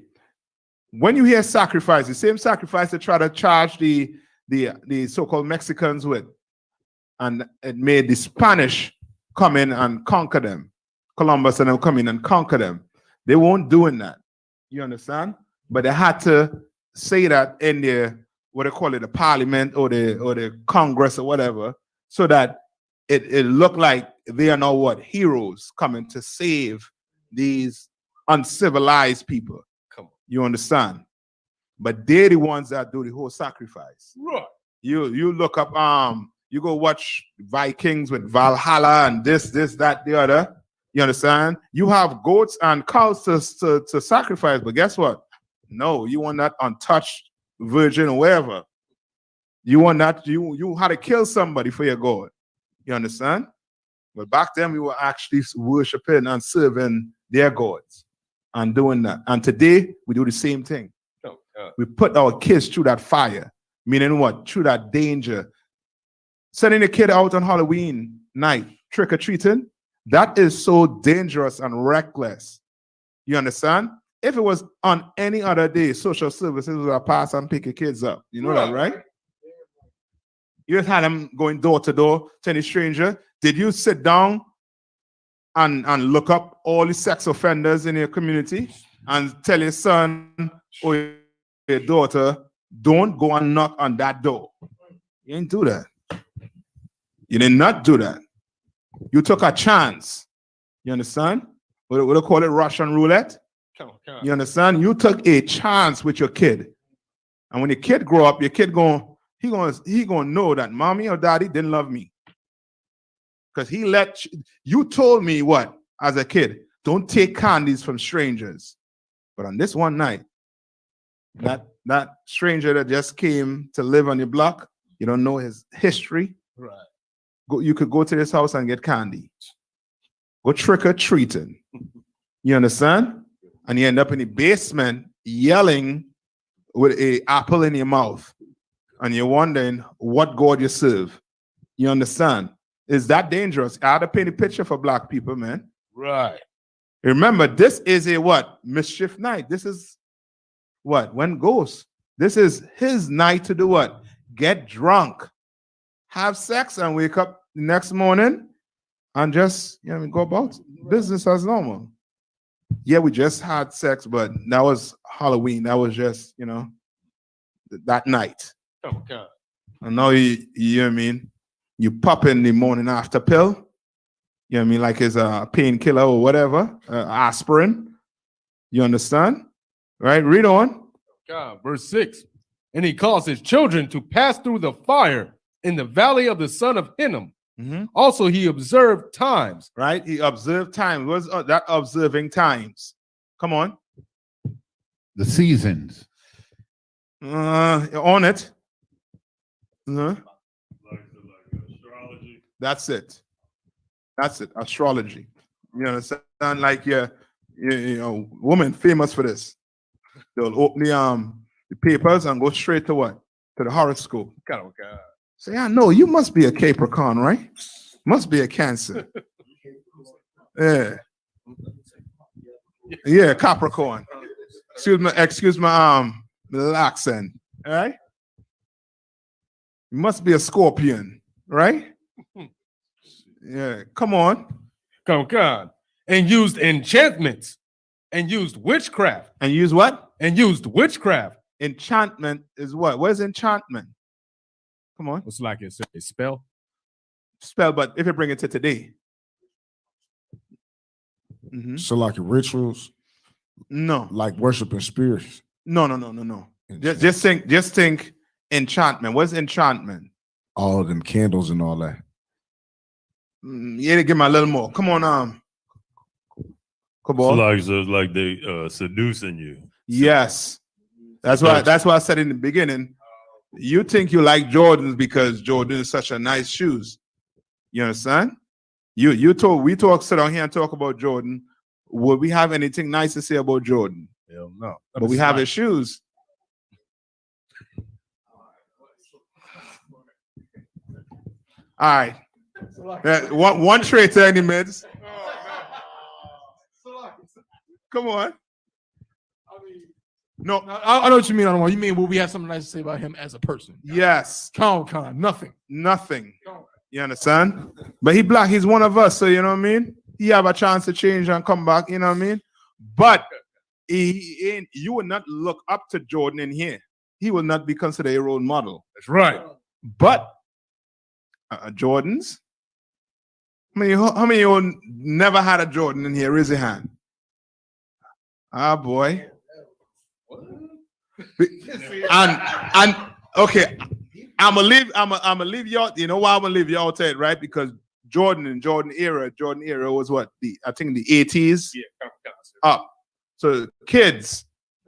When you hear sacrifice, the same sacrifice they try to charge the so-called Mexicans with, and it made the Spanish come in and conquer them. Columbus and them come in and conquer them. They weren't doing that. You understand? But they had to say that in the what they call it, the parliament or the Congress or whatever, so that it looked like they are now what? Heroes coming to save these uncivilized people. Come on. You understand? But they're the ones that do the whole sacrifice. Right. You look up, you go watch Vikings with Valhalla and this, that, the other. You understand? You have goats and cows to sacrifice, but guess what? No, you want that untouched virgin or wherever. You want that, you had to kill somebody for your God. You understand? But back then we were actually worshiping and serving their gods and doing that. And today we do the same thing. We put our kids through that fire, meaning what? Through that danger. Sending a kid out on Halloween night, trick-or-treating, that is so dangerous and reckless. You understand? If it was on any other day, social services would pass and pick your kids up. You know that, right? You just had them going door to door to any stranger. Did you sit down and look up all the sex offenders in your community and tell your son or your daughter, don't go and knock on that door? You didn't do that. You did not do that. You took a chance. You understand? What do they call it? Russian roulette? Come on. You understand? You took a chance with your kid. And when your kid grow up, your kid he gonna know that mommy or daddy didn't love me. Because you told me what, as a kid, don't take candies from strangers. But on this one night, that stranger that just came to live on your block, you don't know his history. Right. You could go to this house and get candy. Go trick-or-treating. You understand? And you end up in the basement yelling with an apple in your mouth. And you're wondering what God you serve. You understand? Is that dangerous? I had to paint a picture for black people, man. Right. Remember, this is a what? Mischief night. This is what? When ghosts. This is his night to do what? Get drunk, have sex, and wake up the next morning and just go about business as normal. Yeah, we just had sex, but that was Halloween. That was just, that night. Oh, God. And now you know what I mean? You pop in the morning after pill. You know what I mean? Like it's a painkiller or whatever, aspirin. You understand? Right? Read on. God, verse 6. And he caused his children to pass through the fire in the valley of the son of Hinnom. Mm-hmm. Also, he observed times. Right? He observed times. What's that observing times? Come on. The seasons. On it. Like astrology. That's it. Astrology. You understand? Like woman famous for this. They'll open the papers and go straight to what? To the horoscope. God. Say, I know you must be a Capricorn, right? Must be a Cancer. Yeah, Capricorn. Excuse my little accent. All right. You must be a Scorpion, right? Yeah, come on. God. And used enchantments and used witchcraft. And use what? And used witchcraft. Enchantment is what? What is enchantment? Come on. It's like it's a spell. Spell, but if you bring it to today. Mm-hmm. So like rituals, No. like worshiping spirits. No. Just think enchantment. What's enchantment? All of them candles and all that. Yeah, give me a little more. Come on, come on. So like they seducing you. Yes. That's why I said in the beginning, you think you like Jordans because Jordan is such a nice shoes. You understand? we sit down here and talk about Jordan. Would we have anything nice to say about Jordan? Hell no. But we have his shoes. All right. One traitor any minutes. Come on. No. I know what you mean. I don't know. You mean will we have something nice to say about him as a person? Yes. Nothing. Nothing. You understand? But he black. He's one of us. So you know what I mean. He have a chance to change and come back. You know what I mean. But you will not look up to Jordan in here. He will not be considered a role model. That's right. But Jordans. How many of you never had a Jordan in here? Raise your hand. Ah, boy. And okay, I'm gonna leave y'all. You know why I'm gonna leave y'all to it, right? Because Jordan era was what, I think the 80s. Yeah, up. So kids,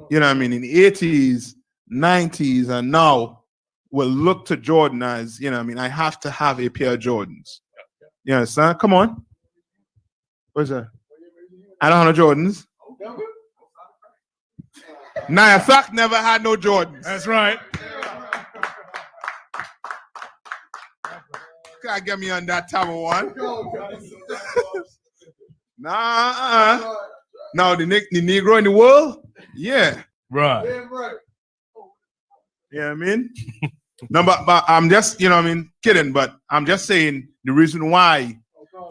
you know what I mean, in the 80s, 90s, and now will look to Jordan as, you know what I mean, I have to have a pair of Jordans. You understand? Come on. What's that? I don't have no Jordans. Nia Fact never had no Jordans. That's right. Can't get me on that type of one. Nah. Now the Negro in the world, yeah. Right. You know what I mean? No, but I'm just, you know what I mean, kidding, but I'm just saying the reason why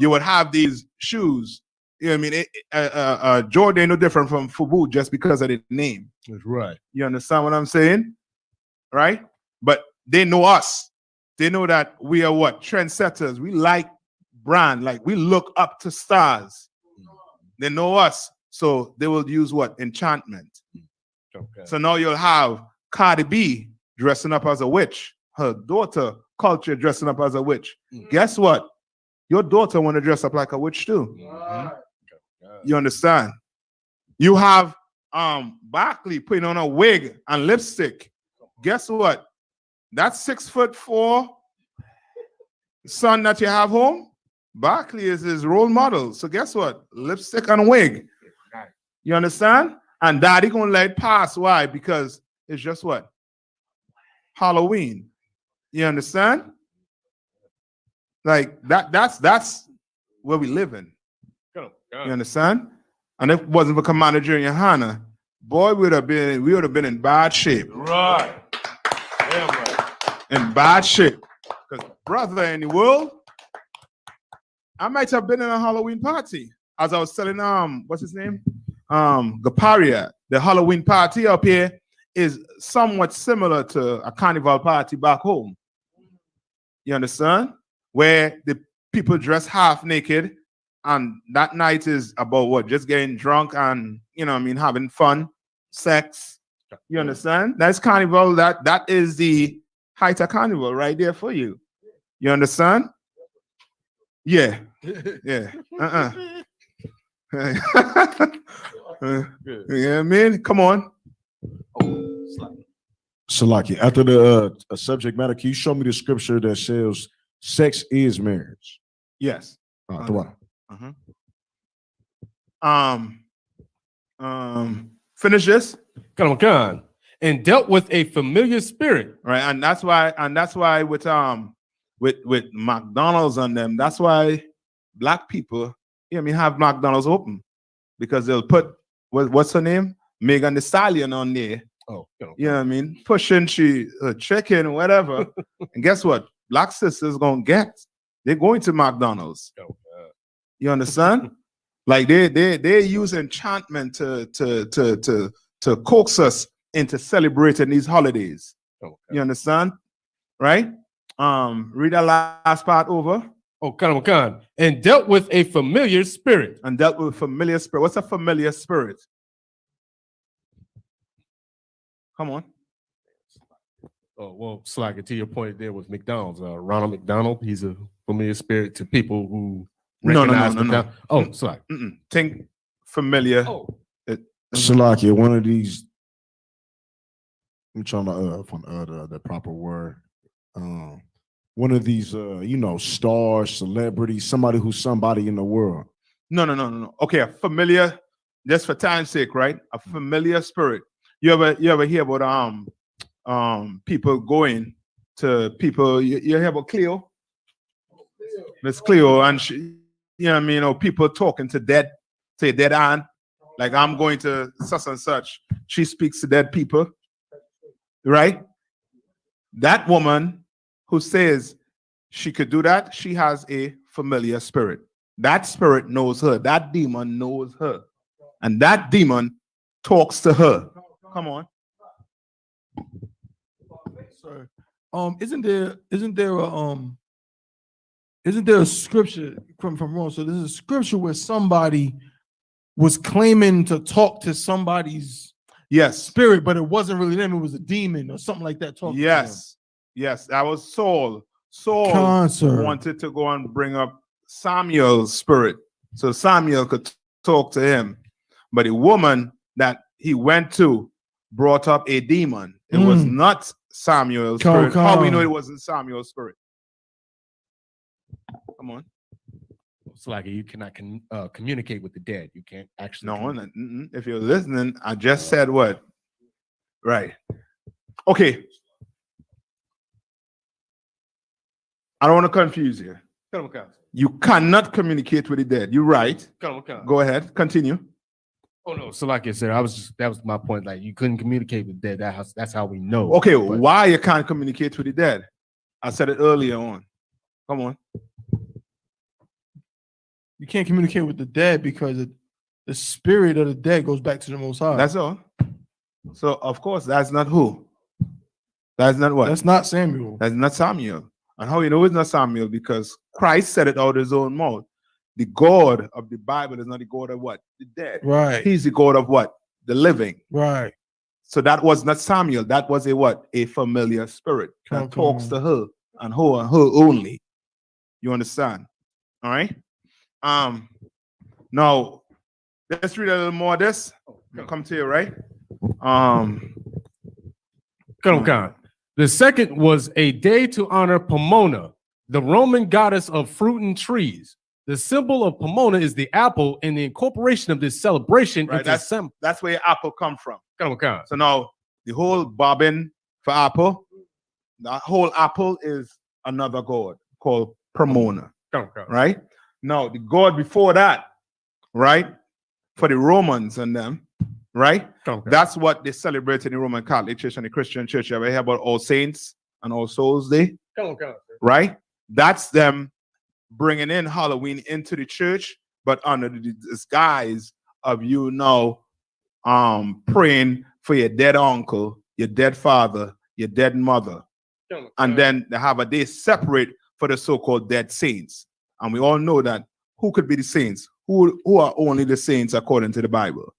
you would have these shoes, you know what I mean, Jordan ain't no different from Fubu just because of the name. That's right. You understand what I'm saying? Right? But they know us. They know that we are what? Trendsetters. We like brand, like we look up to stars. They know us. So they will use what? Enchantment. Okay. So now you'll have Cardi B dressing up as a witch. Her daughter, Culture, dressing up as a witch. Guess what? Your daughter want to dress up like a witch too. You understand? You have Barkley putting on a wig and lipstick. Guess what? That 6'4" son that you have home, Barkley is his role model. So guess what? Lipstick and wig. You understand? And daddy gonna let it pass. Why? Because it's just what? Halloween. You understand? Like that's where we live in. You understand? And if it wasn't for Commander Junior Hanna, boy, we would have been in bad shape. Right. Yeah, right. In bad shape. Because brother in the world, I might have been in a Halloween party. As I was telling what's his name? Gaparia. The Halloween party up here is somewhat similar to a carnival party back home. You understand? Where the people dress half naked, and that night is about what? Just getting drunk and, you know what I mean, having fun, sex. You understand? That's carnival. That is the height of carnival right there for you. You understand? Yeah. Yeah. Yeah, man. Come on. Salaki, after the subject matter, can you show me the scripture that says sex is marriage? Yes. Throughout. Finish this. Come on. And dealt with a familiar spirit. Right. And that's why with McDonald's on them, that's why black people, you know, I mean, have McDonald's open. Because they'll put what's her name? Megan Thee Stallion on there. Oh, you know what I mean? Pushing chicken, whatever. And guess what? Black sisters they're going to McDonald's. You understand? Like they use enchantment to coax us into celebrating these holidays. You understand? Right? Read that last part over. Oh, Khan. And dealt with a familiar spirit. And dealt with familiar spirit. What's a familiar spirit? Come on. Oh, well, Slacker, to your point there with McDonald's. Ronald McDonald, he's a familiar spirit to people who recognize McDonald's. Oh, Slacker. Think familiar. Oh. Salaki, one of these, I'm trying to find the proper word. one of these, stars, celebrities, somebody who's somebody in the world. No. Okay, a familiar, just for time's sake, right? A familiar spirit. You ever hear about people going to people? You hear about Cleo? Miss Cleo, and she, people talking to dead aunt. Like, I'm going to such and such. She speaks to dead people, right? That woman who says she could do that, she has a familiar spirit. That spirit knows her. That demon knows her. And that demon talks to her. Come on. Sorry. Isn't there a scripture from Rome? So there's a scripture where somebody was claiming to talk to somebody's Yes. spirit, but it wasn't really them, it was a demon or something like that talking to them. Yes, that was Saul. Saul Cancer. wanted to go and bring up Samuel's spirit so Samuel could talk to him. But the woman that he went to brought up a demon. It was not Samuel's spirit. How we know it wasn't Samuel's spirit? Come on. It's like you cannot communicate with the dead. You can't actually. No, if you're listening, I just said what? Right. Okay. I don't want to confuse you. You cannot communicate with the dead. You're right. Go ahead. Continue. Oh no, so like I said, that was my point. Like, you couldn't communicate with the dead. That's how we know. Okay, why you can't communicate with the dead? I said it earlier on. Come on. You can't communicate with the dead because the spirit of the dead goes back to the Most High. That's all. So of course that's not who. That's not what? That's not Samuel. That's not Samuel. And how you know it's not Samuel? Because Christ said it out of his own mouth. The God of the Bible is not the God of what? The dead. Right. He's the God of what? The living. Right. So that was not Samuel. That was a what? A familiar spirit that talks to her and her only. You understand? All right. Now let's read a little more of this. Come to you, right? The second was a day to honor Pomona, the Roman goddess of fruit and trees. The symbol of Pomona is the apple, and the incorporation of this celebration right, into that's where apple come from. So now the whole bobbin for apple, the whole apple is another god called Pomona. Right? Now the god before that, right? For the Romans and them, right? That's what they celebrate in the Roman Catholic Church and the Christian Church. You ever hear about All Saints and All Souls Day? Right? That's them bringing in Halloween into the church, but under the disguise of you now praying for your dead uncle, your dead father, your dead mother. And then they have a day separate for the so-called dead saints. And we all know that who could be the saints? Who are only the saints according to the Bible?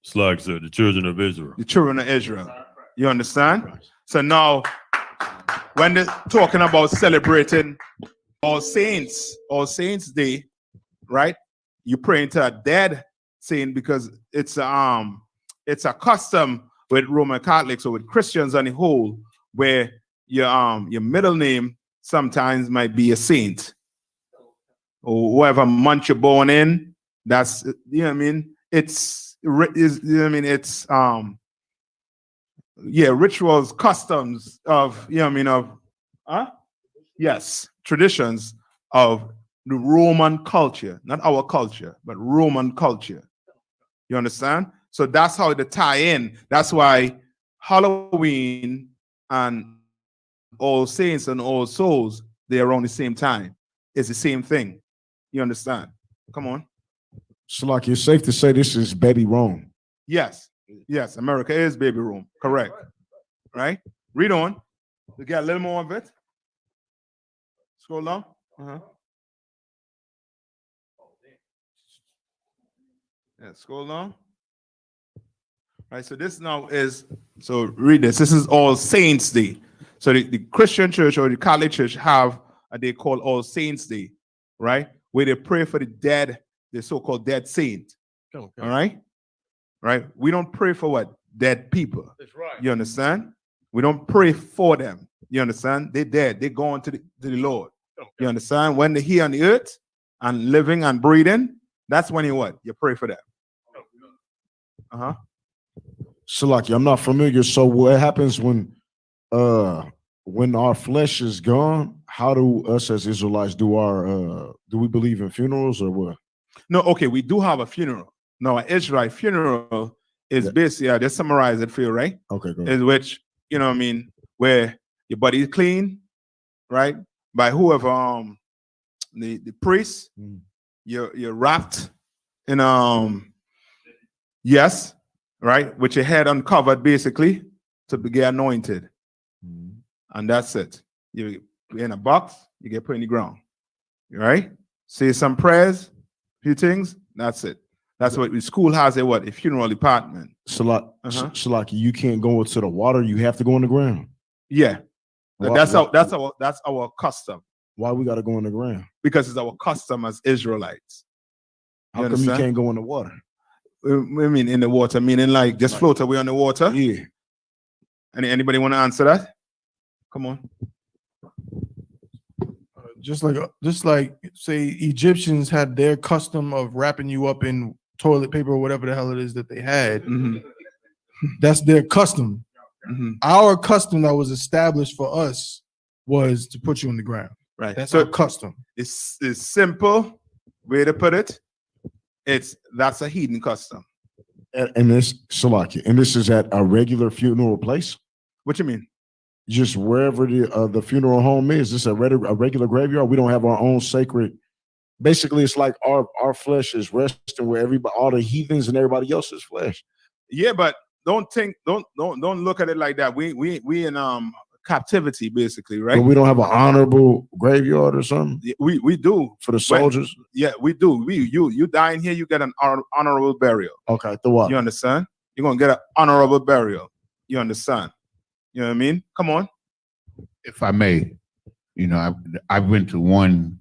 It's like, sir, the children of Israel. The children of Israel. You understand? So now, when they're talking about celebrating All Saints Day, right? You pray into a dead saint because it's a custom with Roman Catholics or with Christians on the whole, where your middle name sometimes might be a saint, or whatever month you're born in. That's, you know what I mean. It's rituals, customs of, you know what I mean, yes, traditions of the Roman culture, not our culture, but Roman culture. You understand? So that's how they tie in. That's why Halloween and All Saints and All Souls, they're around the same time. It's the same thing. You understand? Come on. So like, it's safe to say this is baby Rome. Yes, America is baby Rome. Correct. Right? Read on. You get a little more of it. Scroll down. Yeah, scroll down. Right, so this now is, so read this. This is All Saints Day. So the Christian church or the Catholic church have a day called All Saints Day, right? Where they pray for the dead, the so-called dead saint. All right? Right? We don't pray for what? dead people. That's right. You understand? We don't pray for them. You understand? They're dead. They're going to the Lord. You understand? When they're here on the earth and living and breathing, that's when you what? You pray for them. Uh-huh. Salaki, I'm not familiar. So what happens when our flesh is gone? How do us as Israelites do we believe in funerals or what? No, okay, we do have a funeral. Now, an Israelite funeral is basically, just summarize it for you, right? Okay, go ahead. Is which, you know what I mean, where your body is clean, right? By whoever, the priest, you're wrapped in, yes, right, with your head uncovered basically to get anointed. And that's it. You're in a box, you get put in the ground, right? Say some prayers, few things, that's it. That's what the school has a funeral department. Salaki, you can't go into the water, you have to go on the ground. Yeah. Why- That's our custom. Why we gotta go on the ground? Because it's our custom as Israelites. How come you can't go in the water? I mean in the water, meaning like just float away on the water. Yeah. Anybody want to answer that? Come on. Just like say Egyptians had their custom of wrapping you up in toilet paper or whatever the hell it is that they had. That's their custom. Our custom that was established for us was to put you on the ground. Right. That's So our custom. it's simple way to put it. That's a heathen custom. And this Salaki, and this is at a regular funeral place? What you mean? Just wherever the funeral home is. This a regular graveyard. We don't have our own sacred. Basically, it's like our flesh is resting where all the heathens and everybody else's flesh. Yeah, but don't look at it like that. We in captivity basically, right? But we don't have an honorable graveyard or something. We do for the soldiers. Yeah, we do. You die in here, you get an honorable burial. Okay, the what? You understand? You're gonna get an honorable burial. You understand? You know what I mean? Come on. If I may, I went to one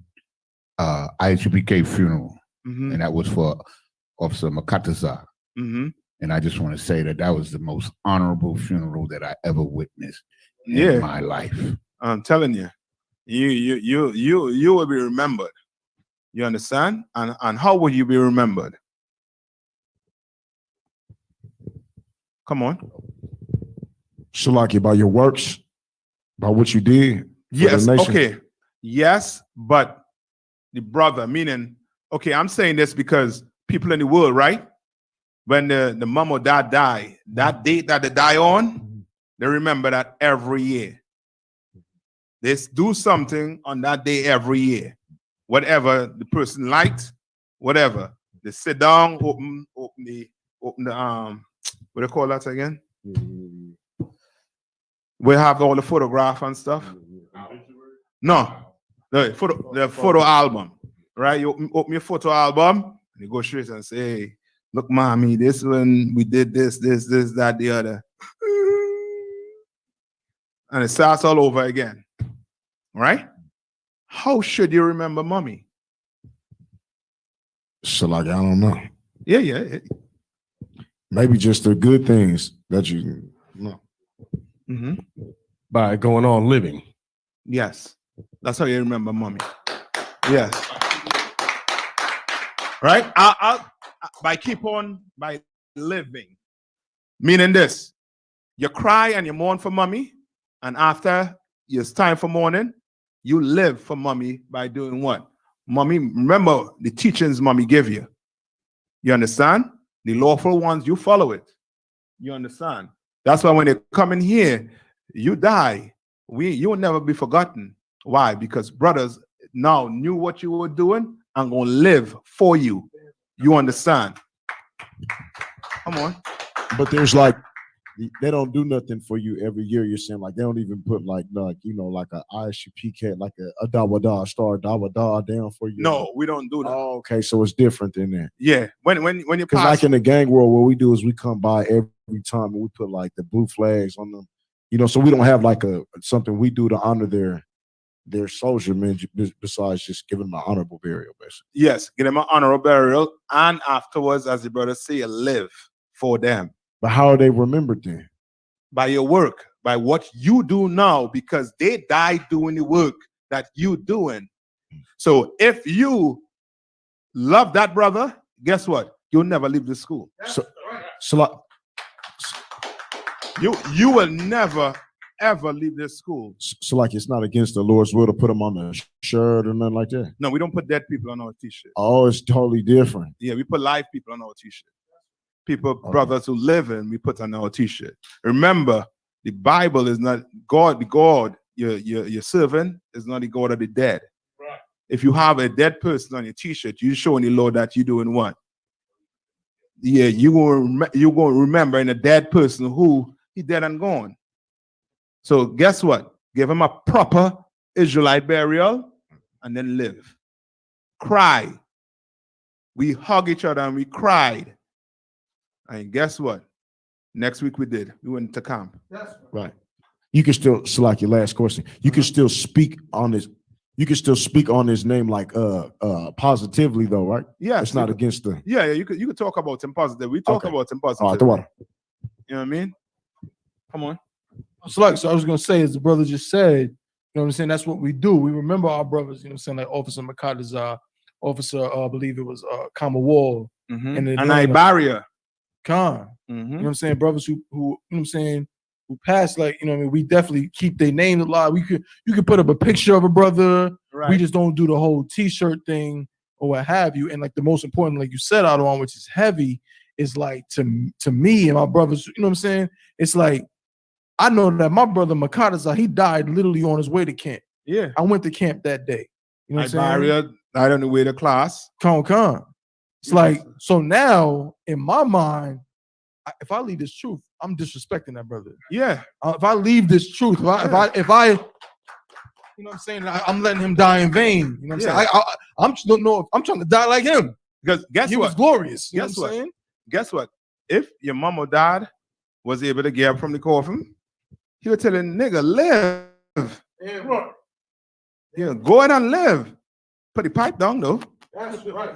IHBK funeral, and that was for Officer Makataza. And I just want to say that was the most honorable funeral that I ever witnessed in my life. I'm telling you, you will be remembered. You understand? And how will you be remembered? Come on. Shalaki, by your works, by what you did. Yes, okay. Yes, but the brother, meaning, okay, I'm saying this because people in the world, right? When the mom or dad die, that date that they die on, they remember that every year. They do something on that day every year. Whatever the person liked, whatever. They sit down, open the what do you call that again? We have all the photograph and stuff. No, the photo album, right? You open your photo album and you go straight and say, hey, look, mommy, this when we did this, that, the other. And it starts all over again, right? How should you remember mommy? Shalaki, I don't know. Yeah. Maybe just the good things that you know. By going on living. Yes. That's how you remember mommy. Yes. Right? By living. Meaning this. You cry and you mourn for mommy, and after it's time for mourning, you live for mommy by doing what? Mommy, remember the teachings mommy gave you. You understand? The lawful ones, you follow it. You understand? That's why when they come in here, you die. You will never be forgotten. Why? Because brothers now knew what you were doing and gonna live for you. You understand? Come on. But there's they don't do nothing for you every year. You're saying they don't even put like a ISUPK, like a dawada, star dawada down for you. No, we don't do that. Oh, okay, so it's different than that. Yeah, when you because like in the gang world, what we do is we come by every time and we put like the blue flags on them. So we don't have like something we do to honor their soldier men besides just giving them an honorable burial, basically. Yes, give them an honorable burial, and afterwards, as the brothers say, live for them. But how are they remembered then? By your work, by what you do now, because they died doing the work that you doing. So if you love that brother, guess what? You'll never leave the school. You will never ever leave this school. So like it's not against the Lord's will to put them on the shirt or nothing like that. No, we don't put dead people on our t-shirt. Oh, it's totally different. Yeah, we put live people on our t-shirt. People, Okay. brothers who live in, we put on our t-shirt. Remember, the Bible is not God. The God you're serving is not the God of the dead. Right. If you have a dead person on your t-shirt, you're showing the Lord that you're doing what? Yeah, you're going to remember in a dead person who he dead and gone. So guess what? Give him a proper Israelite burial and then live. Cry. We hug each other and we cried. And guess what? Next week we did. We went to camp. Right. You can still select your last question. You can still speak on this. You can still speak on his name like positively though, right? Yeah, It's not against the Yeah, you could talk about him positive. We talk Okay. about him all positive. right, the water. You know what I mean? Come on. So I was gonna say, as the brother just said, you know what I'm saying? That's what we do. We remember our brothers, you know what I'm saying, like Officer Makata's officer, I believe it was N.W.O. And Atlanta. I barrier. Khan. You know what I'm saying? Brothers who you know what I'm saying, who passed, like, you know what I mean, we definitely keep their name alive. You could put up a picture of a brother. Right. We just don't do the whole t-shirt thing or what have you. And like the most important, like you said, Adwan, which is heavy, is like to me and my brothers, you know what I'm saying? It's like I know that my brother Makata, he died literally on his way to camp. Yeah. I went to camp that day. You know what I'm I saying? barrier died on the way to class. Con. It's like, so now in my mind, if I leave this truth, I'm disrespecting that brother. Yeah. If I leave this truth, if I you know what I'm saying, I'm letting him die in vain. You know what I'm saying? I'm don't know if I'm trying to die like him. Because guess He what? was glorious. You Guess know what I'm what? saying? Guess what? If your mom or dad was able to get up from the coffin, he would tell a nigga, live. Yeah, right. Yeah, go ahead and live. Put the pipe down though. That's right.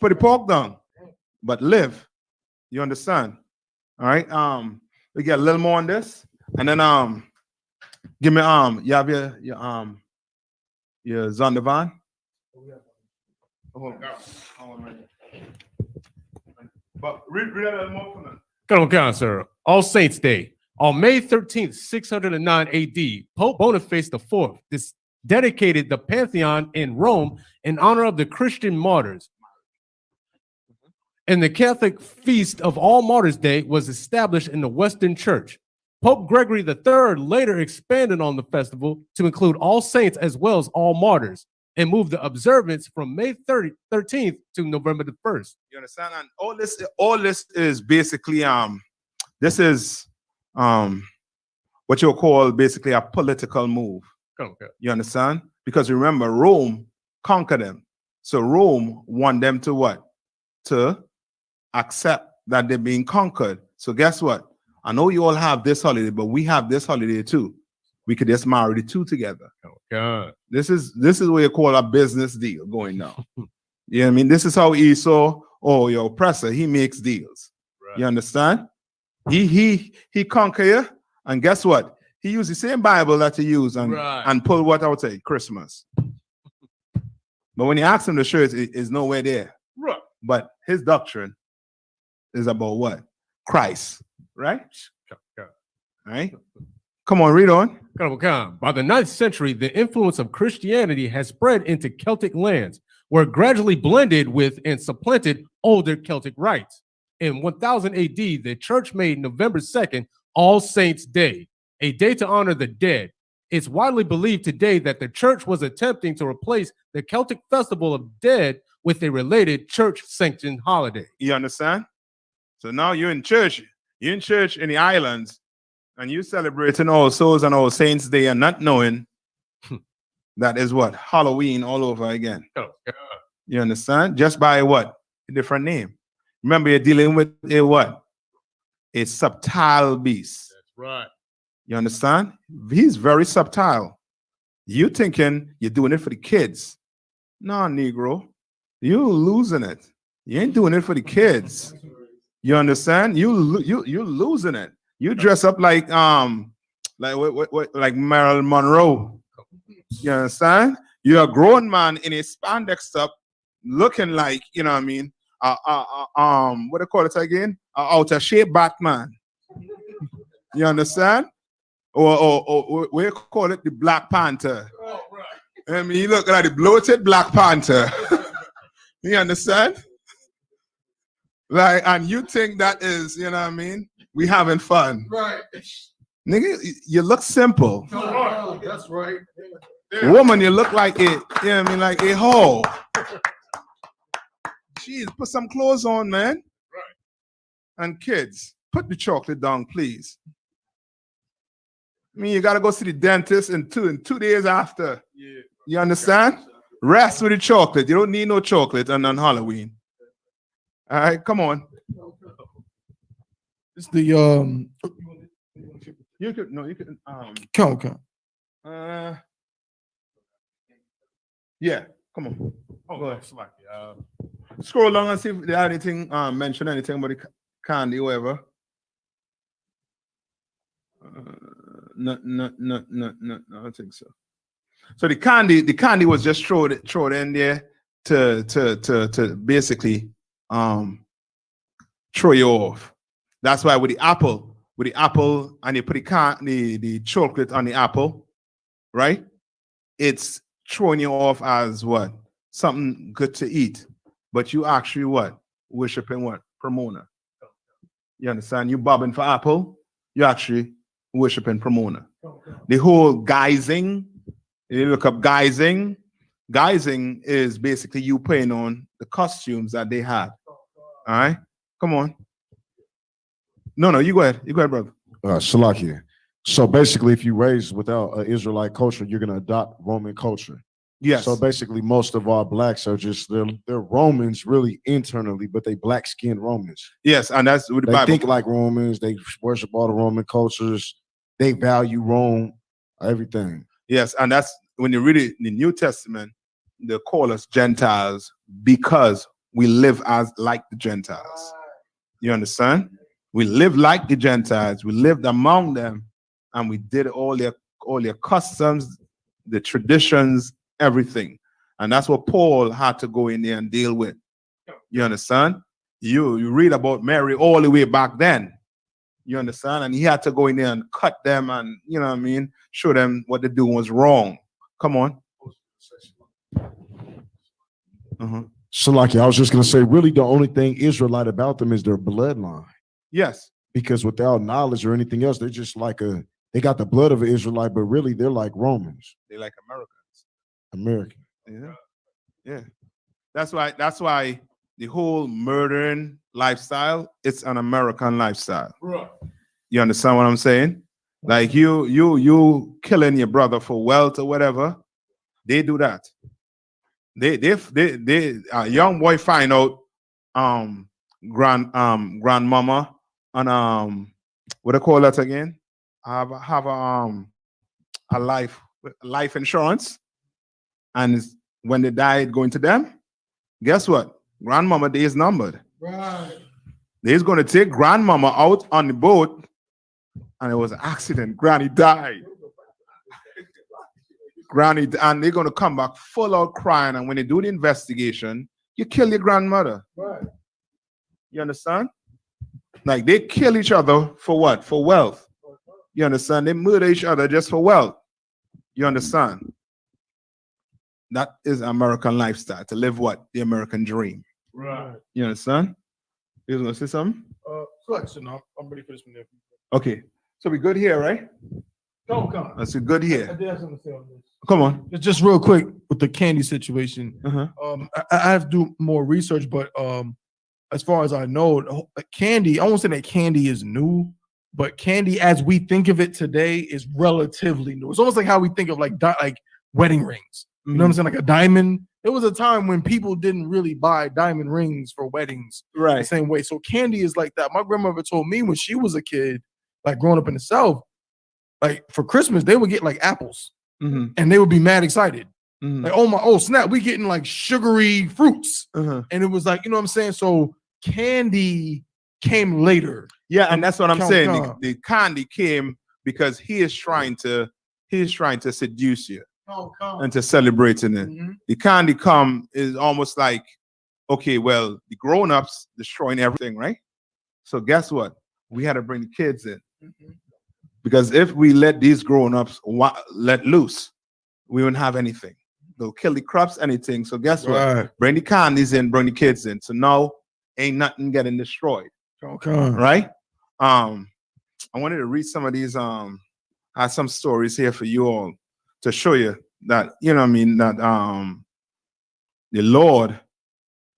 Put the pork down. But live. You understand? All right. We get a little more on this. And then give me you have your Zondervan. But read a little more from them. Come on, sir. All Saints Day. On May 13th, 609 AD, Pope Boniface IV dedicated the Pantheon in Rome in honor of the Christian martyrs. And the Catholic Feast of All Martyrs Day was established in the Western Church. Pope Gregory III later expanded on the festival to include all saints as well as all martyrs and moved the observance from May 13th to November the 1st. You understand? And all this is basically this is what you'll call basically a political move. Okay. You understand? Because remember, Rome conquered them. So Rome want them to what? To accept that they're being conquered. So guess what? I know you all have this holiday, but we have this holiday too. We could just marry the two together. God. This is what you call a business deal going now. You know what I mean? This is how Esau, your oppressor, he makes deals. Right. You understand? He conquer you, and guess what? He used the same Bible that you use and pull what I would say, Christmas. But when you ask him, the shirt is nowhere there. Right. But his doctrine is about what? Christ, right? Right? Come on, read on. By the 9th century, the influence of Christianity has spread into Celtic lands, where it gradually blended with and supplanted older Celtic rites. In 1000 AD, the church made November 2nd All Saints' Day, a day to honor the dead. It's widely believed today that the church was attempting to replace the Celtic Festival of Dead with a related church-sanctioned holiday. You understand? So now you're in church in the islands, and you're celebrating All Souls and All Saints' Day and not knowing that is what? Halloween all over again. Oh, God. You understand? Just by what? A different name. Remember, you're dealing with a what? A subtle beast. That's right. You understand? He's very subtle. You thinking you're doing it for the kids. No, Negro. You're losing it. You ain't doing it for the kids. You understand? You losing it. You dress up like like Marilyn Monroe. You understand? You're a grown man in a spandex stuff, looking like, you know what I mean? What do you call it again? Out of shape Batman. You understand? Or we call it the Black Panther. I mean, you look like the bloated Black Panther. You understand? Like, and you think that is, you know what I mean? We having fun. Right. Nigga, you look simple. That's right. Woman, you look like it, you know what I mean? Like a hoe. Jeez, put some clothes on, man. Right. And kids, put the chocolate down, please. I mean, you gotta go see the dentist in 2 days after. Yeah. You understand? Rest with the chocolate. You don't need no chocolate on Halloween. All right, come on. It's the You could count. Yeah, come on. Oh, go ahead. Scroll along and see if they had anything mention anything about the candy or whatever. No, I don't think so. So the candy was just thrown in there to basically throw you off. That's why with the apple and you put the chocolate on the apple, right? It's throwing you off as what? Something good to eat. But you actually what? Worshiping what? Pomona. You understand? You bobbing for apple, you actually worshiping Pomona. The whole guising, you look up guising. Guising is basically you putting on the costumes that they had. All right? Come on. No, you go ahead. You go ahead, brother. Shalakia. So basically, if you raise without an Israelite culture, you're going to adopt Roman culture. Yes. So basically, most of our blacks are just they're Romans really internally, but they black skinned Romans. Yes, and that's what the They Bible. think like Romans. They worship all the Roman cultures. They value Rome, everything. Yes, and that's when you read it in the New Testament, they call us Gentiles because we live as like the Gentiles. You understand? We live like the Gentiles. We lived among them, and we did all their customs, the traditions, everything. And that's what Paul had to go in there and deal with. You understand? You read about Mary all the way back then. You understand? And he had to go in there and cut them and, you know what I mean, show them what they do was wrong. Come on. Salaki, I was just going to say, really, the only thing Israelite about them is their bloodline. Yes. Because without knowledge or anything else, they're just like they got the blood of an Israelite, but really they're like Romans. They're like Americans. American. Yeah. That's why the whole murdering lifestyle, it's an American lifestyle. Right. You understand what I'm saying? Like you killing your brother for wealth or whatever, they do that. They a young boy find out grandmama and what do you call that again? Have a life insurance, and when they died going to them, guess what? Grandmama day is numbered. Right. They's going to take grandmama out on the boat, and it was an accident. Granny died. And they're going to come back full out crying. And when they do the investigation, you kill your grandmother. Right. You understand? Like they kill each other for what? For wealth. You understand? They murder each other just for wealth. You understand? That is American lifestyle, to live what? The American dream. Right. You understand? You want to say something? Flexion. I'm ready for this one. Okay. So we good here, right? Come on. That's a good here. I did have something to say on this. Come on. Just real quick with the candy situation. Uh-huh. I have to do more research, but as far as I know, candy, I won't say that candy is new, but candy as we think of it today is relatively new. It's almost like how we think of like wedding rings. You know what I'm saying? Like a diamond. There was a time when people didn't really buy diamond rings for weddings right the same way. So candy is like that. My grandmother told me when she was a kid, like growing up in the South, like for Christmas, they would get like apples and they would be mad excited. Like, oh snap, we getting like sugary fruits. And it was like, you know what I'm saying? So candy came later. Yeah, and that's what I'm Count saying. Khan. The candy came because he is trying to seduce you and to celebrating it. Mhm. The candy come is almost like, okay, well, the grown-ups destroying everything, right? So guess what? We had to bring the kids in. Because if we let these grown-ups let loose, we wouldn't have anything. They'll kill the crops, anything. So guess what? Right. Bring the candies in, bring the kids in. So now ain't nothing getting destroyed. Count Khan. Right? I wanted to read some of these. I have some stories here for you all to show you that, that the Lord,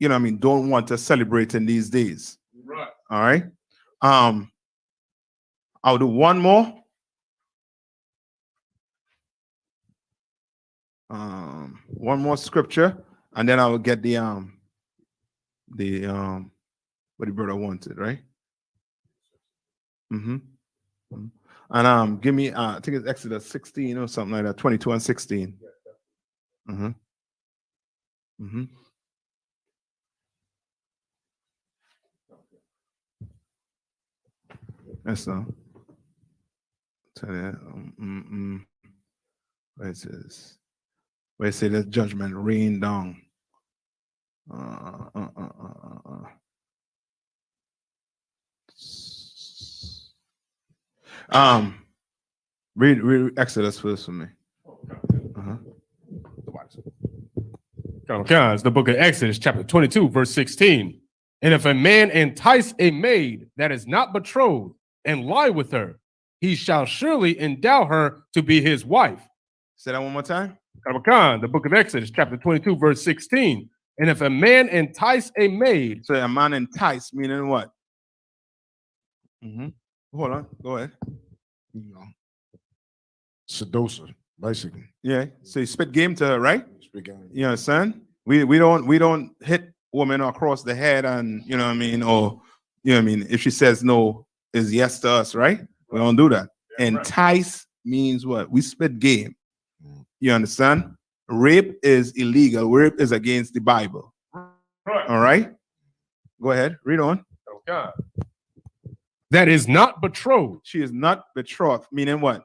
don't want us celebrating these days. Right. All right. I'll do one more. One more scripture, and then I will get the what the brother wanted, right? And give me I think it's Exodus 16 or something like that, 22 and 16. That's so. Tell you, where it says, where it says the judgment rain down. Read Exodus first for me. It's the book of Exodus, chapter 22, verse 16. And if a man entice a maid that is not betrothed and lie with her, he shall surely endow her to be his wife. Say that one more time. The book of Exodus, chapter 22, verse 16. And if a man entice a maid. So a man entice meaning what? Hold on, go ahead. Seducer, basically. Yeah. So you spit game to her, right? Spit game. You understand? We don't hit women across the head and or if she says no is yes to us, right? We don't do that. Entice means what? We spit game. You understand? Rape is illegal. Rape is against the Bible. Right. All right. Go ahead. Read on. That is not betrothed. She is not betrothed, meaning what?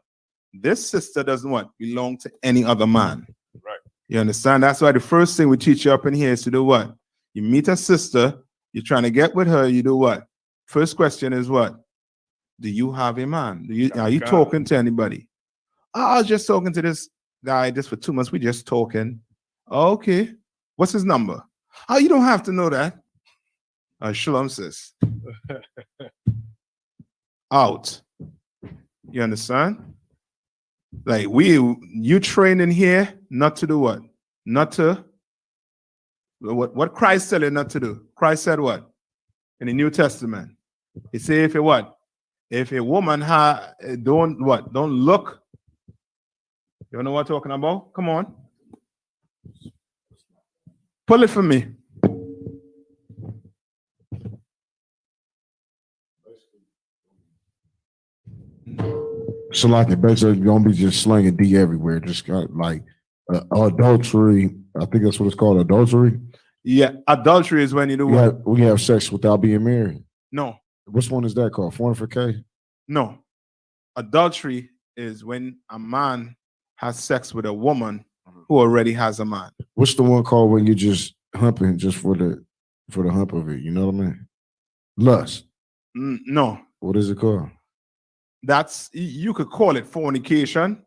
This sister doesn't what? Belong to any other man. Right. You understand? That's why the first thing we teach you up in here is to do what? You meet a sister, you're trying to get with her, you do what? First question is what? Do you have a man? Are you talking to anybody? I was just talking to this guy just for 2 months. We just talking. Okay. What's his number? Oh, you don't have to know that. Shalom says. Out. You understand? Like you training here not to do what? Not to what Christ said not to do. Christ said what? In the New Testament. He said if it what? If a woman don't look. You know what I'm talking about? Come on. Pull it for me. So like basically you're gonna be just slinging D everywhere, just like adultery. I think that's what it's called, adultery. Yeah, adultery is when you do what? We have sex without being married. No. Which one is that called? Fornication? No. Adultery is when a man has sex with a woman who already has a man. What's the one called when you just humping just for the hump of it? You know what I mean? Lust. No. What is it called? You could call it fornication.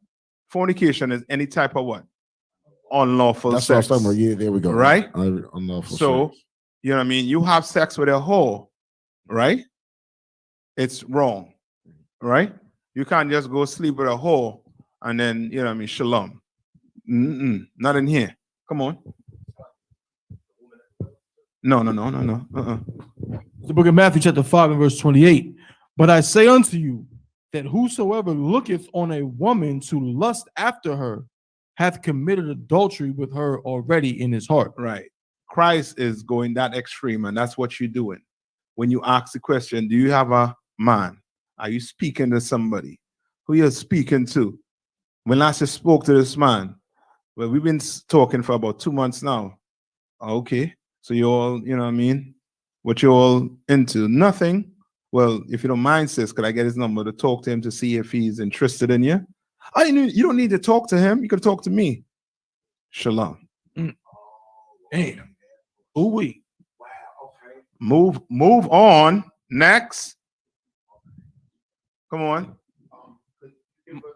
Fornication is any type of what? Unlawful That's sex. what I was talking about. Yeah, there we go. Right? Unlawful so, sex. You know what I mean? You have sex with a whore, right? It's wrong, right? You can't just go sleep with a whore and then, you know what I mean, shalom. Not in here. Come on. No. The book of Matthew, chapter 5, and verse 28. But I say unto you that whosoever looketh on a woman to lust after her hath committed adultery with her already in his heart. Right. Christ is going that extreme, and that's what you're doing. When you ask the question, do you have a man? Are you speaking to somebody? Who you're speaking to? When last you spoke to this man? Well, we've been talking for about 2 months now. Okay. So you all, you know what I mean? What you all into? Nothing. Well, if you don't mind, sis, could I get his number to talk to him to see if he's interested in you? You don't need to talk to him. You can talk to me. Shalom. Damn. Ooh wee. Move on. Next. Come on.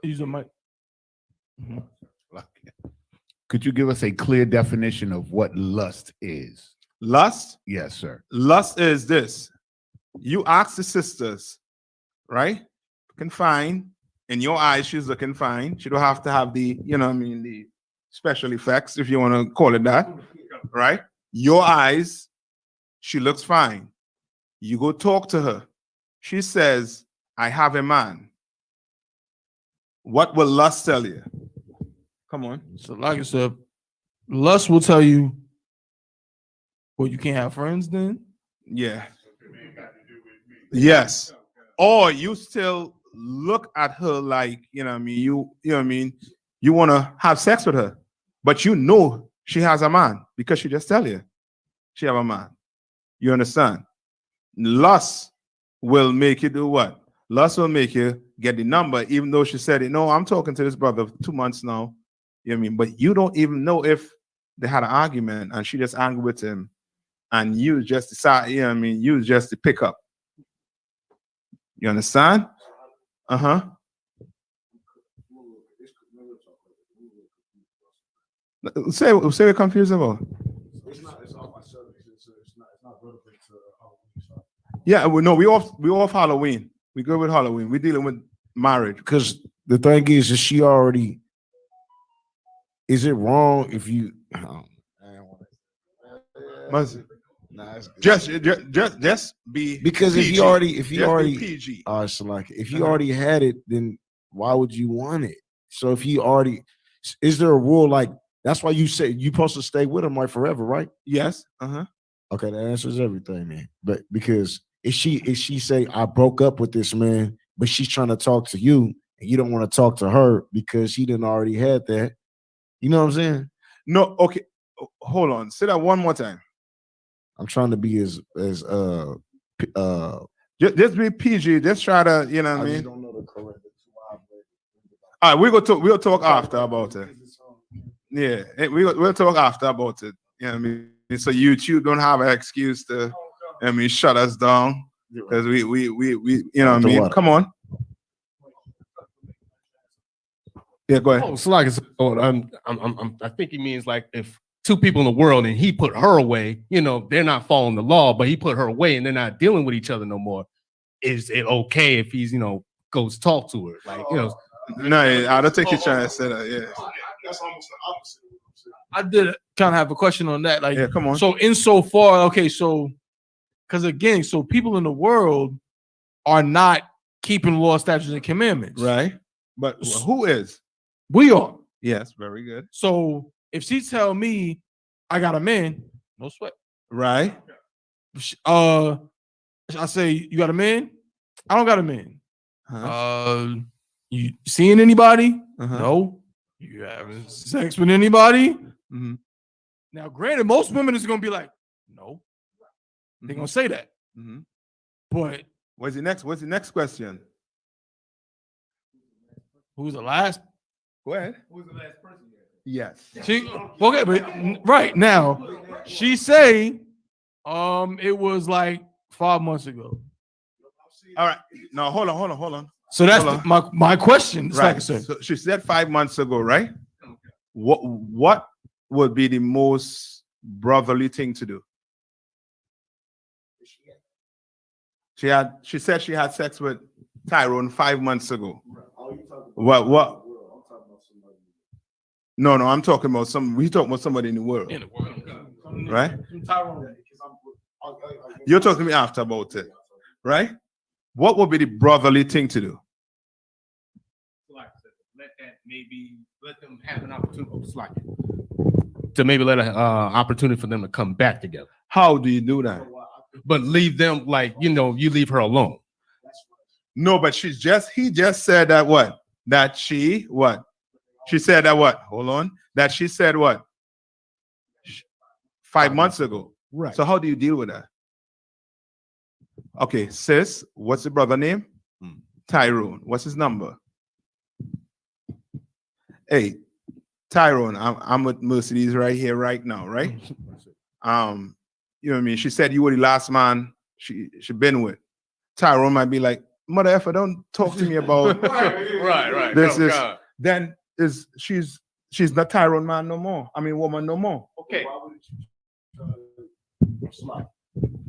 Use a mic. Could you give us a clear definition of what lust is? Lust. Yes, sir. Lust is this. You ask the sisters, right? Looking fine. In your eyes, she's looking fine. She don't have to have the, the special effects, if you want to call it that, right? Your eyes, she looks fine. You go talk to her. She says, I have a man. What will lust tell you? Come on. So like I said, lust will tell you, well, you can't have friends then? Yeah. Yes. Or you still look at her like, you want to have sex with her, but you know she has a man because she just tell you she have a man. You understand? Lust will make you do what? Lust will make you get the number, even though she said it. No, I'm talking to this brother 2 months now. You know what I mean? But you don't even know if they had an argument and she just angry with him and you just decide, you just to pick up. You understand? Uh-huh. Say we're confused about. Yeah, we off Halloween. We go with Halloween. We're dealing with marriage. Because the thing is she already. Is it wrong if you? Just be because PG. if you already be PG. So like if you already had it, then why would you want it? So if he already, is there a rule like that's why you say you're supposed to stay with him like forever, right? Yes. Uh-huh. Okay, that answers everything, man. But because if she say I broke up with this man, but she's trying to talk to you and you don't want to talk to her because she didn't already had that, you know what I'm saying? No, okay. Hold on. Say that one more time. I'm trying to be as just be PG. Just try to, you know what I mean? don't know the correct. All right, we'll talk after about it. Yeah, we'll talk after about it. You know what I mean? So YouTube don't have an excuse to, shut us down because we you know what I mean? Come on. Yeah, go ahead. Oh, so like I said, I think he means like if two people in the world and he put her away, they're not following the law, but he put her away and they're not dealing with each other no more. Is it okay if he's, goes talk to her? Like, No, I don't think he's trying to say that. Yeah. That's almost the opposite. I did kind of have a question on that. Like, Yeah, come on. So insofar, okay, so because again, so people in the world are not keeping law, statutes, and commandments. Right. But who is? We are. Yes, very good. So if she tell me I got a man, no sweat. Right. I say, you got a man? I don't got a man. Huh? You seeing anybody? Uh-huh. No. You having sex with anybody? Mm-hmm. Now, granted, most women is gonna be like, no. They're gonna say that. Mm-hmm. But What's the next question? who's the last? Go ahead. Who's the last person? Yes. She okay, but right now, she say, it was like 5 months ago. All right. No, hold on. So that's my question. Right. Like so she said 5 months ago, right? What would be the most brotherly thing to do? She said she had sex with Tyrone 5 months ago. What? No, I'm talking about we talking about somebody in the world. Right? You're talking to me after about it, right? What would be the brotherly thing to do? Let them have an opportunity. To maybe let an opportunity for them to come back together. How do you do that? But leave them you leave her alone. No, but he just said that what? That she what? She said that what? Hold on. That she said what? 5 months ago. Right. So how do you deal with that? Okay, sis, what's the brother name? Tyrone. What's his number? Hey, Tyrone, I'm with Mercedes right here, right now, right? You know what I mean? She said you were the last man she been with. Tyrone might be like, mother effer, don't talk to me about right. this No, is God. then is she's not Tyrone man no more. I mean woman no more. Okay.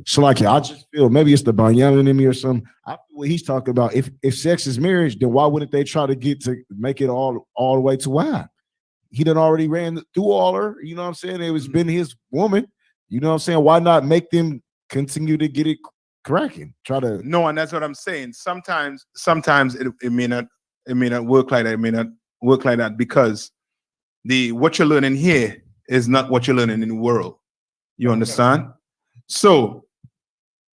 So like, I just feel maybe it's the Banyan in me or something. I feel what he's talking about. If sex is marriage, then why wouldn't they try to get to make it all the way to why? He done already ran through all her. You know what I'm saying? It was been his woman. You know what I'm saying? Why not make them continue to get it cracking? Try to No, and that's what I'm saying. Sometimes it may not work like that. It may not work like that because what you're learning here is not what you're learning in the world. You understand? So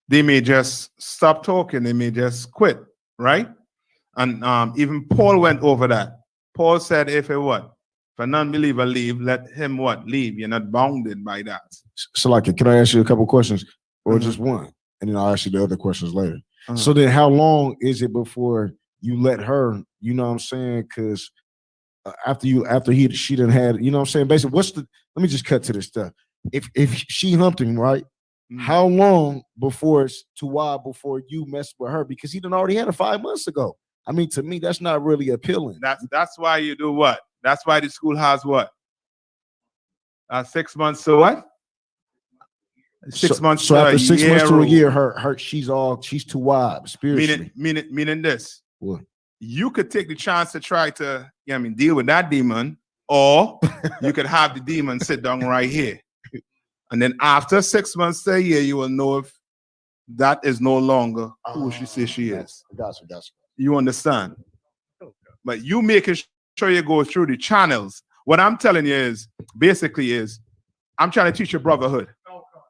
they may just stop talking, they may just quit, right? And even Paul went over that. Paul said, if a non-believer leave, let him leave. You're not bounded by that. So like, can I ask you a couple questions or just one? And then I'll ask you the other questions later. So then how long is it before you let her, you know what I'm saying? Because she done had, you know what I'm saying? Basically, let me just cut to this stuff. If she humped him, right? How long before it's too wild before you mess with her? Because he done already had her 5 months ago. I mean, to me, that's not really appealing. That's why you do what? That's why the school has what? 6 months to what? 6 months. So after 6 months to a rule. year, she's too wild spiritually. Meaning this. What? You could take the chance to try to, deal with that demon, or you could have the demon sit down right here. And then after 6 months to a year, you will know if that is no longer who she says she is. Gotcha. You understand? But you making sure you go through the channels. What I'm telling you is, I'm trying to teach you brotherhood.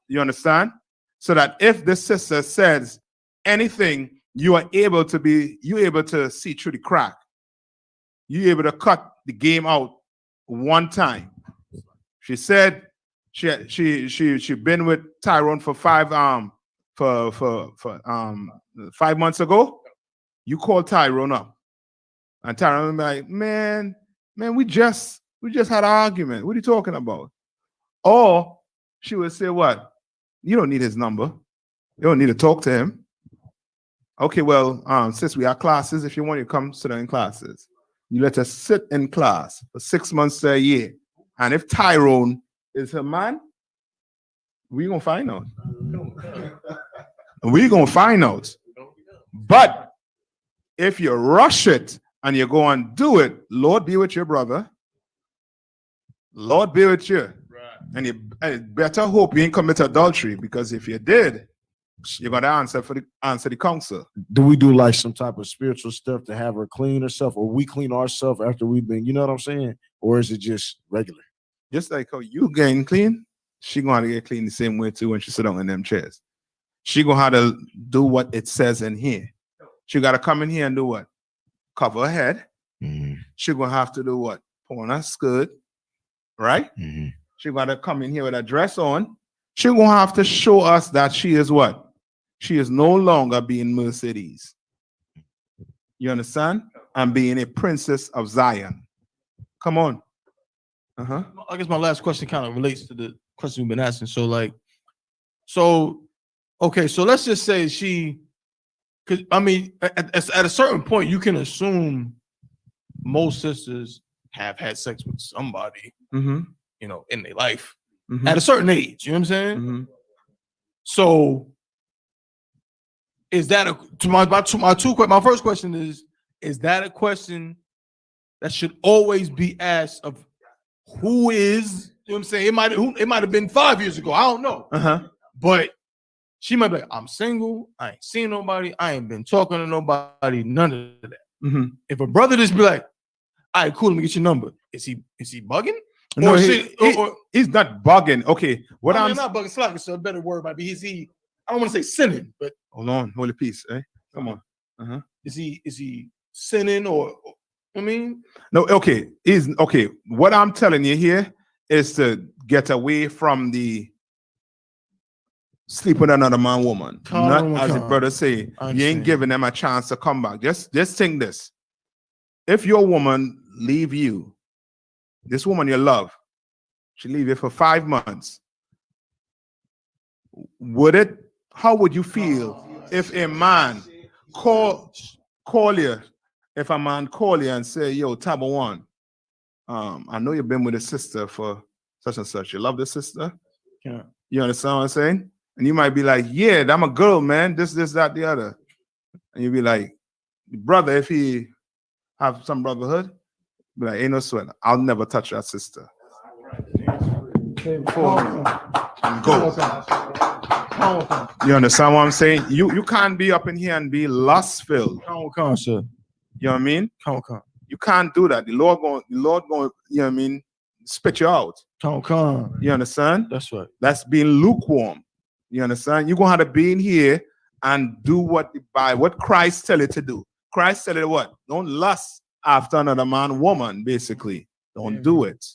You understand? So that if the sister says anything, you're able to see through the crack. You're able to cut the game out one time. She said she been with Tyrone for 5 months ago. You call Tyrone up, and Tyrone be like, man, we just had an argument. What are you talking about? Or she would say, what? You don't need his number. You don't need to talk to him. Okay, well, since we have classes, if you want, you come sit in classes. You let us sit in class for 6 months to a year. And if Tyrone is her man, we're going to find out. We're going to find out. But if you rush it and you go and do it, Lord be with your brother. Lord be with you. Right. And you better hope you ain't commit adultery, because if you did, you're going to answer the council. Do we do like some type of spiritual stuff to have her clean herself, or we clean ourselves after we've been, you know what I'm saying? Or is it just regular? Just like how you getting clean, she going to get clean the same way too when she sit down in them chairs. She going to have to do what it says in here. She got to come in here and do what? Cover her head. Mm-hmm. She going to have to do what? Put on her skirt, right? Mm-hmm. She got to come in here with a dress on. She going to have to show us that she is what? She is no longer being Mercedes. You understand? And being a princess of Zion. Come on. I guess my last question kind of relates to the question we've been asking. So let's just say because I mean, at a certain point, you can assume most sisters have had sex with somebody, in their life at a certain age. You know what I'm saying? Mm-hmm. So, is that my first question is that a question that should always be asked of who is? You know what I'm saying? It might have been 5 years ago. I don't know. But she might be like, I'm single. I ain't seen nobody. I ain't been talking to nobody. None of that. Mm-hmm. If a brother just be like, all right, cool, let me get your number. Is he bugging? No, he's not bugging. Okay, I'm not bugging. Slack, so a better word might be I don't want to say sinning, but hold on, holy peace, eh? Come on. Is he sinning or I mean? No, okay. What I'm telling you here is to get away from the sleep with another man, woman. Calm, Not as the calm. brother say, I you ain't understand. giving them a chance to come back. Just think this. If your woman leave you, this woman you love, she leave you for 5 months. How would you feel if a man call you, if a man call you and say, yo, Tabo One, I know you've been with a sister for such and such. You love the sister? Yeah. You understand what I'm saying? And you might be like, yeah, I'm a girl, man. This, that, the other. And you'll be like, brother, if he have some brotherhood, be like, ain't no sweat. I'll never touch that sister. Go. You understand what I'm saying? You can't be up in here and be lust-filled. Come, sir. You know what I mean? Come. You can't do that. The Lord going, you know what I mean, spit you out. Come. You understand? That's right. That's being lukewarm. You understand? You're gonna have to be in here and do what Christ tell you to do. Christ tell you what? Don't lust after another man, woman, basically. Don't do it.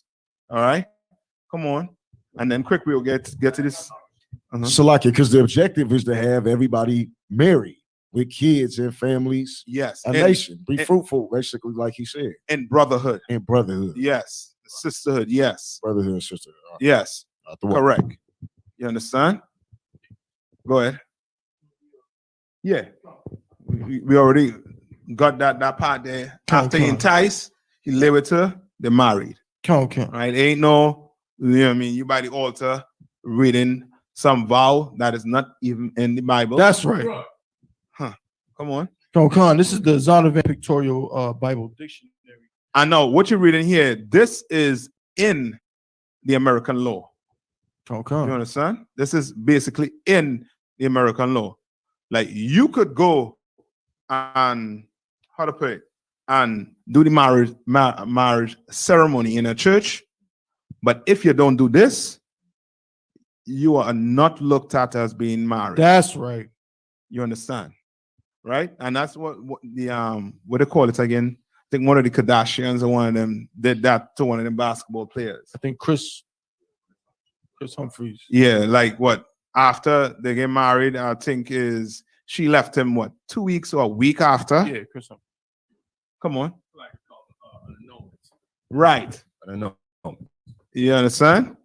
All right? Come on. And then quick, we'll get to this. Salaki, because the objective is to have everybody married with kids and families, Yes. a nation, be fruitful, basically, like he said. In brotherhood. And brotherhood. Yes. Sisterhood. Yes. Brotherhood and sisterhood. All right. Yes. Correct. Correct. You understand? Go ahead. Yeah. We already got that part there. After he enticed, he live with her, they're married. Come. Right? Ain't no, you know what I mean, you by the altar reading some vow that is not even in the Bible. That's right. Huh. Come on. Come. This is the Zondervan Pictorial Bible Dictionary. I know what you're reading here. This is in the American law. Come. You understand? This is basically in the American law. Like you could go and how to put it and do the marriage ceremony in a church, but if you don't do this, you are not looked at as being married. That's right. You understand, right? And that's what the what they call it again. I think one of the Kardashians or one of them did that to one of them basketball players. I think Chris Humphries. Yeah, like what? After they get married, I think is she left him what 2 weeks or a week after. Yeah, Chris Humphries. Come on. Right. I don't know. You understand?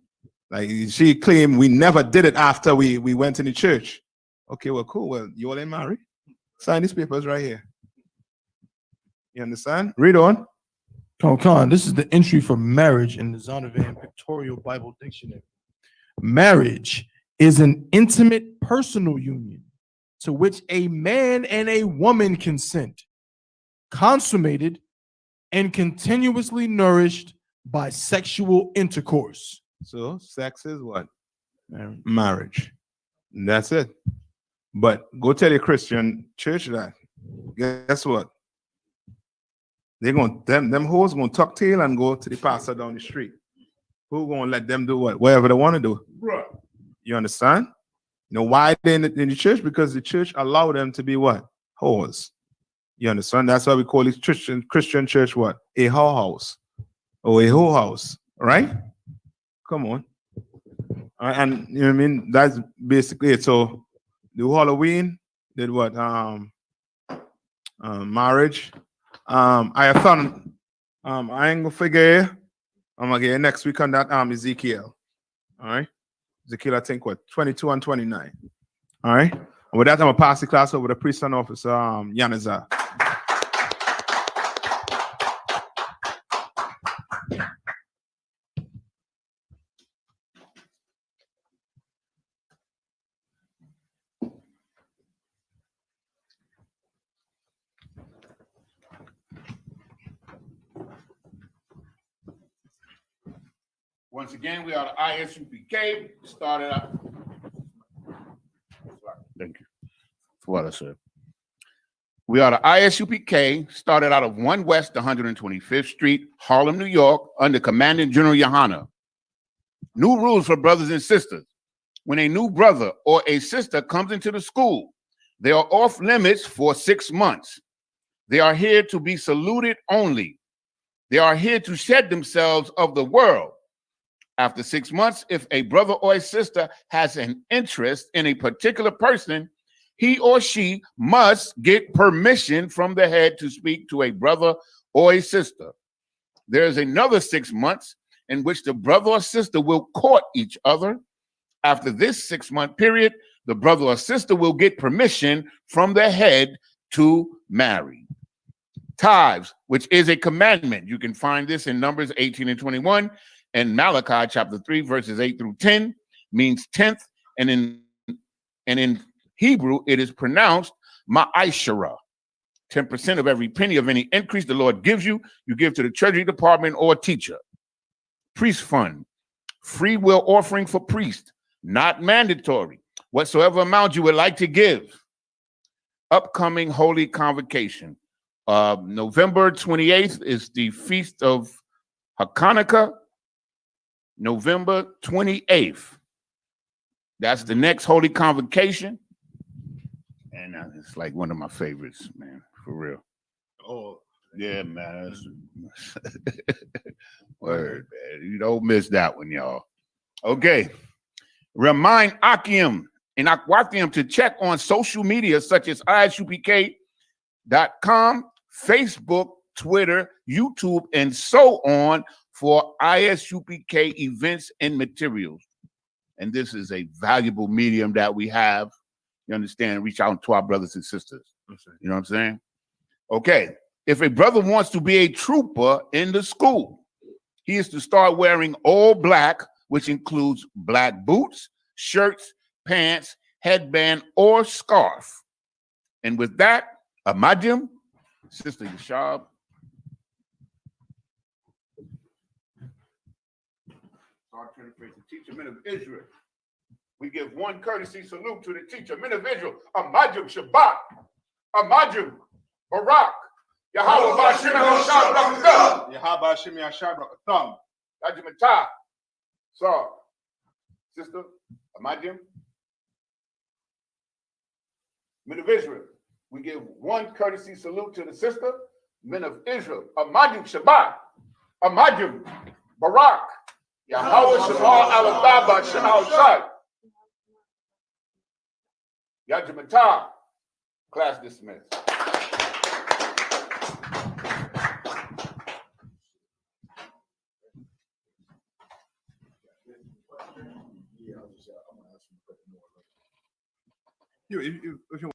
Like she claimed we never did it after we went in the church. Okay, well, cool. Well, you all ain't married. Sign these papers right here. You understand? Read on. Come. This is the entry for marriage in the Zondervan Pictorial Bible Dictionary. Marriage is an intimate personal union to which a man and a woman consent, consummated and continuously nourished by sexual intercourse. So sex is what? Marriage. And that's it. But go tell your Christian church that. Guess what? They're going them hoes gonna tuck tail and go to the pastor down the street. Who gonna let them do what? Whatever they want to do. You understand? You know why they're in the church? Because the church allow them to be what? Whores. You understand? That's why we call this Christian church what? A whore house. Or a whore house. Right? Come on. And you know what I mean? That's basically it. So the Halloween did what? Marriage. I have found I ain't gonna figure it. I'm gonna get it next week on that Ezekiel. All right. Ezekiel, I think what 22 and 29. All right. And with that, I'm gonna pass the class over to priest and officer Yanazar. Once again, we are the ISUPK. Started out. Thank you for what I said. We are the ISUPK, started out of 1 West 125th Street, Harlem, New York, under Commandant General Yohana. New rules for brothers and sisters. When a new brother or a sister comes into the school, they are off limits for 6 months. They are here to be saluted only. They are here to shed themselves of the world. After 6 months, if a brother or a sister has an interest in a particular person, he or she must get permission from the head to speak to a brother or a sister. There is another 6 months in which the brother or sister will court each other. After this 6-month period, the brother or sister will get permission from the head to marry. Tithes, which is a commandment. You can find this in Numbers 18 and 21 and Malachi chapter 3, verses 8 through 10, means tenth, and in Hebrew it is pronounced ma'ashara. 10% of every penny of any increase the Lord gives you, you give to the treasury department or teacher. Priest fund, free will offering for priest, not mandatory. Whatsoever amount you would like to give. Upcoming holy convocation. November 28th is the feast of Hanukkah. November 28th. That's the next holy convocation. And it's like one of my favorites, man, for real. Oh, yeah, man. Word, man. You don't miss that one, y'all. Okay. Remind Akim and Akwathium to check on social media such as isupk.com, Facebook, Twitter, YouTube, and so on for ISUPK events and materials. And this is a valuable medium that we have. You understand? Reach out to our brothers and sisters. You know what I'm saying? Okay. If a brother wants to be a trooper in the school, he is to start wearing all black, which includes black boots, shirts, pants, headband, or scarf. And with that, Amadim, Sister Yashab. Sergeant the teacher, men of Israel. We give one courtesy salute to the teacher, men of Israel, Amadim Shabbat, Amadim Barak, Yahweh Bashim Yashab Rakatham, Yahweh Bashim Yashab Rakatham, Yajimatah. So, Sister Amadim, men of Israel. We give one courtesy salute to the sister, men of Israel, Amadim Shabbat, Amadim Barak, Yahweh Shabbat Al-Abba Shah Shai. Yajimatah. Class dismissed. if you